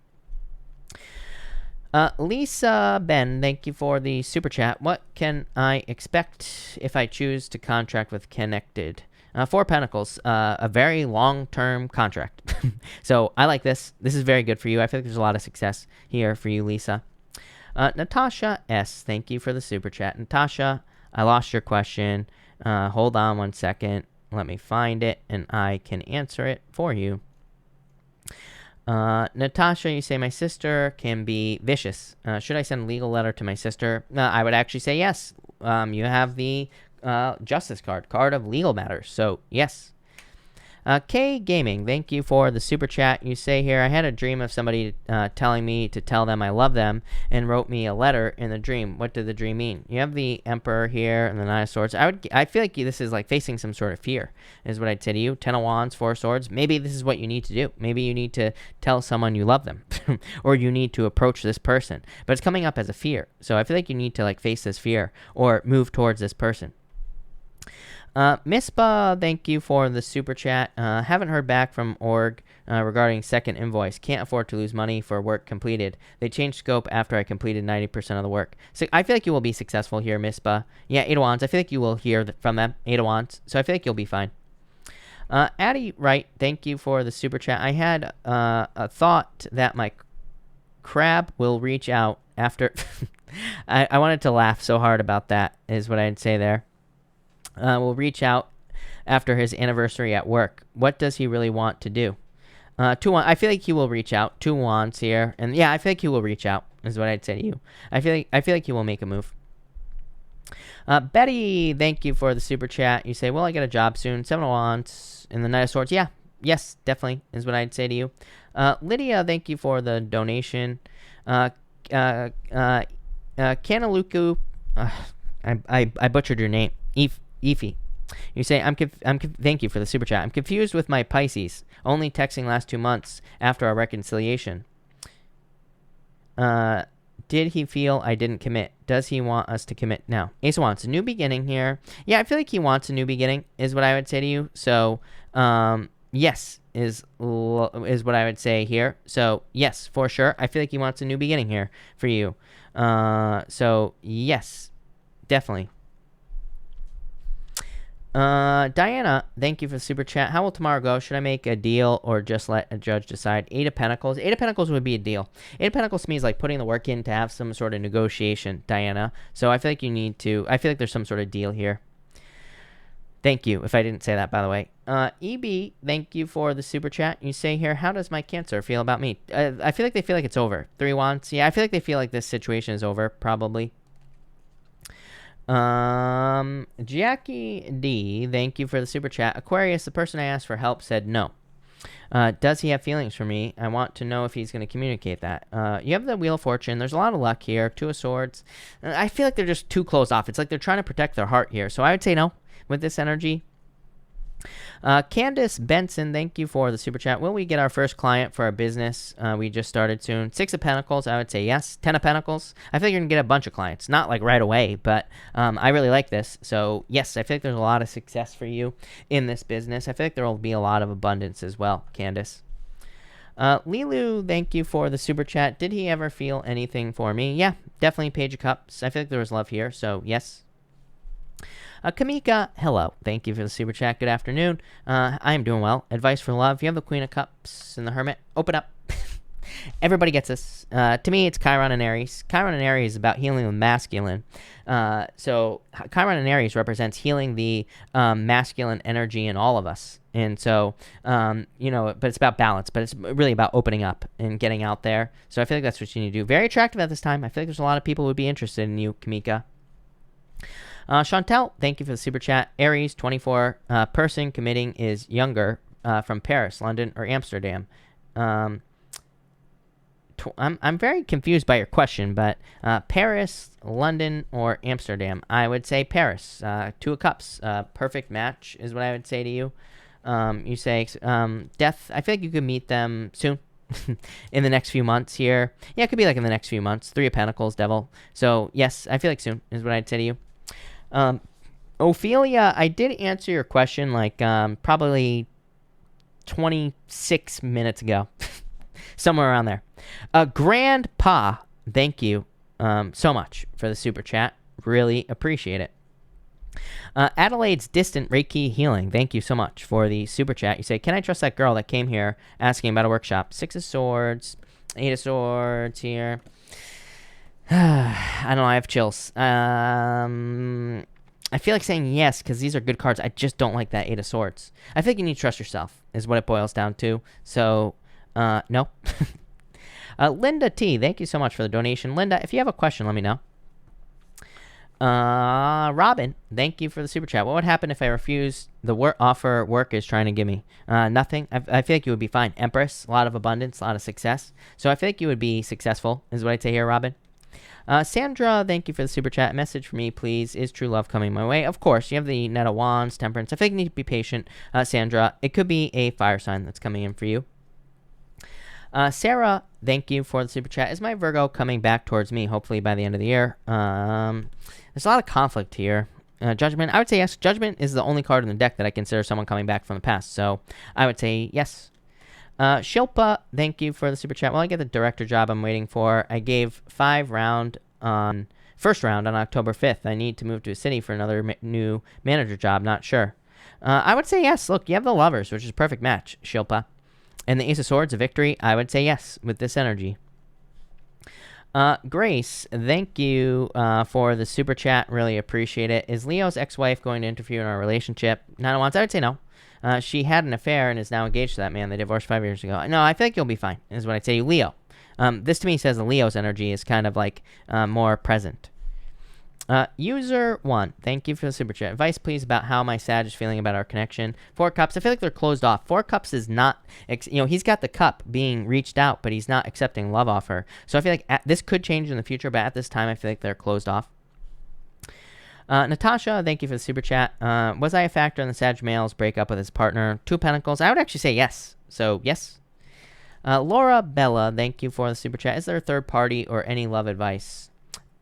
A: Lisa Ben, thank you for the super chat. What can I expect if I choose to contract with Connected? Four Pentacles, a very long-term contract. So I like this. This is very good for you. I feel like there's a lot of success here for you, Lisa. Natasha S, thank you for the super chat. Natasha, I lost your question. Hold on one second. Let me find it, and I can answer it for you. Natasha, you say my sister can be vicious. Should I send a legal letter to my sister? I would actually say yes. You have the Justice card of legal matters. So yes. K Gaming, thank you for the super chat. You say here, I had a dream of somebody telling me to tell them I love them and wrote me a letter in the dream. What did the dream mean? You have the Emperor here and the Nine of Swords. I feel like this is like facing some sort of fear, is what I'd say to you. 10 of Wands, 4 of Swords. Maybe this is what you need to do. Maybe you need to tell someone you love them or you need to approach this person. But it's coming up as a fear. So I feel like you need to like face this fear or move towards this person. Mispa, thank you for the super chat. Haven't heard back from org regarding second invoice. Can't afford to lose money for work completed. They changed scope after I completed 90% of the work. So I feel like you will be successful here, Mispa. Yeah, 8 of Wands. I feel like you will hear from them. 8 of Wands. So I feel like you'll be fine. Addie Wright, thank you for the super chat. I had a thought that my crab will reach out after... I wanted to laugh so hard about that, is what I'd say there. Will reach out after his anniversary at work. What does he really want to do? 2 Wands. I feel like he will reach out. 2 Wands here, and yeah, I feel like he will reach out. Is what I'd say to you. I feel like he will make a move. Betty, thank you for the super chat. You say, "Will I get a job soon?" 7 of Wands and the Knight of Swords. Yeah, yes, definitely is what I'd say to you. Lydia, thank you for the donation. Kanaluku, I butchered your name. Efi. You say, thank you for the super chat. I'm confused with my Pisces. Only texting last 2 months after our reconciliation. Did he feel I didn't commit? Does he want us to commit now? Ace of Wands, a new beginning here. Yeah, I feel like he wants a new beginning, is what I would say to you. So, yes, is what I would say here. So, yes, for sure. I feel like he wants a new beginning here for you. So, yes, definitely. Diana, thank you for the super chat. How will tomorrow go? Should I make a deal or just let a judge decide? 8 of Pentacles. 8 of Pentacles would be a deal. 8 of Pentacles to me is like putting the work in to have some sort of negotiation, Diana. So I feel like you need to, I feel like there's some sort of deal here. Thank you, if I didn't say that, by the way. EB, thank you for the super chat. You say here, how does my Cancer feel about me? I feel like they feel like it's over. 3 Wands. Yeah, I feel like they feel like this situation is over, probably. Jackie D, thank you for the super chat. Aquarius, the person I asked for help said no. Does he have feelings for me? I want to know if he's going to communicate that. You have the Wheel of Fortune. There's a lot of luck here. 2 of Swords. I feel like they're just too closed off. It's like they're trying to protect their heart here. So I would say no with this energy. Candace Benson, thank you for the super chat. Will we get our first client for our business? We just started soon. 6 of Pentacles, I would say yes. 10 of Pentacles, I feel like you're going to get a bunch of clients. Not like right away, but I really like this. So yes, I feel like there's a lot of success for you in this business. I feel like there will be a lot of abundance as well, Candace. Lilu, thank you for the super chat. Did he ever feel anything for me? Yeah, definitely Page of Cups. I feel like there was love here, so yes. Kamika, hello. Thank you for the super chat. Good afternoon. I am doing well. Advice for love. You have the Queen of Cups and the Hermit. Open up. Everybody gets this. To me, it's Chiron and Aries. Chiron and Aries is about healing the masculine. So Chiron and Aries represents healing the masculine energy in all of us. And so, you know, but it's about balance. But it's really about opening up and getting out there. So I feel like that's what you need to do. Very attractive at this time. I feel like there's a lot of people who would be interested in you, Kamika. Chantel, thank you for the super chat. Aries, 24, person committing is younger, from Paris, London, or Amsterdam. I'm very confused by your question, but Paris, London, or Amsterdam. I would say Paris. 2 of Cups, perfect match is what I would say to you. You say Death. I feel like you could meet them soon. In the next few months here. Yeah, it could be like in the next few months. 3 of Pentacles, Devil. So yes, I feel like soon is what I'd say to you. Ophelia, I did answer your question like probably 26 minutes ago. Somewhere around there. Grandpa, thank you so much for the super chat. Really appreciate it. Adelaide's Distant Reiki Healing, thank you so much for the super chat. You say, can I trust that girl that came here asking about a workshop? 6 of Swords, 8 of Swords here. I don't know, I have chills. I feel like saying yes because these are good cards. I just don't like that 8 of Swords. I think you need to trust yourself is what it boils down to. So, no. Linda T, thank you so much for the donation. Linda, if you have a question, let me know. Robin, thank you for the super chat. What would happen if I refuse the offer work is trying to give me? Nothing. I feel like you would be fine. Empress, a lot of abundance, a lot of success. So I feel like you would be successful, is what I'd say here, Robin. Sandra, thank you for the super chat. Message for me, please. Is true love coming my way? Of course. You have the Knight of Wands, Temperance. I think you need to be patient, Sandra. It could be a fire sign that's coming in for you. Sarah, thank you for the super chat. Is my Virgo coming back towards me, hopefully by the end of the year? There's a lot of conflict here. Judgment, I would say yes. Judgment is the only card in the deck that I consider someone coming back from the past. So I would say yes. Shilpa, thank you for the super chat. Well, I get the director job I'm waiting for. I gave first round on October 5th. I need to move to a city for another new manager job. Not sure. I would say yes. Look, you have the Lovers, which is a perfect match, Shilpa. And the Ace of Swords, a victory. I would say yes with this energy. Grace, thank you for the super chat. Really appreciate it. Is Leo's ex-wife going to interfere in our relationship? Nine of Wands, I would say no. She had an affair and is now engaged to that man. They divorced 5 years ago. No, I think you'll be fine, is what I'd say. Leo. This to me says the Leo's energy is kind of like more present. User 1, thank you for the super chat. Advice, please, about how my Sag is feeling about our connection. 4 Cups, I feel like they're closed off. 4 Cups is not, he's got the cup being reached out, but he's not accepting love offer. So I feel like this could change in the future, but at this time, I feel like they're closed off. Natasha, thank you for the super chat. Was I a factor in the Sag male's breakup with his partner? 2 Pentacles, I would actually say yes. So, yes. Laura Bella, thank you for the super chat. Is there a third party or any love advice?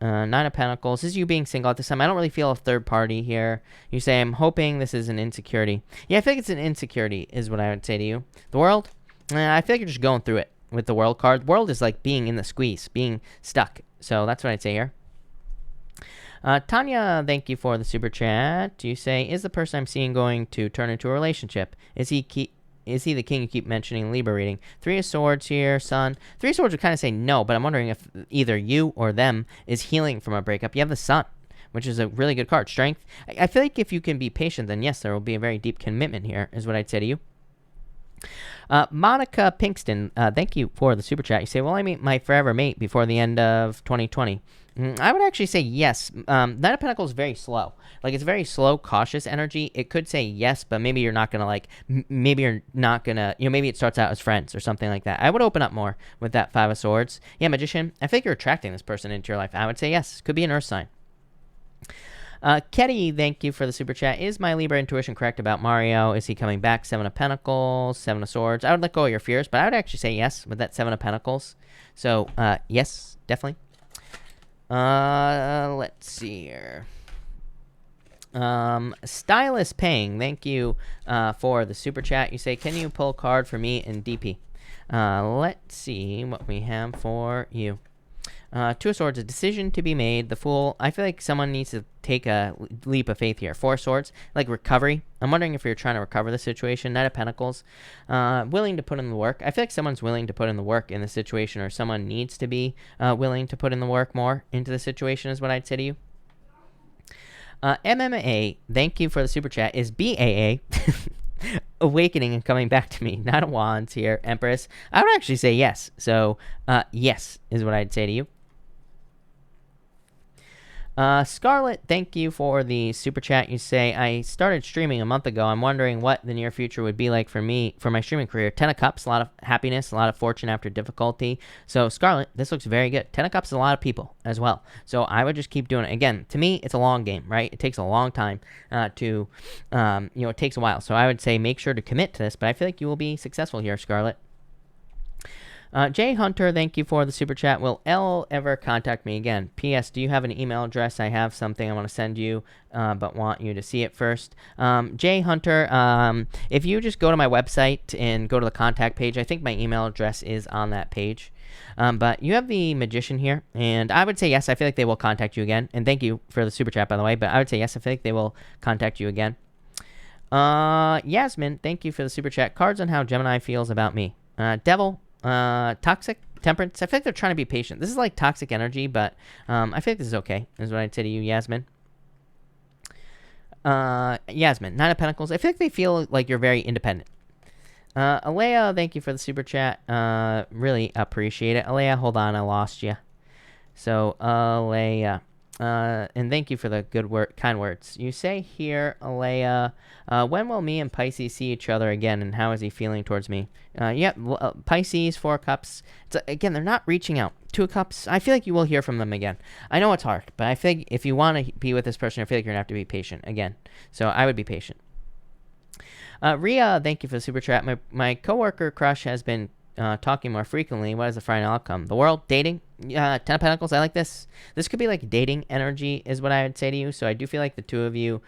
A: 9 of Pentacles. This is you being single at this time. I don't really feel a third party here. You say, I'm hoping this is an insecurity. Yeah, I think it's an insecurity is what I would say to you. The World? I feel like you're just going through it with the World card. World is like being in the squeeze, being stuck. So that's what I'd say here. Tanya, thank you for the super chat. You say, is the person I'm seeing going to turn into a relationship? Is he the king you keep mentioning in Libra reading? 3 of Swords here, Sun. 3 of Swords would kind of say no, but I'm wondering if either you or them is healing from a breakup. You have the Sun, which is a really good card. Strength. I feel like if you can be patient, then yes, there will be a very deep commitment here, is what I'd say to you. Monica Pinkston, thank you for the super chat. You say, will I meet my forever mate before the end of 2020? I would actually say yes. Knight of Pentacles is very slow. Like, it's very slow, cautious energy. It could say yes, but maybe you're not going to, maybe it starts out as friends or something like that. I would open up more with that 5 of Swords. Yeah, Magician, I think you're attracting this person into your life. I would say yes. Could be an Earth sign. Ketty, thank you for the super chat. Is my Libra intuition correct about Mario? Is he coming back? 7 of Pentacles, 7 of Swords. I would let go of your fears, but I would actually say yes with that 7 of Pentacles. So, yes, definitely. Let's see here. Stylus Paying, thank you for the super chat. You say, can you pull a card for me in DP? Let's see what we have for you. 2 of Swords, a decision to be made. The Fool, I feel like someone needs to take a leap of faith here. 4 of Swords, like recovery. I'm wondering if you're trying to recover the situation. Knight of Pentacles, willing to put in the work. I feel like someone's willing to put in the work in the situation, or someone needs to be willing to put in the work more into the situation is what I'd say to you. MMA, thank you for the super chat. Is BAA awakening and coming back to me? Knight of Wands here, Empress. I would actually say yes. So, yes is what I'd say to you. Scarlett, thank you for the super chat. You say, I started streaming a month ago. I'm wondering what the near future would be like for me, for my streaming career. 10 of Cups, a lot of happiness, a lot of fortune after difficulty. So, Scarlett, this looks very good. 10 of Cups is a lot of people as well. So, I would just keep doing it. Again, to me, it's a long game, right? It takes a long time it takes a while. So, I would say make sure to commit to this, but I feel like you will be successful here, Scarlett. Jay Hunter, thank you for the super chat. Will Elle ever contact me again? P.S. Do you have an email address? I have something I want to send you, but want you to see it first. Jay Hunter, if you just go to my website and go to the contact page, I think my email address is on that page. But you have the Magician here, and I would say yes. I feel like they will contact you again. And thank you for the super chat, by the way. But I would say yes. I feel like they will contact you again. Yasmin, thank you for the super chat. Cards on how Gemini feels about me. Devil. Toxic, Temperance. I feel like they're trying to be patient. This is like toxic energy, but I feel like this is okay, is what I'd say to you, Yasmin. Yasmin, 9 of Pentacles. I feel like they feel like you're very independent. Alea, thank you for the super chat. Really appreciate it. Alea, hold on, I lost you. So, Alea. And thank you for the kind words. You say here, Alea, when will me and Pisces see each other again, and how is he feeling towards me? Pisces, 4 cups. Again, they're not reaching out. 2 cups, I feel like you will hear from them again. I know it's hard, but I think if you want to be with this person, I feel like you're going to have to be patient again. So I would be patient. Ria, thank you for the super chat. My coworker crush has been talking more frequently. What is the final outcome? The world, dating, 10 of Pentacles. I like this. This could be like dating energy is what I would say to you. So I do feel like the two of you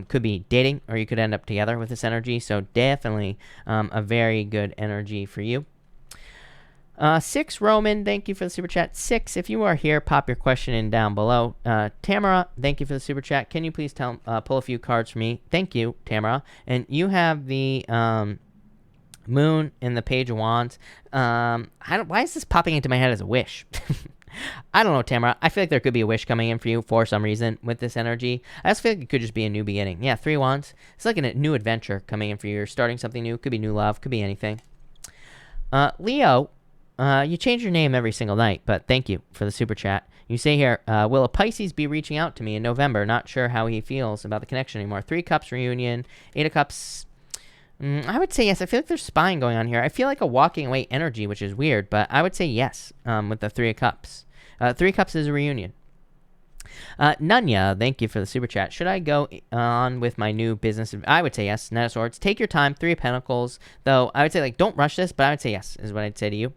A: could be dating, or you could end up together with this energy. So definitely a very good energy for you. 6 Roman, thank you for the super chat. 6, if you are here, pop your question in down below. Tamara, thank you for the super chat. Can you please pull a few cards for me? Thank you, Tamara. And you have the Moon in the Page of Wands. Why is this popping into my head as a wish? I don't know, Tamara. I feel like there could be a wish coming in for you for some reason with this energy. I also feel like it could just be a new beginning. Yeah, 3 Wands. It's like a new adventure coming in for you. You're starting something new. Could be new love. Could be anything. Leo, you change your name every single night, but thank you for the super chat. You say here, will a Pisces be reaching out to me in November? Not sure how he feels about the connection anymore. 3 Cups reunion. 8 of Cups. I would say yes. I feel like there's spying going on here. I feel like a walking away energy, which is weird, but I would say yes with the 3 of Cups. 3 Cups is a reunion. Nunya, thank you for the super chat. Should I go on with my new business? I would say yes. Knight of Swords. Take your time. 3 of Pentacles. Though I would say, like, don't rush this, but I would say yes is what I'd say to you.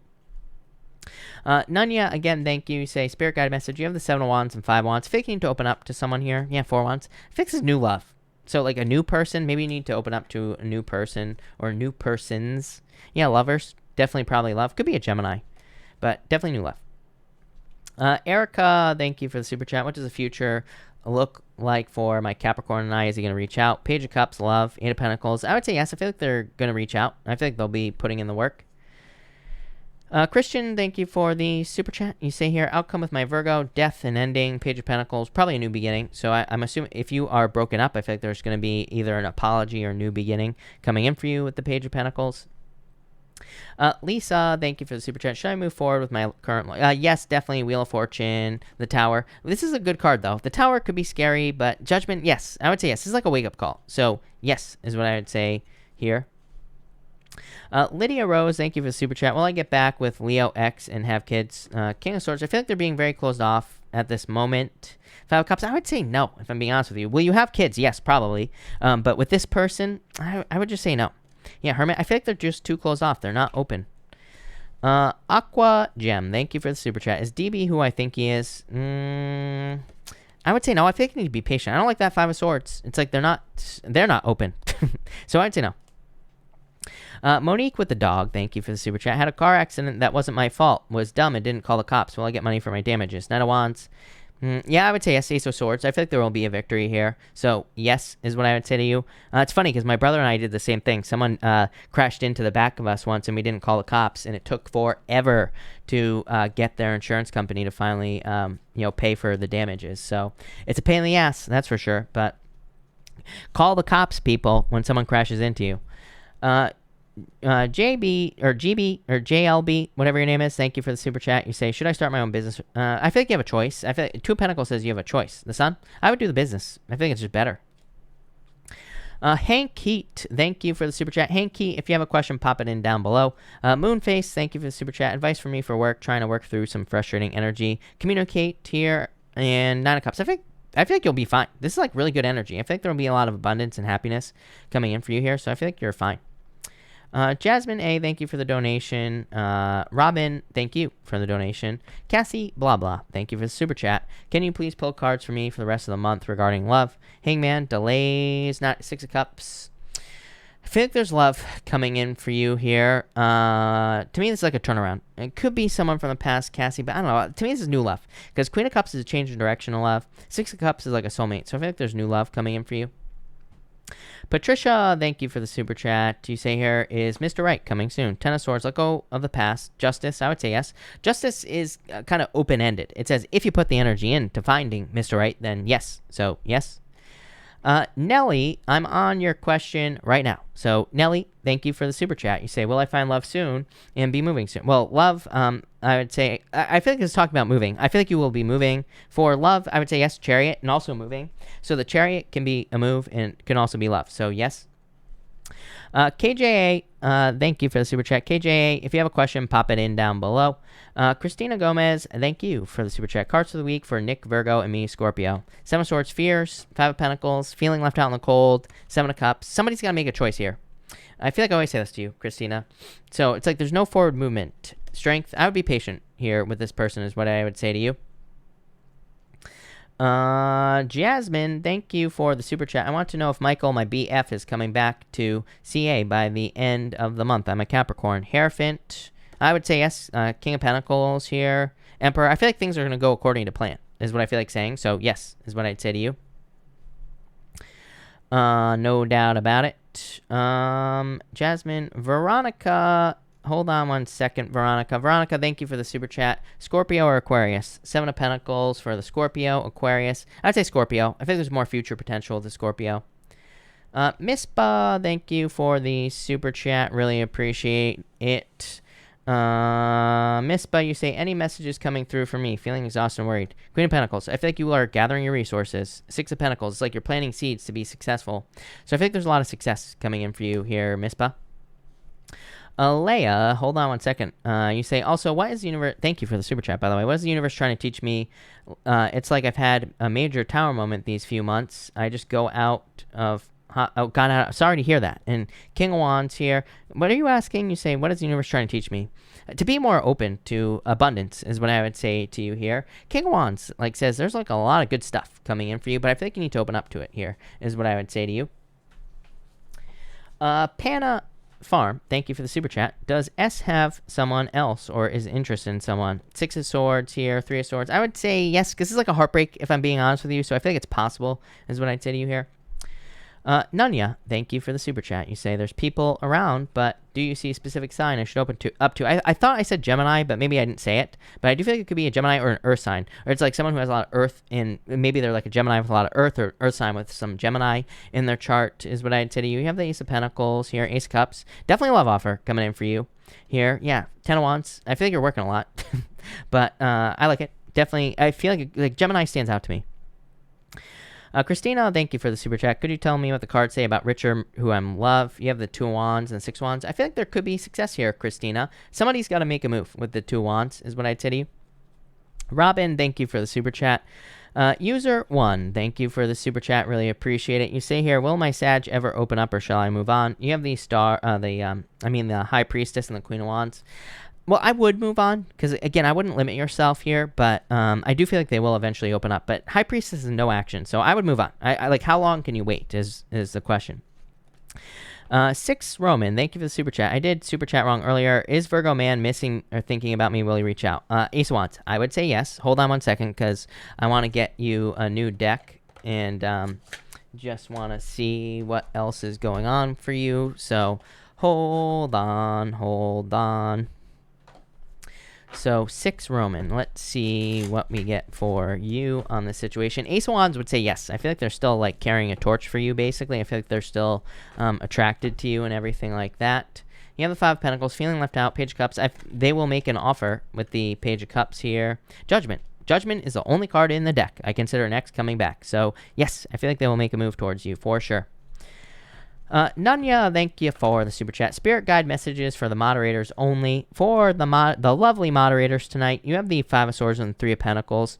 A: Nunya, again, thank you. You say, Spirit Guide message. You have the 7 of Wands and 5 of Wands. I feel like you need to open up to someone here. Yeah, 4 Wands. I feel like this is new love. So, like, a new person, maybe you need to open up to a new person or new persons. Yeah, lovers, definitely probably love. Could be a Gemini, but definitely new love. Erica, thank you for the super chat. What does the future look like for my Capricorn and I? Is he going to reach out? Page of Cups, love, 8 of Pentacles. I would say yes. I feel like they're going to reach out. I feel like they'll be putting in the work. Christian, thank you for the super chat. You say here, outcome with my Virgo, death and ending, Page of Pentacles, probably a new beginning. So I'm assuming if you are broken up, I feel like there's going to be either an apology or a new beginning coming in for you with the Page of Pentacles. Lisa, thank you for the super chat. Should I move forward with my current yes, definitely. Wheel of Fortune, the Tower. This is a good card, though. The Tower could be scary, but Judgment, yes. I would say yes. This is like a wake-up call. So yes is what I would say here. Lydia Rose, thank you for the super chat. Will I get back with Leo X and have kids? King of Swords, I feel like they're being very closed off at this moment. 5 of Cups, I would say no, if I'm being honest with you. Will you have kids? Yes, probably. But with this person, I would just say no. Yeah, Hermit, I feel like they're just too closed off. They're not open. Aqua Gem, thank you for the super chat. Is DB who I think he is? I would say no. I feel like you need to be patient. I don't like that 5 of Swords. It's like they're not open. So I'd say no. Monique with the dog, thank you for the super chat. Had a car accident that wasn't my fault. Was dumb and didn't call the cops. Will I get money for my damages? Knight of Wands. Yeah, I would say yes. Ace of Swords. I feel like there will be a victory here. So yes is what I would say to you. It's funny because my brother and I did the same thing. Someone crashed into the back of us once and we didn't call the cops. And it took forever to get their insurance company to finally pay for the damages. So it's a pain in the ass, that's for sure. But call the cops, people, when someone crashes into you. JB or GB or JLB, whatever your name is, thank you for the super chat. You say, should I start my own business? I feel like you have a choice. I feel like 2 of Pentacles says you have a choice. The Sun, I would do the business. I think it's just better. Hank Heat, thank you for the super chat. Hank Heat, if you have a question, pop it in down below. Moonface, thank you for the super chat. Advice for me for work, trying to work through some frustrating energy. Communicate here, and 9 of Cups. I feel like you'll be fine. This is like really good energy. I feel like there will be a lot of abundance and happiness coming in for you here, so I feel like you're fine. Jasmine A, thank you for the donation. Robin, thank you for the donation. Cassie, blah, blah, thank you for the super chat. Can you please pull cards for me for the rest of the month regarding love? Hangman, delays, not 6 of Cups. I feel like there's love coming in for you here. To me, this is like a turnaround. It could be someone from the past, Cassie, but I don't know. To me, this is new love. Because Queen of Cups is a change in direction of love. 6 of Cups is like a soulmate. So I feel like there's new love coming in for you. Patricia, thank you for the super chat. You say here, is Mr. Right coming soon? 10 of Swords, let go of the past. Justice, I would say yes. Justice is kind of open-ended. It says if you put the energy into finding Mr. Right, then yes. So, yes. Nelly, I'm on your question right now. So, Nelly, thank you for the super chat. You say, will I find love soon and be moving soon? Well, love, I would say, I feel like it's talking about moving. I feel like you will be moving. For love, I would say yes, chariot, and also moving. So the chariot can be a move and can also be love. So, yes. KJA, thank you for the super chat. KJA, if you have a question, pop it in down below. Christina Gomez, thank you for the super chat. Cards of the week for Nick, Virgo, and me, Scorpio. Seven of Swords, fears. Five of Pentacles, feeling left out in the cold. Seven of Cups. Somebody's got to make a choice here. I feel like I always say this to you, Christina. So it's like there's no forward movement. Strength. I would be patient here with this person is what I would say to you. Jasmine, thank you for the super chat. I want to know if Michael, my BF, is coming back to CA by the end of the month. I'm a Capricorn. Hierophant, I would say yes. King of Pentacles here. Emperor, I feel like things are going to go according to plan, is what I feel like saying. So, yes, is what I'd say to you. No doubt about it. Jasmine, Veronica, hold on one second, Veronica. Veronica, thank you for the super chat. Scorpio or Aquarius? Seven of Pentacles for the Scorpio, Aquarius. I'd say Scorpio. I think there's more future potential with the Scorpio. Mispa, thank you for the super chat. Really appreciate it. Mispa, you say, any messages coming through for me? Feeling exhausted and worried. Queen of Pentacles, I feel like you are gathering your resources. Six of Pentacles, it's like you're planting seeds to be successful. So I feel like there's a lot of success coming in for you here, Mispa. Leia, hold on one second. You say, also, what is the universe... Thank you for the super chat, by the way. What is the universe trying to teach me? It's like I've had a major tower moment these few months. I just go out of... sorry to hear that. And King of Wands here. What are you asking? You say, what is the universe trying to teach me? To be more open to abundance is what I would say to you here. King of Wands, like, says there's like a lot of good stuff coming in for you, but I feel like you need to open up to it here, is what I would say to you. Panna Farm, thank you for the super chat. Does S have someone else or is interested in someone? Six of Swords here, Three of Swords. I would say yes, because this is like a heartbreak, if I'm being honest with you, so I feel like it's possible, is what I'd say to you here. Nunya, thank you for the super chat. You say there's people around, but do you see a specific sign I should open up to? I thought I said Gemini, but maybe I didn't say it. But I do feel like it could be a Gemini or an Earth sign. Or it's like someone who has a lot of Earth in, maybe they're like a Gemini with a lot of Earth, or Earth sign with some Gemini in their chart, is what I'd say to you. You have the Ace of Pentacles here, Ace of Cups. Definitely a love offer coming in for you here. Yeah, Ten of Wands. I feel like you're working a lot. But I like it. Definitely, I feel like Gemini stands out to me. Christina, thank you for the super chat. Could you tell me what the cards say about Richard, who I'm love? You have the Two of Wands and the Six of Wands. I feel like there could be success here, Christina. Somebody's got to make a move with the Two of Wands, is what I'd say to you. Robin, thank you for the super chat. User 1, thank you for the super chat. Really appreciate it. You say here, will my Sag ever open up or shall I move on? You have the the High Priestess and the Queen of Wands. Well, I would move on, because, again, I wouldn't limit yourself here, but I do feel like they will eventually open up. But High Priestess is no action, so I would move on. I like, how long can you wait is the question. Six Roman, thank you for the super chat. I did super chat wrong earlier. Is Virgo man missing or thinking about me? Will he reach out? Ace of Wands, I would say yes. Hold on one second, because I want to get you a new deck, and just want to see what else is going on for you. So hold on. So, 6 Roman. Let's see what we get for you on this situation. Ace of Wands would say yes. I feel like they're still, like, carrying a torch for you, basically. I feel like they're still attracted to you and everything like that. You have the Five of Pentacles, feeling left out, Page of Cups. They will make an offer with the Page of Cups here. Judgment. Judgment is the only card in the deck I consider next coming back. So, yes, I feel like they will make a move towards you for sure. Nunya, thank you for the super chat. Spirit guide messages for the moderators only. For the lovely moderators tonight, you have the Five of Swords and the Three of Pentacles.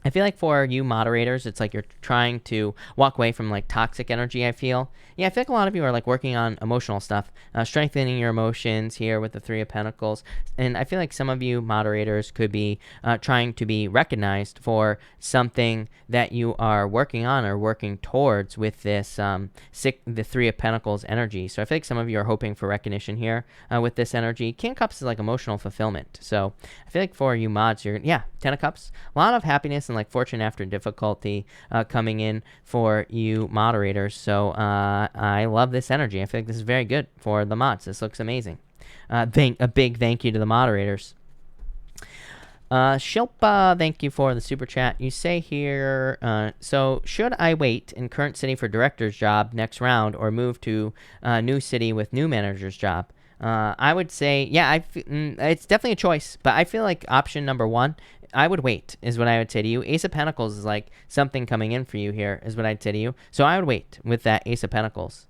A: I feel like for you moderators, it's like you're trying to walk away from like toxic energy, I feel. Yeah, I feel like a lot of you are like working on emotional stuff, strengthening your emotions here with the Three of Pentacles. And I feel like some of you moderators could be trying to be recognized for something that you are working on or working towards with this the Three of Pentacles energy. So I feel like some of you are hoping for recognition here with this energy. King of Cups is like emotional fulfillment. So I feel like for you mods, Ten of Cups, a lot of happiness and like fortune after difficulty coming in for you moderators. So I love this energy. I feel like this is very good for the mods. This looks amazing. A big thank you to the moderators. Shilpa, thank you for the super chat. You say here, so should I wait in current city for director's job next round or move to new city with new manager's job? I would say, yeah, it's definitely a choice, but I feel like option number one, I would wait, is what I would say to you. Ace of Pentacles is like something coming in for you here, is what I'd say to you. So I would wait with that Ace of Pentacles.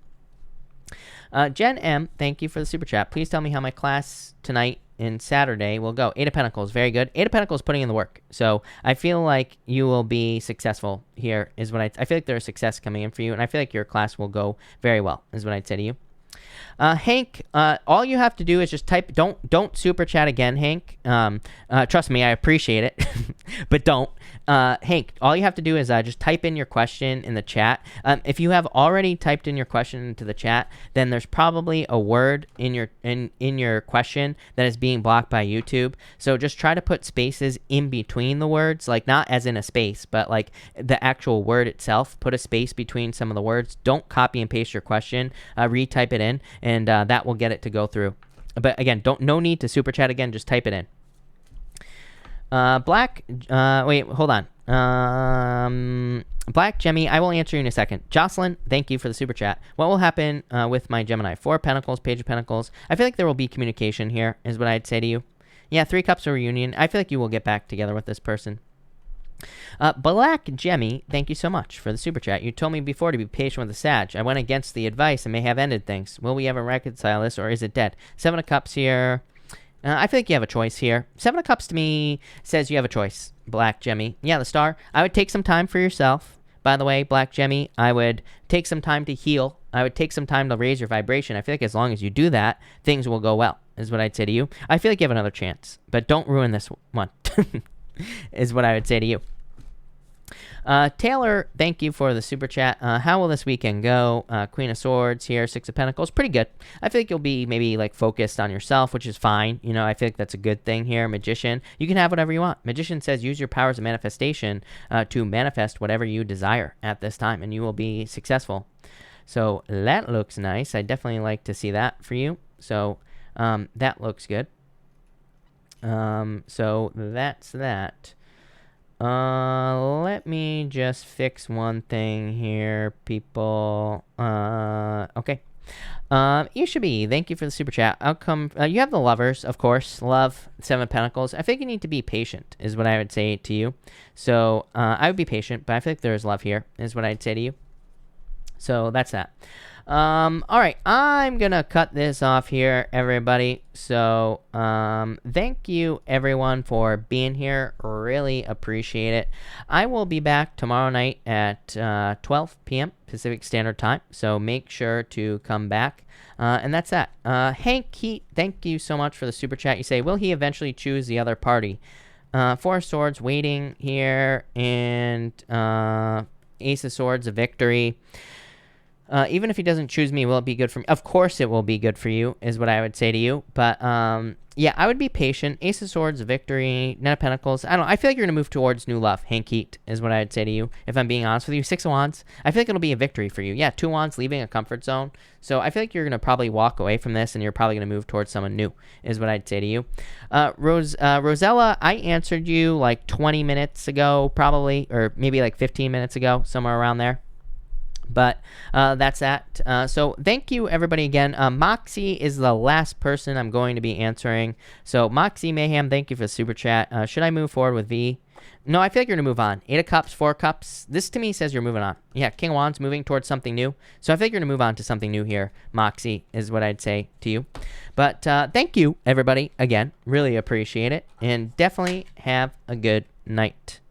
A: Jen M, thank you for the super chat. Please tell me how my class tonight and Saturday will go. Eight of Pentacles, very good. Eight of Pentacles putting in the work. So I feel like you will be successful here, is what I feel like there's success coming in for you, and I feel like your class will go very well, is what I'd say to you. Hank, all you have to do is just type. Don't super chat again, Hank. Trust me, I appreciate it, but don't. Hank, all you have to do is just type in your question in the chat. If you have already typed in your question into the chat, then there's probably a word in your question that is being blocked by YouTube. So just try to put spaces in between the words, like not as in a space, but like the actual word itself. Put a space between some of the words. Don't copy and paste your question. Retype it in, and that will get it to go through. But again, no need to super chat again. Just type it in. Wait, hold on. Black Gemmy, I will answer you in a second. Jocelyn, thank you for the super chat. What will happen with my Gemini? Four of Pentacles, Page of Pentacles. I feel like there will be communication here, is what I'd say to you. Yeah, Three Cups of reunion. I feel like you will get back together with this person. Black Gemmy, thank you so much for the super chat. You told me before to be patient with the Sag. I went against the advice and may have ended things. Will we ever reconcile this, or is it dead? Seven of Cups here. I feel like you have a choice here. Seven of Cups to me says you have a choice, Black Gemmy. Yeah, the Star. I would take some time for yourself. By the way, Black Gemmy, I would take some time to heal. I would take some time to raise your vibration. I feel like as long as you do that, things will go well, is what I'd say to you. I feel like you have another chance, but don't ruin this one, is what I would say to you. Taylor, thank you for the super chat. How will this weekend go? Queen of Swords here, Six of Pentacles, pretty good. I feel like you'll be maybe like focused on yourself, which is fine. You know, I feel like that's a good thing here. Magician, you can have whatever you want. Magician says use your powers of manifestation to manifest whatever you desire at this time, and you will be successful. So that looks nice. I definitely like to see that for you. So that looks good. So that's that. Let me just fix one thing here, people. Okay. Ishabi, thank you for the super chat. Outcome, you have the Lovers, of course. Love, Seven of Pentacles. I think you need to be patient, is what I would say to you. So, I would be patient, but I feel like there is love here, is what I'd say to you. So, that's that. All right, I'm gonna cut this off here, everybody. So, thank you everyone for being here. Really appreciate it. I will be back tomorrow night at 12 p.m. Pacific Standard Time. So make sure to come back. And that's that. Hank Heat, thank you so much for the super chat. You say, will he eventually choose the other party? Four of Swords waiting here, and Ace of Swords, a victory. Even if he doesn't choose me, will it be good for me? Of course it will be good for you, is what I would say to you. But, yeah, I would be patient. Ace of Swords, victory, Knight of Pentacles. I don't know. I feel like you're going to move towards new love. Hank Heat is what I would say to you, if I'm being honest with you. Six of Wands. I feel like it'll be a victory for you. Yeah, two Wands, leaving a comfort zone. So I feel like you're going to probably walk away from this, and you're probably going to move towards someone new, is what I'd say to you. Rosella, I answered you like 20 minutes ago, probably, or maybe like 15 minutes ago, somewhere around there. But that's that. So thank you, everybody, again. Moxie is the last person I'm going to be answering. So Moxie Mayhem, thank you for the super chat. Should I move forward with V? No, I feel like you're going to move on. Eight of Cups, Four of Cups. This, to me, says you're moving on. Yeah, King of Wands, moving towards something new. So I think you're going to move on to something new here. Moxie is what I'd say to you. But thank you, everybody, again. Really appreciate it. And definitely have a good night.